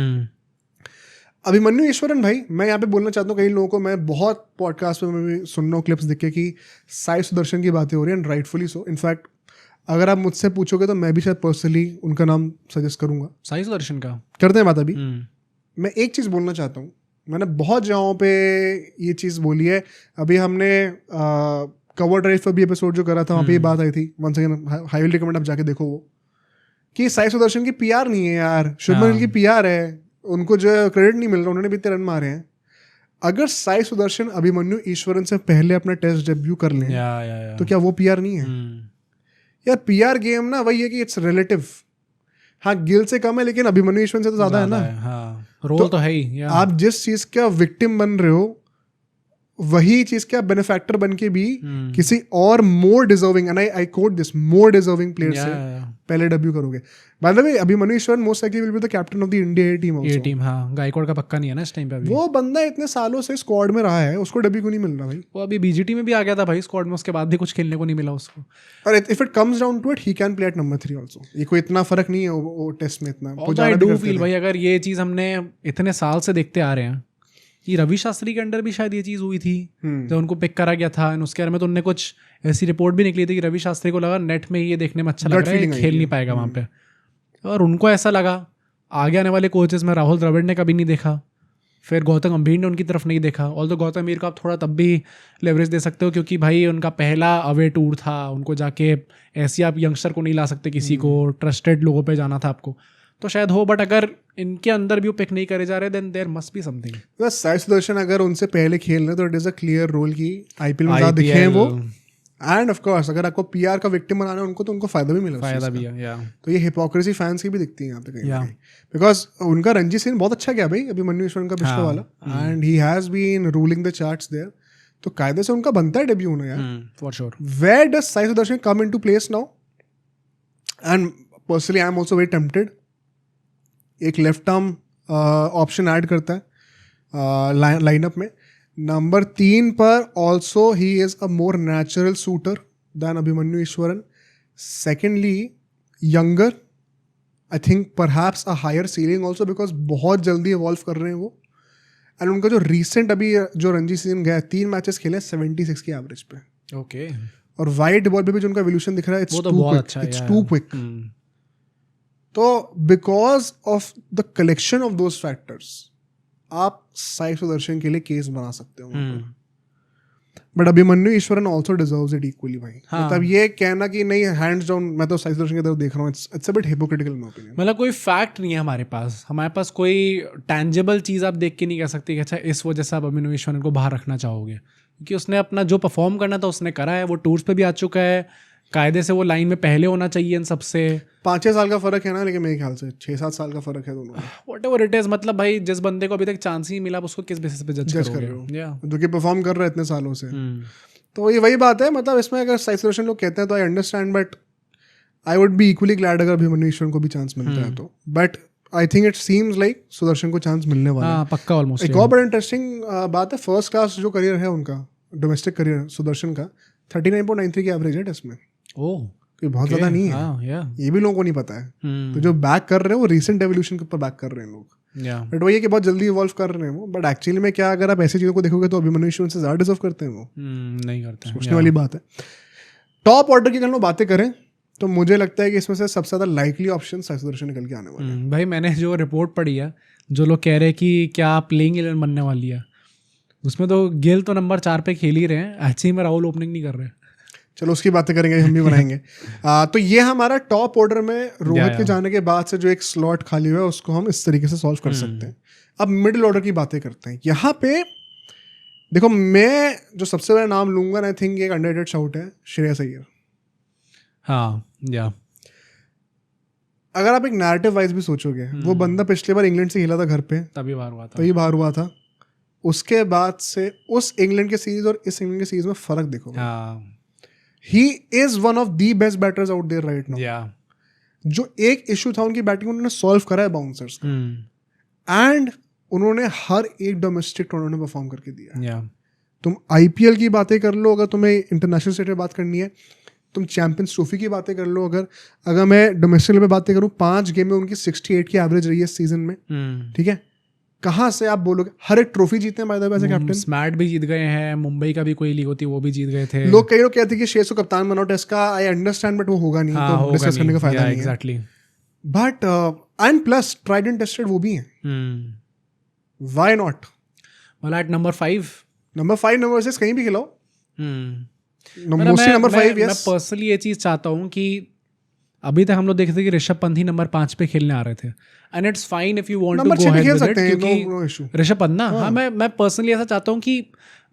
अभिमन्यु ईश्वरन भाई, मैं यहाँ पे बोलना चाहता हूँ कई लोगों को, मैं बहुत पॉडकास्ट में भी सुन रहा हूँ क्लिप्स दिखे कि साई सुदर्शन की बातें हो रही हैं, एंड राइटफुली सो। इनफैक्ट अगर आप मुझसे पूछोगे तो मैं भी शायद पर्सनली उनका नाम सजेस्ट करूंगा।
साई सुदर्शन का
करते हैं बात अभी। मैं एक चीज़ बोलना चाहता हूँ, मैंने बहुत जगहों पे ये चीज़ बोली है। अभी हमने कवर ड्राइव पर भी एपिसोड जो करा था वहाँ पे ये बात आई थी, वंस अगेन हाईली रिकमेंड आप जाके देखो, वो कि साई सुदर्शन की पीआर नहीं है यार, शुभमन गिल की पीआर है, उनको जो क्रेडिट नहीं मिल रहा, उन्होंने भी इतने रन मारे हैं। अगर साई सुदर्शन अभिमन्यु ईश्वरन से पहले अपना टेस्ट डेब्यू कर लें तो क्या वो पीआर नहीं है? यार पीआर गेम ना वही है कि इट्स रिलेटिव। हाँ गिल से कम है लेकिन अभिमन्यु ईश्वरन से तो ज्यादा है ना।
हाँ, रोल तो है ही।
आप जिस चीज का विक्टिम बन रहे हो वही चीज के आप बेनिफैक्टर बन के भी किसी और मोर deserving, and I quote this, more deserving player से पहले डेब्यू करोगे। Bye the way Abhimanyu Eswaran most likely will be the captain of the India team also. Team, हां, गायकवाड़ का पक्का नहीं है ना इस टाइम पे अभी। वो बंदा इतने सालों से स्क्वाड में रहा है, उसको डेब्यू क्यों नहीं मिल रहा भाई? वो अभी बीजीटी में भी आ गया था भाई स्क्वाड में, उसके बाद भी कुछ खेलने को नहीं मिला उसको। और if it comes down to it he can play at number 3 also. ये कोई इतना फर्क नहीं है वो टेस्ट में इतना। आई डू फील भाई अगर ये चीज हमने इतने साल से देखते आ रहे हैं कि रवि शास्त्री के अंडर भी शायद ये चीज़ हुई थी जब उनको पिक करा गया था, एंड उसके बारे में तो उनने कुछ ऐसी रिपोर्ट भी निकली थी कि रवि शास्त्री को लगा नेट में ये देखने में अच्छा लग रहा है, खेल नहीं पाएगा वहाँ पे, और उनको ऐसा लगा। आगे आने वाले कोचेस में राहुल द्रविड़ ने कभी नहीं देखा, फिर गौतम गंभीर ने उनकी तरफ नहीं देखा। ऑल्दो गौतम गंभीर को आप थोड़ा तब भी लेवरेज दे सकते हो क्योंकि भाई उनका पहला अवे टूर था, उनको जाके ऐसे आप यंगस्टर को नहीं ला सकते, किसी को ट्रस्टेड लोगों पे जाना था आपको, तो शायद हो। बट अगर इनके अंदर भी वो पिक नहीं करे जा रहे then there must be something. बस साई सुदर्शन अगर उनसे पहले खेल रहे तो it is a clear role की आईपीएल में ज्यादा दिखे हैं वो। एंड ऑफ कोर्स अगर आपको पीआर का विक्टिम बनाना है उनको तो उनको फायदा भी मिला, फायदा भी है। तो ये हिपोक्रेसी फैंस की भी दिखती है यहाँ पे कहीं, बिकॉज उनका रणजी सिंह बहुत अच्छा गया भाई अभिमन्यु ईश्वरन का पिछले वाला, and he has been ruling the charts there, तो कायदे से उनका बनता है डेब्यू होना यार, for sure. Where does Sai Sudharsan come into place now? And personally I am also very tempted. एक लेफ्ट आर्म ऑप्शन ऐड करता है लाइनअप में। नंबर 3 पर also he is a more natural shooter than Abhimanyu Easwaran. Secondly younger, I think perhaps a higher ceiling also because बहुत जल्दी evolve कर रहे हैं वो। एंड उनका जो रिसेंट अभी जो रणजी सिंह गया 3 मैचेस खेले 76 की एवरेज पे, ओके। और वाइड बॉल पे भी जो उनका एवोल्यूशन दिख रहा है इट्स टू क्विक। तो because of the collection of those factors आप साई सुदर्शन के लिए केस बना सकते हो, but Abhimanyu Eswaran also deserves it equally भाई। मतलब ये कहना कि नहीं हैंड्स डाउन मैं तो साई सुदर्शन की तरफ देख रहा हूँ, it's a bit hypocritical in my opinion. मतलब कोई फैक्ट नहीं है हमारे पास कोई टैंजिबल चीज़ आप देख के नहीं कह सकते कि अच्छा इस वजह से आप अभिमन्यु ईश्वरन को बाहर रखना चाहोगे, क्योंकि उसने अपना जो परफॉर्म करना था उसने करा है, वो टूर्स पे भी आ चुका है, कायदे से वो लाइन में पहले होना चाहिए इन सबसे। 5-6 साल का फर्क है ना, लेकिन मेरे ख्याल से 6-7 साल का फर्क है दोनों। व्हाटएवर इट इज, मतलब भाई जिस बंदे को अभी तक चांस ही मिला उसको किस बेसिस पे जज कर रहे हो, जो कि परफॉर्म कर रहा है इतने सालों से। तो ये वही बात है, मतलब इसमें अगर साई सुदर्शन लोग कहते हैं तो I understand, but I would be equally glad अगर अभिमन्यु ईश्वरन को भी चांस मिलता है तो। But I think it seems like Sudarshan को चांस मिलने वाला है पक्का ऑलमोस्ट। एक और बड़ा इंटरेस्टिंग बात है, फर्स्ट क्लास जो करियर है उनका, डोमेस्टिक करियर सुदर्शन का 39.93 की एवरेज है टेस्ट में। ओह, बहुत ज्यादा नहीं है। ये भी लोगों को नहीं पता है। तो जो बैक कर रहे हैं वो रिसेंट एवोल्यूशन के ऊपर बैक कर रहे हैं लोग, बट वही है कि बहुत जल्दी इवॉल्व कर रहे हैं वो। बट एक्चुअली में क्या, अगर आप ऐसी चीजों को देखोगे तो अभिमन्यु ईश्वरन से ज्यादा डिजर्व करते हैं वो, नहीं करते हैं। सोचने वाली बात है। टॉप ऑर्डर की अगर हम बातें करें तो मुझे लगता है कि इसमें से सबसे ज्यादा लाइकली ऑप्शन साई सुदर्शन निकल के आने वाले हैं। भाई मैंने जो रिपोर्ट पढ़ी है, जो लोग कह रहे हैं कि क्या प्लेइंग 11 बनने वाली है, उसमें तो गिल तो नंबर 4 पे खेल ही रहे हैं, एक्चुअली में राहुल ओपनिंग नहीं कर रहे। चलो उसकी बातें करेंगे, हम भी बनाएंगे। तो ये हमारा टॉप ऑर्डर में रोहित के जाने के बाद से जो एक स्लॉट खाली हुआ है उसको हम इस तरीके से सॉल्व कर सकते हैं। अब मिडिल ऑर्डर की बातें करते हैं। यहाँ पे देखो, मैं जो सबसे बड़ा नाम लूंगा, आई थिंक एक अंडररेटेड शाउट है, श्रेयस अय्यर। हाँ, या अगर आप एक नैरेटिव वाइज भी सोचोगे, वो बंदा पिछली बार इंग्लैंड से खेला था घर पे,
तभी बाहर हुआ था।
उसके बाद से उस इंग्लैंड के सीरीज और इस इंग्लैंड के सीरीज में फर्क देखो। He is one of the best batters out there right now. जो एक इशू था उनकी बैटिंग उन्होंने सॉल्व करा है बाउंसर्स का, एंड उन्होंने हर एक डोमेस्टिक टूर्नामेंट में परफॉर्म करके दिया। तुम आईपीएल की बातें कर लो, अगर तुम्हें इंटरनेशनल स्टेट में बात करनी है, तुम चैंपियंस ट्रॉफी की बातें कर लो, अगर मैं डोमेस्टिक में बातें करूँ, 5 गेम में उनकी 68 की एवरेज रही है इस सीजन में। ठीक है, कहाँ से आप बोलोगे? हर एक ट्रॉफी जीते हैं by the way as captain.
SMAT भी जीत गए हैं, मुंबई का भी कोई लीग होती है वो भी जीत गए थे।
लोग कई लोग कहते हैं कि शेष को कप्तान बनाओ टेस्ट का, आई अंडरस्टैंड, बट वो होगा नहीं, तो डिस्कस करने का फायदा नहीं है।
Exactly.
But and plus tried and tested वो भी हैं। Why not? मतलब एट नंबर 5 नंबर 6 कहीं भी खिलाओ। Mostly number 5।
मैं पर्सनली ये चीज चाहता हूँ कि अभी तक हम लोग देखते थे कि ऋषभ पंत ही नंबर 5 पे खेलने आ रहे थे, and it's fine if you want to go ahead with it, क्योंकि ऋषभ पंत ना, हाँ मैं पर्सनली ऐसा चाहता हूँ कि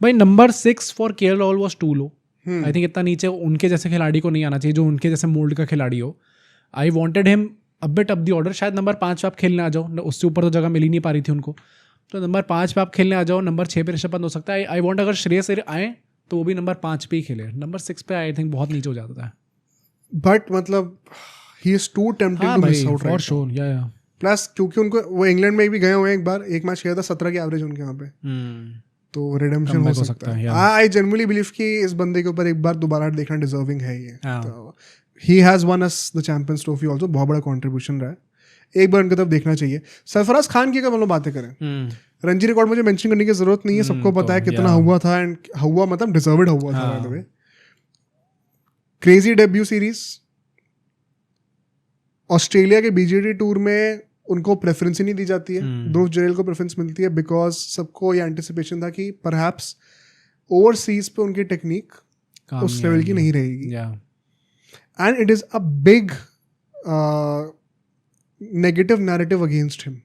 भाई number 6 for KL Rahul was too low. I think इतना नीचे उनके जैसे खिलाड़ी को नहीं आना चाहिए, जो उनके जैसे मोल्ड का खिलाड़ी हो। I wanted him a bit up the order. शायद नंबर 5 पे आप खेलने आ जाओ, उससे ऊपर तो जगह मिल ही नहीं पा रही थी उनको, तो नंबर 5 पे आप खेलने आ जाओ। नंबर 6 पे ऋषभ पंत हो सकता है। आई वांट अगर श्रेयस अय्यर आए तो वो भी नंबर 5 पे ही खेले। नंबर 6 पे आई थिंक बहुत नीचे हो जाता था।
बट मतलब he is too tempting to miss out right now.
Yeah.
Plus क्योंकि उनको वो इंग्लैंड में भी गए हुए हैं, एक बार एक मैच खेला था, 17 की एवरेज उनके यहाँ पे, तो रिडेम्पशन हो सकता है। आई जेन्युइनली बिलीव कि इस बंदे के ऊपर एक बार दोबारा देखना डिजर्विंग है ये। तो he has won us the Champions Trophy also, बहुत बड़ा कंट्रीब्यूशन रहा है, एक बार उनकी तरफ देखना चाहिए। सरफराज खान की अगर हम लोग बातें करें, रणजी रिकॉर्ड मुझे मेंशन करने की जरूरत नहीं है, सबको पता है कितना हुआ था, एंड हुआ मतलब डिजर्व्ड हुआ था bye the way. Crazy debut series, Australia के बीजीटी टूर में उनको प्रेफरेंस ही नहीं दी जाती है, ध्रुव जुरैल को प्रेफरेंस मिलती है, बिकॉज सबको ये एंटिसिपेशन था कि परहैप्स ओवरसीज पे उनकी टेक्निक उस लेवल की नहीं रहेगी, and it is a big negative narrative against him,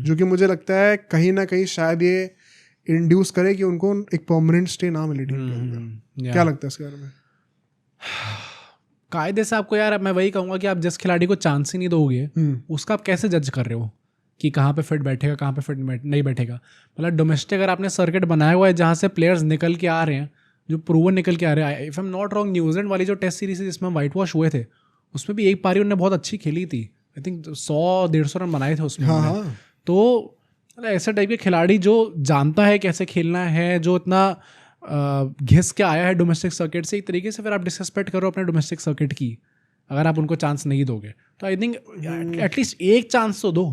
जो कि मुझे लगता है कहीं ना कहीं शायद ये इंड्यूस करे कि उनको एक परमानेंट स्टे ना मिले टीम के अंदर। क्या लगता है इसके बारे में?
कायदे से आपको, यार मैं वही कहूँगा कि आप जिस खिलाड़ी को चांस ही नहीं दोगे उसका आप कैसे जज कर रहे हो कि कहाँ पे फिट बैठेगा, कहाँ पे फिट नहीं बैठेगा। मतलब डोमेस्टिक अगर आपने सर्किट बनाया हुआ है जहाँ से प्लेयर्स निकल के आ रहे हैं, जो प्रूवन निकल के आ रहे हैं, if I am not wrong, New Zealand वाली जो टेस्ट सीरीज है जिसमें वाइट वॉश हुए थे, उसमें भी एक पारी उन्होंने बहुत अच्छी खेली थी। आई थिंक 100-150 रन बनाए थे उसमें। तो ऐसे टाइप के खिलाड़ी जो जानता है कैसे खेलना है, जो इतना घिस के आया है डोमेस्टिक सर्किट से, एक तरीके से फिर आप डिसरिस्पेक्ट करो अपने डोमेस्टिक सर्किट की अगर आप उनको चांस नहीं दोगे। तो आई थिंक एटलीस्ट एक चांस तो दो,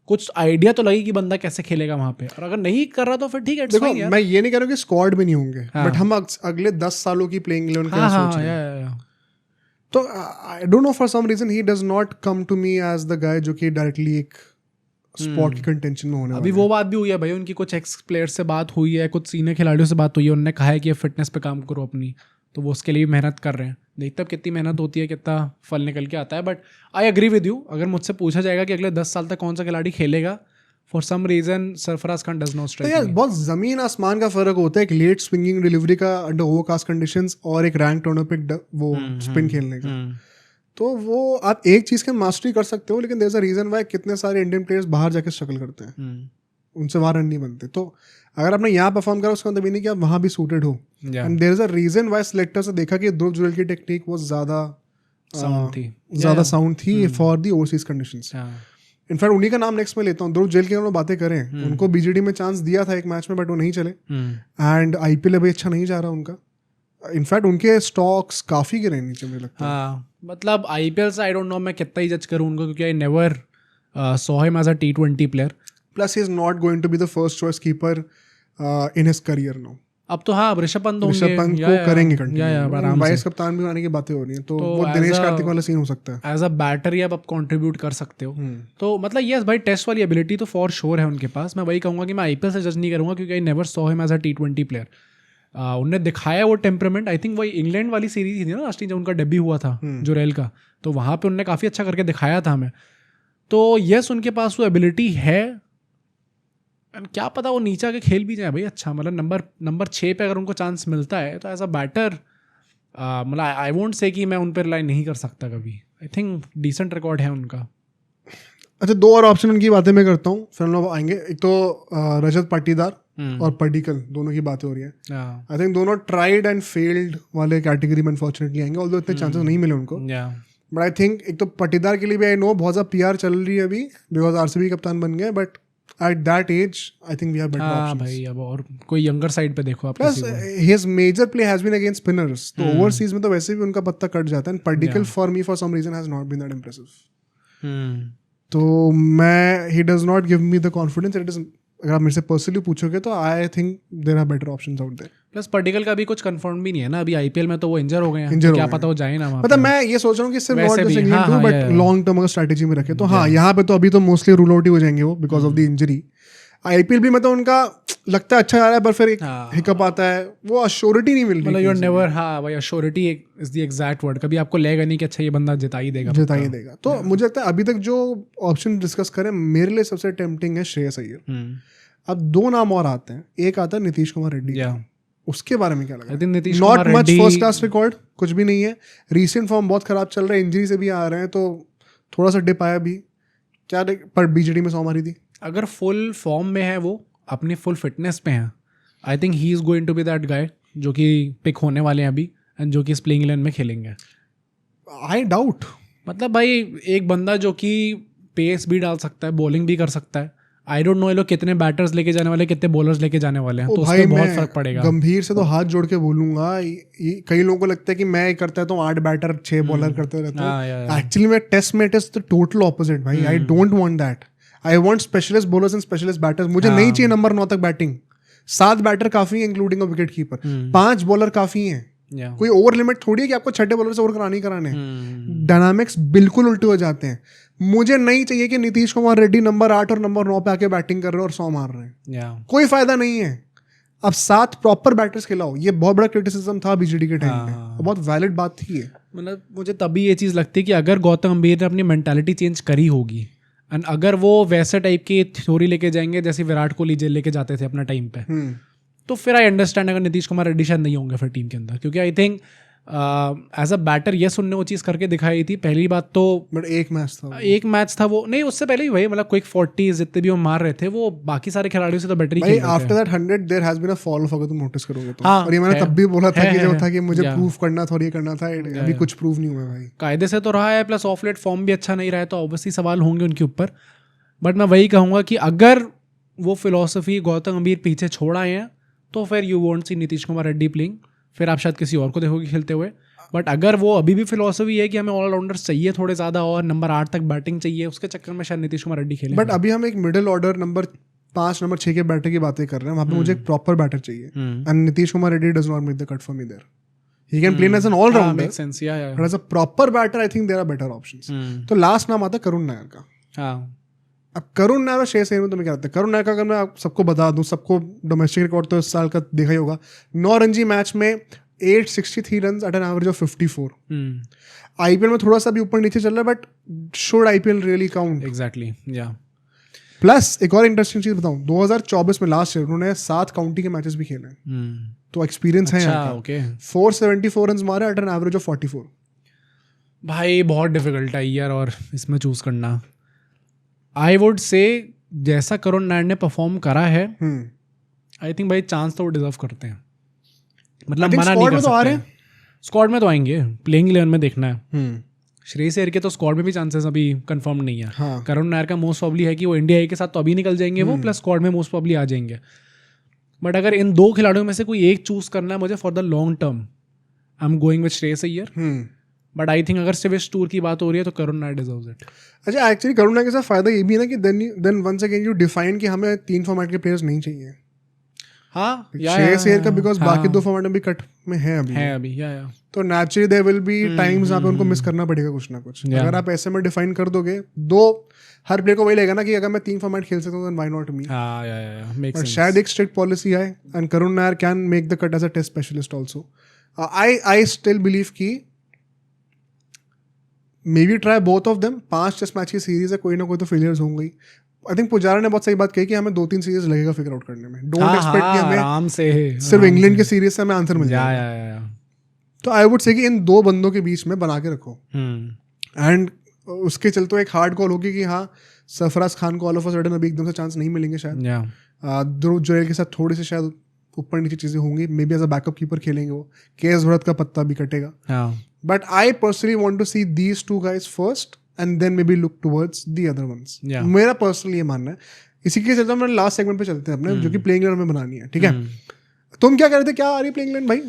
कुछ आइडिया तो लगे कि बंदा कैसे खेलेगा वहाँ पे, और अगर नहीं कर रहा तो फिर ठीक है।
देखो मैं ये नहीं कह रहा हूँ कि स्क्वाड में नहीं होंगे, बट हम अगले 10 सालों की प्लेइंग 11 का सोच रहे हैं। तो I don't know, for some reason he does not come to me as the guy जो कि डायरेक्टली एक स्पॉट की कंटेंशन में होने वाला है।
अभी वो बात भी हुई है भाई, उनकी कुछ एक्स प्लेयर से बात हुई है, कुछ सीनियर खिलाड़ियों से बात हुई है, उन्होंने कहा है कि फिटनेस पे काम करो अपनी, तो वो उसके लिए मेहनत कर रहे हैं। देखते अब कितनी मेहनत होती है, कितना फल निकल के आता है। But I agree with you, अगर मुझसे पूछा जाएगा कि अगले 10 साल तक कौन सा खिलाड़ी खेलेगा, for some reason Sarfaraz Khan does not strike.
यार बहुत जमीन आसमान का फर्क होता है एक लेट स्विंगिंग डिलीवरी का अंडर ओवरकास्ट कंडीशंस और एक रैंक टूर्नामेंट पे वो स्पिन खेलने का। तो वो आप एक चीज़ के मास्टरी कर सकते हो, लेकिन there is a reason why कितने सारे इंडियन प्लेयर्स बाहर जाके स्ट्रगल करते हैं, उनसे वहाँ रन नहीं बनते। तो अगर आपने यहाँ परफॉर्म करा उसका मतलब नहीं कि आप वहाँ भी सूटेड हो, and there is a reason why selectors ने देखा कि ध्रुव जुरैल की टेक्निक वो ज़्यादा साउंड थी for the overseas conditions. In fact उन्हीं का नाम नेक्स्ट में लेता हूँ, ध्रुव जुरैल की हम बातें करें, उनको बीजीडी में चांस दिया था एक मैच में, बट वो नहीं चले, एंड आईपीएल अभी अच्छा नहीं जा रहा उनका। इनफैक्ट उनके स्टॉक्स काफ़ी गिरे नीचे मुझे लगता है।
हाँ, मतलब आईपीएल से आई डोंट नो मैं कितना ही जज करूँ उनको, क्योंकि I never saw him as a T20 player.
Plus he is not going to be the first choice keeper in his career now.
अब तो हाँ, ऋषभ पंत
को करेंगे कंटिन्यू, वाइस कप्तान भी आने की बातें हो रही हैं, तो वो दिनेश कार्तिक वाला सीन हो सकता है।
एज अ बैटर ही अब आप कंट्रीब्यूट कर सकते हो। तो मतलब यस भाई, टेस्ट वाली एबिलिटी तो फॉर श्योर है उनके पास। मैं वही कहूँगा कि मैं आईपीएल से जज नहीं करूँगा, क्योंकि I never saw him as a T20 player. उनने दिखाया वो टेम्परामेंट, आई थिंक वही इंग्लैंड वाली सीरीज थी ना लास्ट, जब उनका डेब्यू हुआ था जुरैल का, तो वहाँ पे उन्होंने काफ़ी अच्छा करके दिखाया था हमें। तो यस, उनके पास वो एबिलिटी है, एंड क्या पता वो नीचे आके खेल भी जाए भाई अच्छा। मतलब नंबर 6 पे अगर उनको चांस मिलता है तो एज अ बैटर मतलब आई वोंट से कि मैं उन पर रिलाई नहीं कर सकता कभी। आई थिंक डिसेंट रिकॉर्ड है उनका।
अच्छा, 2 और ऑप्शन उनकी बातें मैं करता हूँ, फिर हम लोग आएंगे। एक तो रजत पाटीदार और पडिक्कल, दोनों की बातें हो रही है। आई थिंक दोनों ट्राइड एंड फेल्ड वाले कैटेगरी में अनफॉर्चुनेटली आएंगे, ऑल्दो इतने चांसेस नहीं मिले उनको। बट आई थिंक एक तो पाटीदार के लिए भी आई नो बहुत ज़्यादा PR चल रही है अभी, बिकॉज RCB कप्तान बन गए, but at that age I think we have better options.
भाई अब और कोई यंगर साइड पे देखो आप।
Plus his major play has been against spinners, तो overseas में तो वैसे भी उनका पत्ता कट जाता है। Padikkal for me for some reason has not been that impressive. तो मैं he does not give me the confidence. It is, अगर आप मेरे से पर्सनली पूछोगे तो I think there are better options out there.
Plus Padikkal का भी कुछ कंफर्म भी नहीं है ना अभी, IPL में तो वो इंजर हो गए हैं, तो क्या पता वो जाए ना।
मतलब मैं ये सोच रहा हूँ कि सिर्फ not just England too, but long term अगर स्ट्रैटेजी में रखे तो हाँ, यहाँ पे तो अभी तो मोस्टली रूल आउट ही हो जाएंगे वो because of the injury. IPL भी मतलब उनका लगता है अच्छा जा रहा है, पर फिर एक हिकअप आता है, वो अश्योरिटी नहीं मिल रही।
मतलब यू आर नेवर, हाँ भाई, assurity is the exact word. कभी आपको लगेगा नहीं कि अच्छा ये बंदा जिता ही देगा।
तो मुझे लगता है अभी तक जो ऑप्शन डिस्कस करें, मेरे लिए सबसे टेम्पटिंग है श्रेयस अय्यर। अब 2 नाम और आते हैं, एक आता है नीतीश कुमार रेड्डी। उसके बारे में क्या लगा? Not much first class record, कुछ भी नहीं है, रीसेंट फॉर्म बहुत खराब चल रहा है, इंजरी से भी आ रहे हैं, तो थोड़ा सा डिप आया भी क्या, पर BJD में 100 मारी थी।
अगर फुल फॉर्म में है, वो अपनी फुल फिटनेस पे है, I think he is going to be that guy जो कि पिक होने वाले हैं अभी, एंड जो कि इस प्लेइंग इलेवन में खेलेंगे।
आई डाउट,
मतलब भाई एक बंदा जो कि पेस भी डाल सकता है, बॉलिंग भी कर सकता है। आई डोंट नो ये लोग कितने बैटर्स लेके जाने वाले, कितने बॉलर्स लेके जाने वाले हैं, तो उससे बहुत फर्क पड़ेगा।
गंभीर से तो हाथ जोड़ के बोलूंगा, कई लोगों को लगता है कि मैं करता है तो 8 बैटर 6 बॉलर करते रहता हूँ। एक्चुअली मैं टेस्ट में it is the total opposite भाई। I don't want that, I want specialist bowlers and specialist batters. मुझे नहीं चाहिए नंबर 9 तक बैटिंग, 7 बैटर काफी है including a wicket keeper, 5 bowler काफी है। कोई ओवर लिमिट थोड़ी है कि आपको 6 बॉलर से ओवर कराने। डायनामिक्स बिल्कुल उल्टे हो जाते हैं। मुझे नहीं चाहिए कि नीतीश कुमार रेड्डी नंबर 8 और नंबर 9 पे आके बैटिंग कर रहे हैं और 100 मार रहे हैं, कोई फायदा नहीं है। अब 7 प्रॉपर बैटर्स खिलाओ, ये बहुत बड़ा क्रिटिसिज्म था BJD के टाइम में, बहुत वैलिड बात थी ये।
मतलब मुझे तभी ये चीज़ लगती है कि अगर गौतम गंभीर ने अपनी मेंटालिटी चेंज करी होगी, एंड अगर वो वैसे टाइप की थ्योरी लेके जाएंगे जैसे विराट कोहली जेल लेके जाते थे अपना टाइम पे, तो फिर आई अंडरस्टैंड अगर नीतीश कुमार रेड्डी शायद नहीं होंगे फिर टीम के अंदर, क्योंकि I think as a batter yes उनने वो चीज़ करके दिखाई थी। पहली बात तो
बट एक मैच था वो
नहीं, उससे पहले भी भाई मतलब क्विक 40 जितने भी वो मार रहे थे, वो बाकी सारे खिलाड़ियों से तो बेटर ही खेल रहे थे।
After that 100 there has been a fall off, अगर तुम नोटिस करोगे तो। और ये मैंने तब भी बोला था कि जो था कि मुझे प्रूफ करना था और ये करना था, अभी कुछ प्रूव नहीं हुआ भाई।
कायदे से तो रहा है, प्लस ऑफ लेट फॉर्म भी अच्छा नहीं रहा है, तो ऑब्वियसली सवाल होंगे उनके ऊपर। बट मैं वही कहूँगा कि अगर वो फिलॉसफी गौतम गंभीर पीछे छोड़ आए हैं तो फिर you won't see Nitish Kumar Reddy playing, फिर आप शायद किसी और को देखोगे खेलते हुए। बट अगर वो अभी भी फिलॉसफी है कि हमें ऑलराउंडर्स चाहिए थोड़े ज़्यादा और नंबर 8 तक बैटिंग चाहिए, उसके चक्कर में शायद नीतीश कुमार रेड्डी खेलें।
बट अभी हम एक मिडिल ऑर्डर नंबर 5 नंबर 6 के बैटर की बातें कर रहे हैं, वहाँ पे मुझे एक प्रॉपर बैटर चाहिए, and Nitish Kumar Reddy does not make the cut for me there. He can play as an all-rounder,
makes sense, yeah.
But as a proper batter, I think there are better options. तो last नाम आता है करुण नायर का। अब करुण नायर और श्रेयस अय्यर में तुम्हें क्या लगता है? करुण नायर का अगर मैं आप सबको बता दूं, सबको डोमेस्टिक रिकॉर्ड तो इस साल का देखा ही होगा, 9 रणजी मैच में 863 run at an average of 54। IPL में थोड़ा सा भी ऊपर नीचे चल रहा है, but should IPL really count?
Exactly, या।
प्लस एक और इंटरेस्टिंग चीज बताऊं, 2024 में लास्ट ईयर उन्होंने 7 काउंटी के मैचेस भी खेले, तो एक्सपीरियंस है यहाँ का। 474 रन मारे एट एन एवरेज ऑफ 44।
भाई बहुत डिफिकल्ट है यार और इसमें चूज करना। आई वुड से जैसा करुण नायर ने परफॉर्म करा है, आई थिंक भाई चांस तो वो डिजर्व करते हैं। मतलब मना नहीं कर सकते, स्क्वाड में तो आएंगे, प्लेइंग 11 में देखना है। श्रेयस अय्यर के तो स्क्वाड में भी चांसेस अभी कंफर्म नहीं है।
हाँ।
करुण नायर का मोस्ट प्रॉब्ली है कि वो इंडिया ए के साथ तो अभी निकल जाएंगे वो, प्लस स्क्वाड में मोस्ट प्रॉब्ली आ जाएंगे। बट अगर इन 2 खिलाड़ियों में से कोई एक चूज करना है मुझे for the long term, I am going with Shreyas Iyer. But I think अगर सिर्फ इस टूर की बात हो रही है तो करुण नायर डिजर्व्स इट।
अच्छा, एक्चुअली करुण नायर के साथ फायदा ये भी है ना कि then once again you define कि हमें 3 फॉर्मेट के प्लेयर्स नहीं चाहिए।
हाँ,
श्रेयस अय्यर का बिकॉज बाकी 2 फॉर्मेट में भी कट में है अभी,
या।
तो naturally there will be times जहाँ पे उनको मिस करना पड़ेगा कुछ ना कुछ। अगर आप ऐसे में डिफाइन कर दोगे, 2 हर प्लेयर को वही लगेगा ना कि अगर मैं 3 फॉर्मेट खेल सकता हूँ, व्हाई नॉट मी।
बट
शायद एक स्ट्रिक्ट पॉलिसी है, and Karun Nair can make the cut as a test specialist also. I still believe कि maybe try both of them. 5 test match की सीरीज है, कोई ना कोई तो फेलियर्स होंगे ही। आई थिंक पुजारा ने बहुत सही बात कही कि हमें 2-3 सीरीज लगेगा फिगर आउट करने में। डोंट एक्सपेक्ट कि हमें
आराम से
सिर्फ इंग्लैंड की सीरीज से हमें आंसर मिल जाएगा। तो आई वुड से कि इन 2 बंदों के बीच में बना के रखो। एंड उसके चलते एक हार्ड कॉल होगी कि हाँ सरफराज खान को ऑल ऑफ अ सडन अभी एकदम से चांस नहीं मिलेंगे शायद। ध्रुव जुरैल के साथ थोड़ी सी शायद ऊपर नीचे चीज़ें होंगी, maybe as a backup keeper खेलेंगे वो, के.एस. भरत का पत्ता भी कटेगा। But I personally want to see these two guys first and then maybe look towards the other ones. मेरा पर्सनली ये मानना है। इसी के चलते हम लास्ट सेगमेंट पे चलते हैं अपने, जो कि प्लेइंग इलेवन में बनानी है, ठीक है। तुम क्या कर रहे थे, क्या आ रही प्लेइंग इलेवन भाई?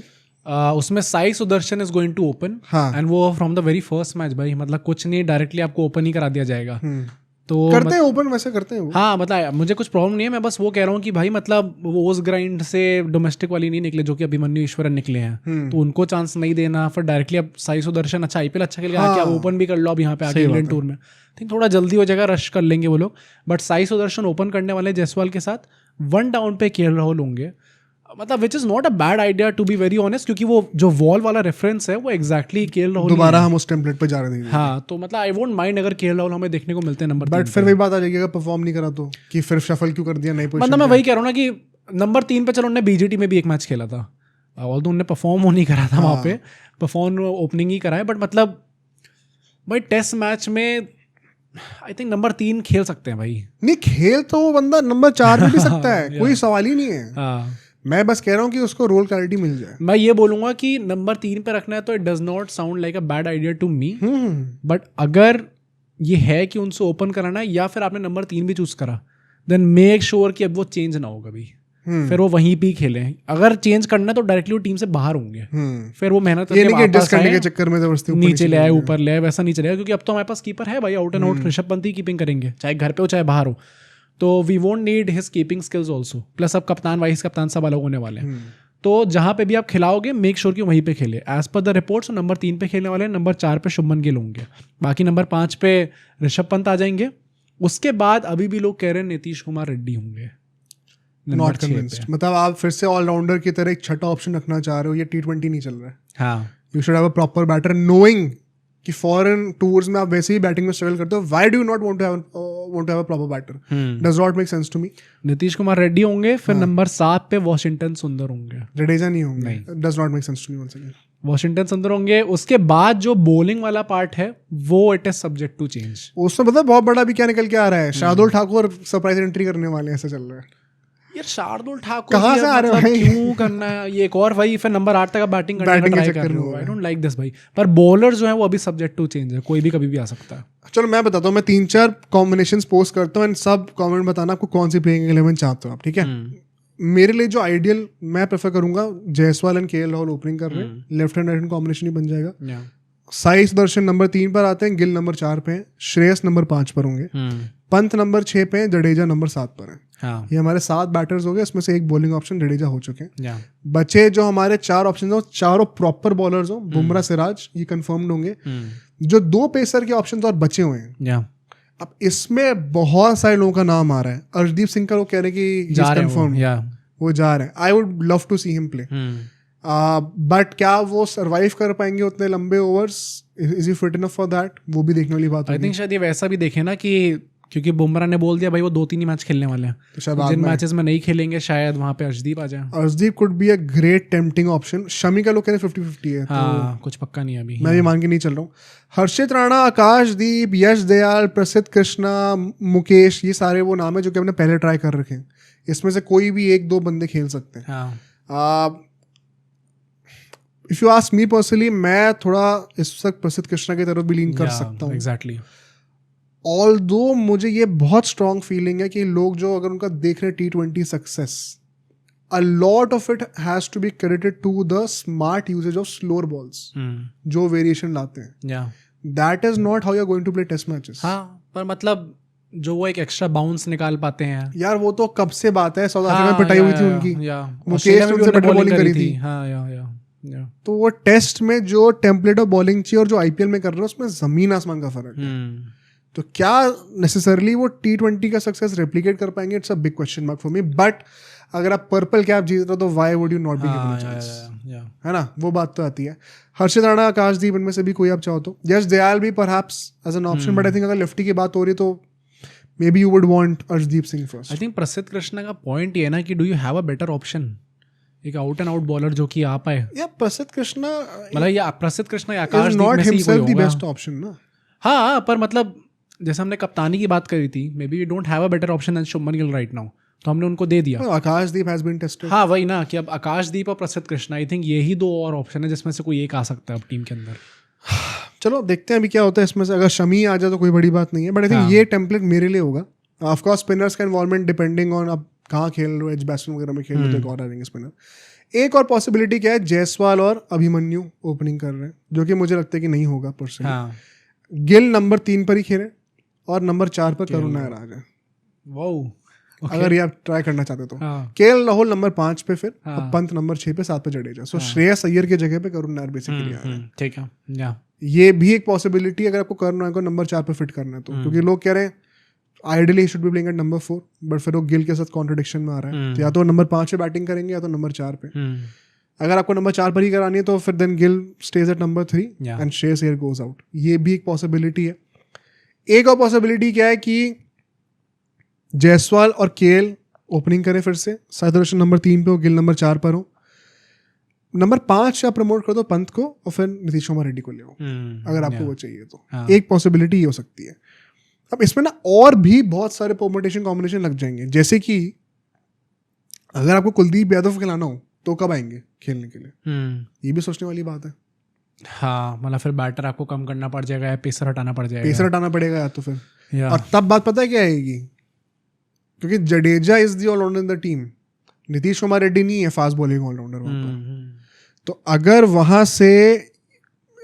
उसमें Sai Sudharsan is going to open and वो from the very first match भाई, मतलब कुछ नहीं, डायरेक्टली आपको ओपन ही करा दिया जाएगा। तो
करते हैं ओपन, वैसे करते हैं वो।
हाँ मतलब मुझे कुछ प्रॉब्लम नहीं है, मैं बस वो कह रहा हूँ कि भाई मतलब वो उस ग्राइंड से डोमेस्टिक वाली नहीं निकले जो कि अभिमन्यु ईश्वरन निकले हैं, तो उनको चांस नहीं देना। फिर डायरेक्टली अब साई सुदर्शन अच्छा आईपीएल अच्छा खेल गया, आप ओपन भी कर लो अब यहाँ पे आगे इंडियन टूर में, थिंक थोड़ा जल्दी हो जाएगा, रश कर लेंगे वो लोग। बट साई सुदर्शन ओपन करने वाले जायसवाल के साथ, 1 डाउन पे केएल राहुल होंगे, मतलब which is not a bad idea to be very honest, क्योंकि वो जो वॉल वाला रेफरेंस है वो एग्जैक्टली केएल राहुल,
दोबारा हम उस टेम्पलेट पे जा रहे हैं।
हाँ, तो मतलब आई वोंट माइंड अगर केएल राहुल हमें देखने को मिलते हैं नंबर 3
बट फिर वही बात आ जाएगी अगर परफॉर्म नहीं करा तो, कि फिर शफल क्यों कर दिया नई पोजीशन।
मतलब मैं वही कह रहा हूँ ना कि नंबर 3 पे चलो, उन्होंने बीजीटी में भी एक मैच खेला था, ऑल्दो उन्होंने परफॉर्म हो नहीं करा था वहाँ पे, परफॉर्म ओपनिंग ही करा है, बट मतलब भाई टेस्ट मैच में आई थिंक नंबर 3 खेल सकते हैं भाई।
नहीं खेल तो वो बंदा नंबर 4 में भी सकता है, कोई सवाल ही नहीं है। मैं बस कह रहा हूँ कि उसको रोल क्लैरिटी मिल जाए।
मैं ये बोलूंगा कि नंबर 3 पे रखना है तो it does not sound like a bad idea to me, but अगर ये है कि उनसे ओपन कराना है या फिर आपने नंबर 3 भी चूज करा, देन मेक श्योर कि अब वो चेंज ना हो कभी, फिर वो वहीं पे खेलें। अगर चेंज करना है तो डायरेक्टली वो टीम से बाहर होंगे, फिर वो मेहनत
करने के चक्कर में
नीचे ले आए ऊपर ले आए, वैसा नहीं चलेगा, क्योंकि अब तो हमारे पास कीपर है भाई, out and out Rishabh Pant ही कीपिंग करेंगे, चाहे घर पे हो चाहे बाहर हो, तो we won't need his keeping skills also. Plus अब कप्तान वाइस कप्तान सब अलग होने वाले हैं, तो जहाँ पे भी आप खिलाओगे मेक श्योर कि वहीं पे खेले। As per the reports number 3 पे खेलने वाले हैं, नंबर 4 पे शुभमन गिल होंगे, बाकी नंबर 5 पे ऋषभ पंत आ जाएंगे। उसके बाद अभी भी लोग कह रहे हैं नीतीश कुमार रेड्डी होंगे।
नॉट कन्विंस्ड, मतलब आप फिर से ऑलराउंडर की तरह एक छठा ऑप्शन रखना चाह रहे हो, ये T20 नहीं चल रहा है।
हाँ,
you should have a proper batter, knowing कि फॉरेन टूर्स में आप वैसे ही बैटिंग में स्ट्रगल करते हो, why do you not want to have a proper batter? Does not make sense to me.
Nitish Kumar Reddy होंगे, फिर नंबर 7 पे वॉशिंगटन सुंदर होंगे,
जडेजा नहीं होंगे, does not make sense to me once again.
Washington Sundar होंगे। उसके बाद जो बॉलिंग वाला पार्ट है वो it is subject to change.
उसमें पता है बहुत बड़ा भी क्या निकल के आ रहा है, शार्दुल ठाकुर सरप्राइज एंट्री करने वाले हैं, ऐसा चल रहा है।
यार शार्दुल ठाकुर
कहाँ से आ रहे हो,
क्यों करना है ये? एक और भाई फिर नंबर 8 तक बैटिंग करने का ट्राई कर रहे हो, आई डोंट लाइक दिस भाई। पर बॉलर जो है वो अभी सब्जेक्ट टू चेंज है, कोई भी कभी भी आ सकता है।
चलो मैं बताता हूँ, मैं 3-4 कॉम्बिनेशंस पोस्ट करता हूँ एंड सब कमेंट बताना आपको कौन सी प्लेइंग 11 चाहते हो आप, ठीक है। मेरे लिए जो आइडियल मैं प्रेफर करूंगा, Jaiswal and KL Rahul opening कर रहे हैं, left hand right hand combination ही बन जाएगा। साई सुदर्शन नंबर 3 पर आते हैं, गिल नंबर 4 पे हैं, श्रेयस नंबर 5 पर होंगे, पंत नंबर 6 पे हैं, जडेजा नंबर 7 पर है।
हाँ।
ये हमारे 7 बैटर्स हो गए, इसमें से एक बॉलिंग ऑप्शन जडेजा हो चुके हैं। बचे जो हमारे 4 ऑप्शन हो, चारों प्रॉपर बॉलर्स हो, बुमराह सिराज ये कंफर्म्ड होंगे। जो 2 पेसर के ऑप्शन और बचे हुए हैं, अब इसमें बहुत सारे लोगों का नाम आ रहा है। अर्शदीप सिंह का लोग कह रहे हैं कि वो जा रहे हैं। I would love to see him play, but क्या वो सरवाइव कर पाएंगे उतने लंबे overs? Is he fit enough for that? वो भी देखने वाली बात है।
आई थिंक शायद ये वैसा भी देखे ना कि क्योंकि बुमराह ने बोल दिया भाई वो 2-3 ही मैच खेलने वाले हैं, तो जिन मैचेस में नहीं खेलेंगे शायद वहां पे अर्शदीप आ जाए।
Arshdeep could be a great tempting option. Shami का लोग कह रहे हैं 50-50 है,
हाँ,
तो
कुछ पक्का नहीं है अभी,
मैं भी मान के नहीं चल रहा हूँ। हर्षित राणा, आकाशदीप, यश दयाल, प्रसिद्ध कृष्णा, मुकेश, ये सारे वो नाम है जो कि हमने पहले ट्राई कर रखे हैं। इसमें से कोई भी 1-2 बंदे खेल सकते हैं। If you ask me personally, मैं थोड़ा इस वक्त प्रसिद्ध कृष्णा की तरफ भी लीन कर सकता हूँ।
एग्जैक्टली।
ऑल्दो मुझे ये बहुत स्ट्रॉन्ग फीलिंग है कि लोग जो अगर उनका देख रहे हैं T20 success, a lot of it has to be credited to the smart usage of slower balls, जो वेरिएशन लाते हैं। That is not how you are going to play test matches.
हाँ, पर मतलब जो वो एक एक्स्ट्रा बाउंस निकाल पाते हैं यार,
वो तो कब से बात है, साउथ अफ्रीका में पिटाई हुई थी उनकी, मुकेश ने उनसे बेटर बॉलिंग करी थी। तो वो टेस्ट में जो टेम्पलेट ऑफ बॉलिंग चाहिए और जो आईपीएल में कर रहे हैं उसमें जमीन आसमान का फर्क है। तो क्या नेसेसरली वो T20 का सक्सेस रेप्लिकेट कर पाएंगे? It's a big question mark for me. But अगर आप पर्पल कैप जीत रहे हो तो why would you not be given a chance, है ना? वो बात तो आती है। हर्षित राणा, आकाशदीप, इनमें से भी कोई आप चाहो तो। यश दयाल भी perhaps as an option, but I think अगर लेफ्टी की बात हो रही है तो maybe you would want Arshdeep Singh first.
I think Prasidh Krishna का पॉइंट ये है ना कि do you have a better option, एक आउट एंड आउट बॉलर जो कि आ पाए।
या प्रसिद्ध कृष्णा,
मतलब या प्रसिद्ध कृष्णा या Akashdeep
not himself the best option ना।
हाँ, पर मतलब जैसे हमने कप्तानी की बात करी थी, maybe we don't have a better option then Shubman Gill right now, तो हमने उनको दे दिया।
Akashdeep has been tested.
हाँ वही ना, कि अब आकाशदीप और प्रसिद्ध कृष्णा, आई थिंक यही दो और ऑप्शन है जिसमें से कोई एक आ सकता है अब टीम के अंदर।
चलो देखते हैं अभी क्या होता है इसमें से। अगर शमी आ जाए तो कोई बड़ी बात नहीं है, बट आई थिंक ये टेम्पलेट मेरे लिए होगा। ऑफ कोर्स स्पिनर्स का इन्वॉल्वमेंट डिपेंडिंग ऑन अब कहाँ खेल रहे हो, एज बैट्समैन वगैरह में खेल रहे हो तो एक और आ जाएंगे स्पिनर। एक और पॉसिबिलिटी क्या है, जायसवाल और अभिमन्यु ओपनिंग कर रहे हैं, जो कि मुझे लगता है कि नहीं होगा पर्सनली। गिल नंबर 3 पर ही खेले और नंबर 4 पर करुण नायर आ जाए। अगर ये आप ट्राई करना चाहते तो केएल राहुल नंबर 5 पे, फिर पंत नंबर 6 पे, 7 पे जडेजा। सो श्रेयस अय्यर की जगह पे करुण नायर बेसिकली आ रहे हैं।
ठीक है,
ये भी एक पॉसिबिलिटी अगर आपको करुण नायर को नंबर 4 पे फिट करना है तो, क्योंकि लोग कह रहे हैं ideally he should be playing at number 4, but फिर वो गिल के साथ कॉन्ट्रडिक्शन में आ रहा है। तो या तो नंबर 5 पे बैटिंग करेंगे या तो नंबर 4 पे। अगर आपको नंबर 4 पर ही करानी है तो फिर then Gill stays at number 3 and Shreyas Iyer goes out. ये भी एक पॉसिबिलिटी है। एक और पॉसिबिलिटी क्या है कि जायसवाल और केएल ओपनिंग करें फिर से, साइद रोशन नंबर 3 पे हो, गिल नंबर 4 पर हो, नंबर 5 आप प्रमोट कर दो पंत को और फिर नीतीश कुमार रेड्डी को ले आओ अगर आपको वो चाहिए तो। एक पॉसिबिलिटी ये हो सकती है। अब इसमें ना और भी बहुत सारे परम्यूटेशन कॉम्बिनेशन लग जाएंगे, जैसे कि अगर आपको कुलदीप यादव खिलाना हो तो कब आएंगे खेलने के लिए, ये भी सोचने वाली बात है।
हाँ, मतलब फिर बैटर आपको कम करना पड़ जाएगा या पेसर हटाना पड़ जाएगा।
पेसर हटाना पड़ेगा या तो फिर, और तब बात पता है क्या आएगी, क्योंकि Jadeja is the allrounder in the team, Nitish Kumar Reddy नहीं है फास्ट बॉलिंग ऑलराउंडर वहाँ पर। तो अगर वहां से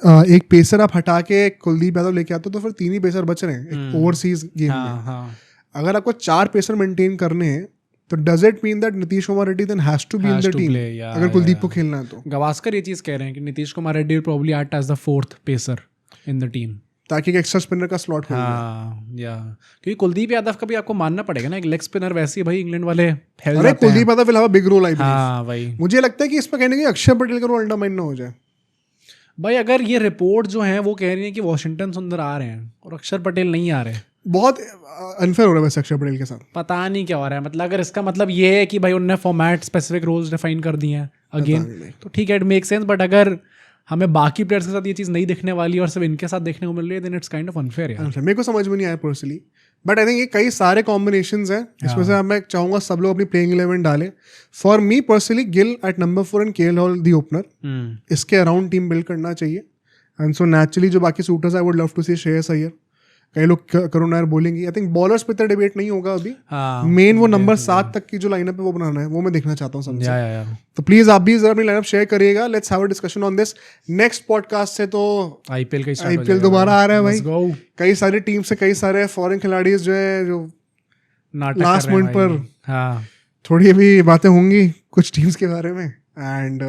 एक पेसर आप हटा के कुलदीप यादव लेके आते हो तो फिर 3 ही पेसर बच रहे हैं एक ओवरसीज गेम में। अगर आपको 4 पेसर मेंटेन करने हैं तो does it mean that Nitish Kumar Reddy then has to be in the team अगर कुलदीप को खेलना है तो।
गावस्कर ये चीज कह रहे हैं कि Nitish Kumar Reddy will probably act as the 4th pacer in the team, ताकि एक एक्स्ट्रा स्पिनर का स्लॉट हो जाए। क्योंकि कुलदीप यादव का भी आपको मानना पड़ेगा ना, एक लेग स्पिनर वैसे ही भाई इंग्लैंड वाले हेल जाते हैं।
Kuldeep Yadav will have a big role I
believe. भाई
मुझे लगता है कि इसमें कहने की अक्षर पटेल का रोल अंडरमाइन ना हो जाए।
भाई अगर ये रिपोर्ट जो है वो कह रही है कि वॉशिंगटन सुंदर आ रहे हैं और अक्षर पटेल नहीं आ रहे, बहुत
अनफेयर हो रहा है वैसे अक्षर पटेल के साथ।
पता नहीं क्या हो रहा है, मतलब अगर इसका मतलब ये है कि भाई उन्होंने फॉर्मेट स्पेसिफिक रोल्स डिफाइन कर दिए हैं अगेन तो ठीक है, इट मेक सेंस। बट अगर हमें बाकी प्लेयर्स के साथ ये चीज़ नहीं दिखने वाली और सिर्फ इनके साथ देखने को मिल रही है, then it's kind of unfair यार।
मेरे को समझ में नहीं आया पर्सनली, बट आई थिंक ये कई सारे कॉम्बिनेशंस हैं इसमें से मैं चाहूंगा सब लोग अपनी प्लेइंग 11 डालें। For me personally Gill at number 4 and KL Rahul the opener, इसके अराउंड टीम बिल्ड करना चाहिए। एंड सो नेचुरली जो बाकी shooters I would love to see Shreyas Iyer, कई लोग करुण नायर बोलेंगे। आई थिंक बॉलर्स पे इतना डिबेट नहीं होगा अभी। मेन वो नंबर 7 तक की जो लाइनअप है वो बनाना है, वो मैं देखना चाहता हूँ सबसे। तो प्लीज आप भी जरा अपनी लाइनअप शेयर करिएगा। Let's have a discussion on this. Next podcast से तो आईपीएल दोबारा आ रहा है भाई। कई सारी टीम से कई सारे फॉरेन खिलाड़ी जो है जो लास्ट मोमेंट पर थोड़ी अभी बातें होंगी कुछ टीम्स के बारे में, एंड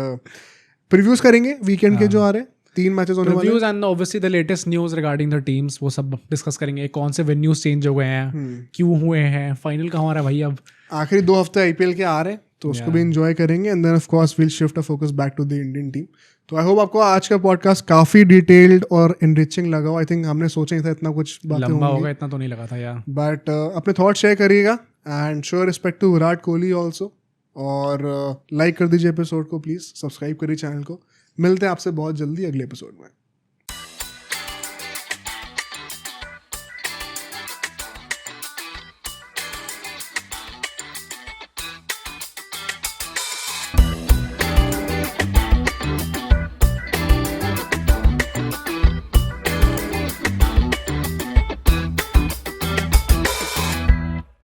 प्रीव्यूज करेंगे वीकेंड के जो आ रहे हैं 3 मैचेस होने वाले हैं,
and obviously the latest news regarding the teams, वो सब डिस्कस करेंगे। कौन से वेन्यूज चेंज हो गए हैं, क्यों हुए हैं, फाइनल कहाँ हो रहा है भाई। अब
आखिरी 2 हफ्ते आईपीएल के आ रहे हैं तो उसको भी एंजॉय करेंगे, and then of course will shift a focus back to the Indian team. तो आई होप आपको आज का पॉडकास्ट काफी डिटेल्ड और एनरिचिंग लगा हो। आई थिंक हमने सोचा नहीं था इतना कुछ बातें
लंबा होगा, इतना तो नहीं लगा था यार,
बट अपने थॉट शेयर करिएगा। And show respect to Virat Kohli also, और लाइक कर दीजिए एपिसोड को, प्लीज सब्सक्राइब करिए चैनल को। मिलते हैं आपसे बहुत जल्दी अगले एपिसोड में।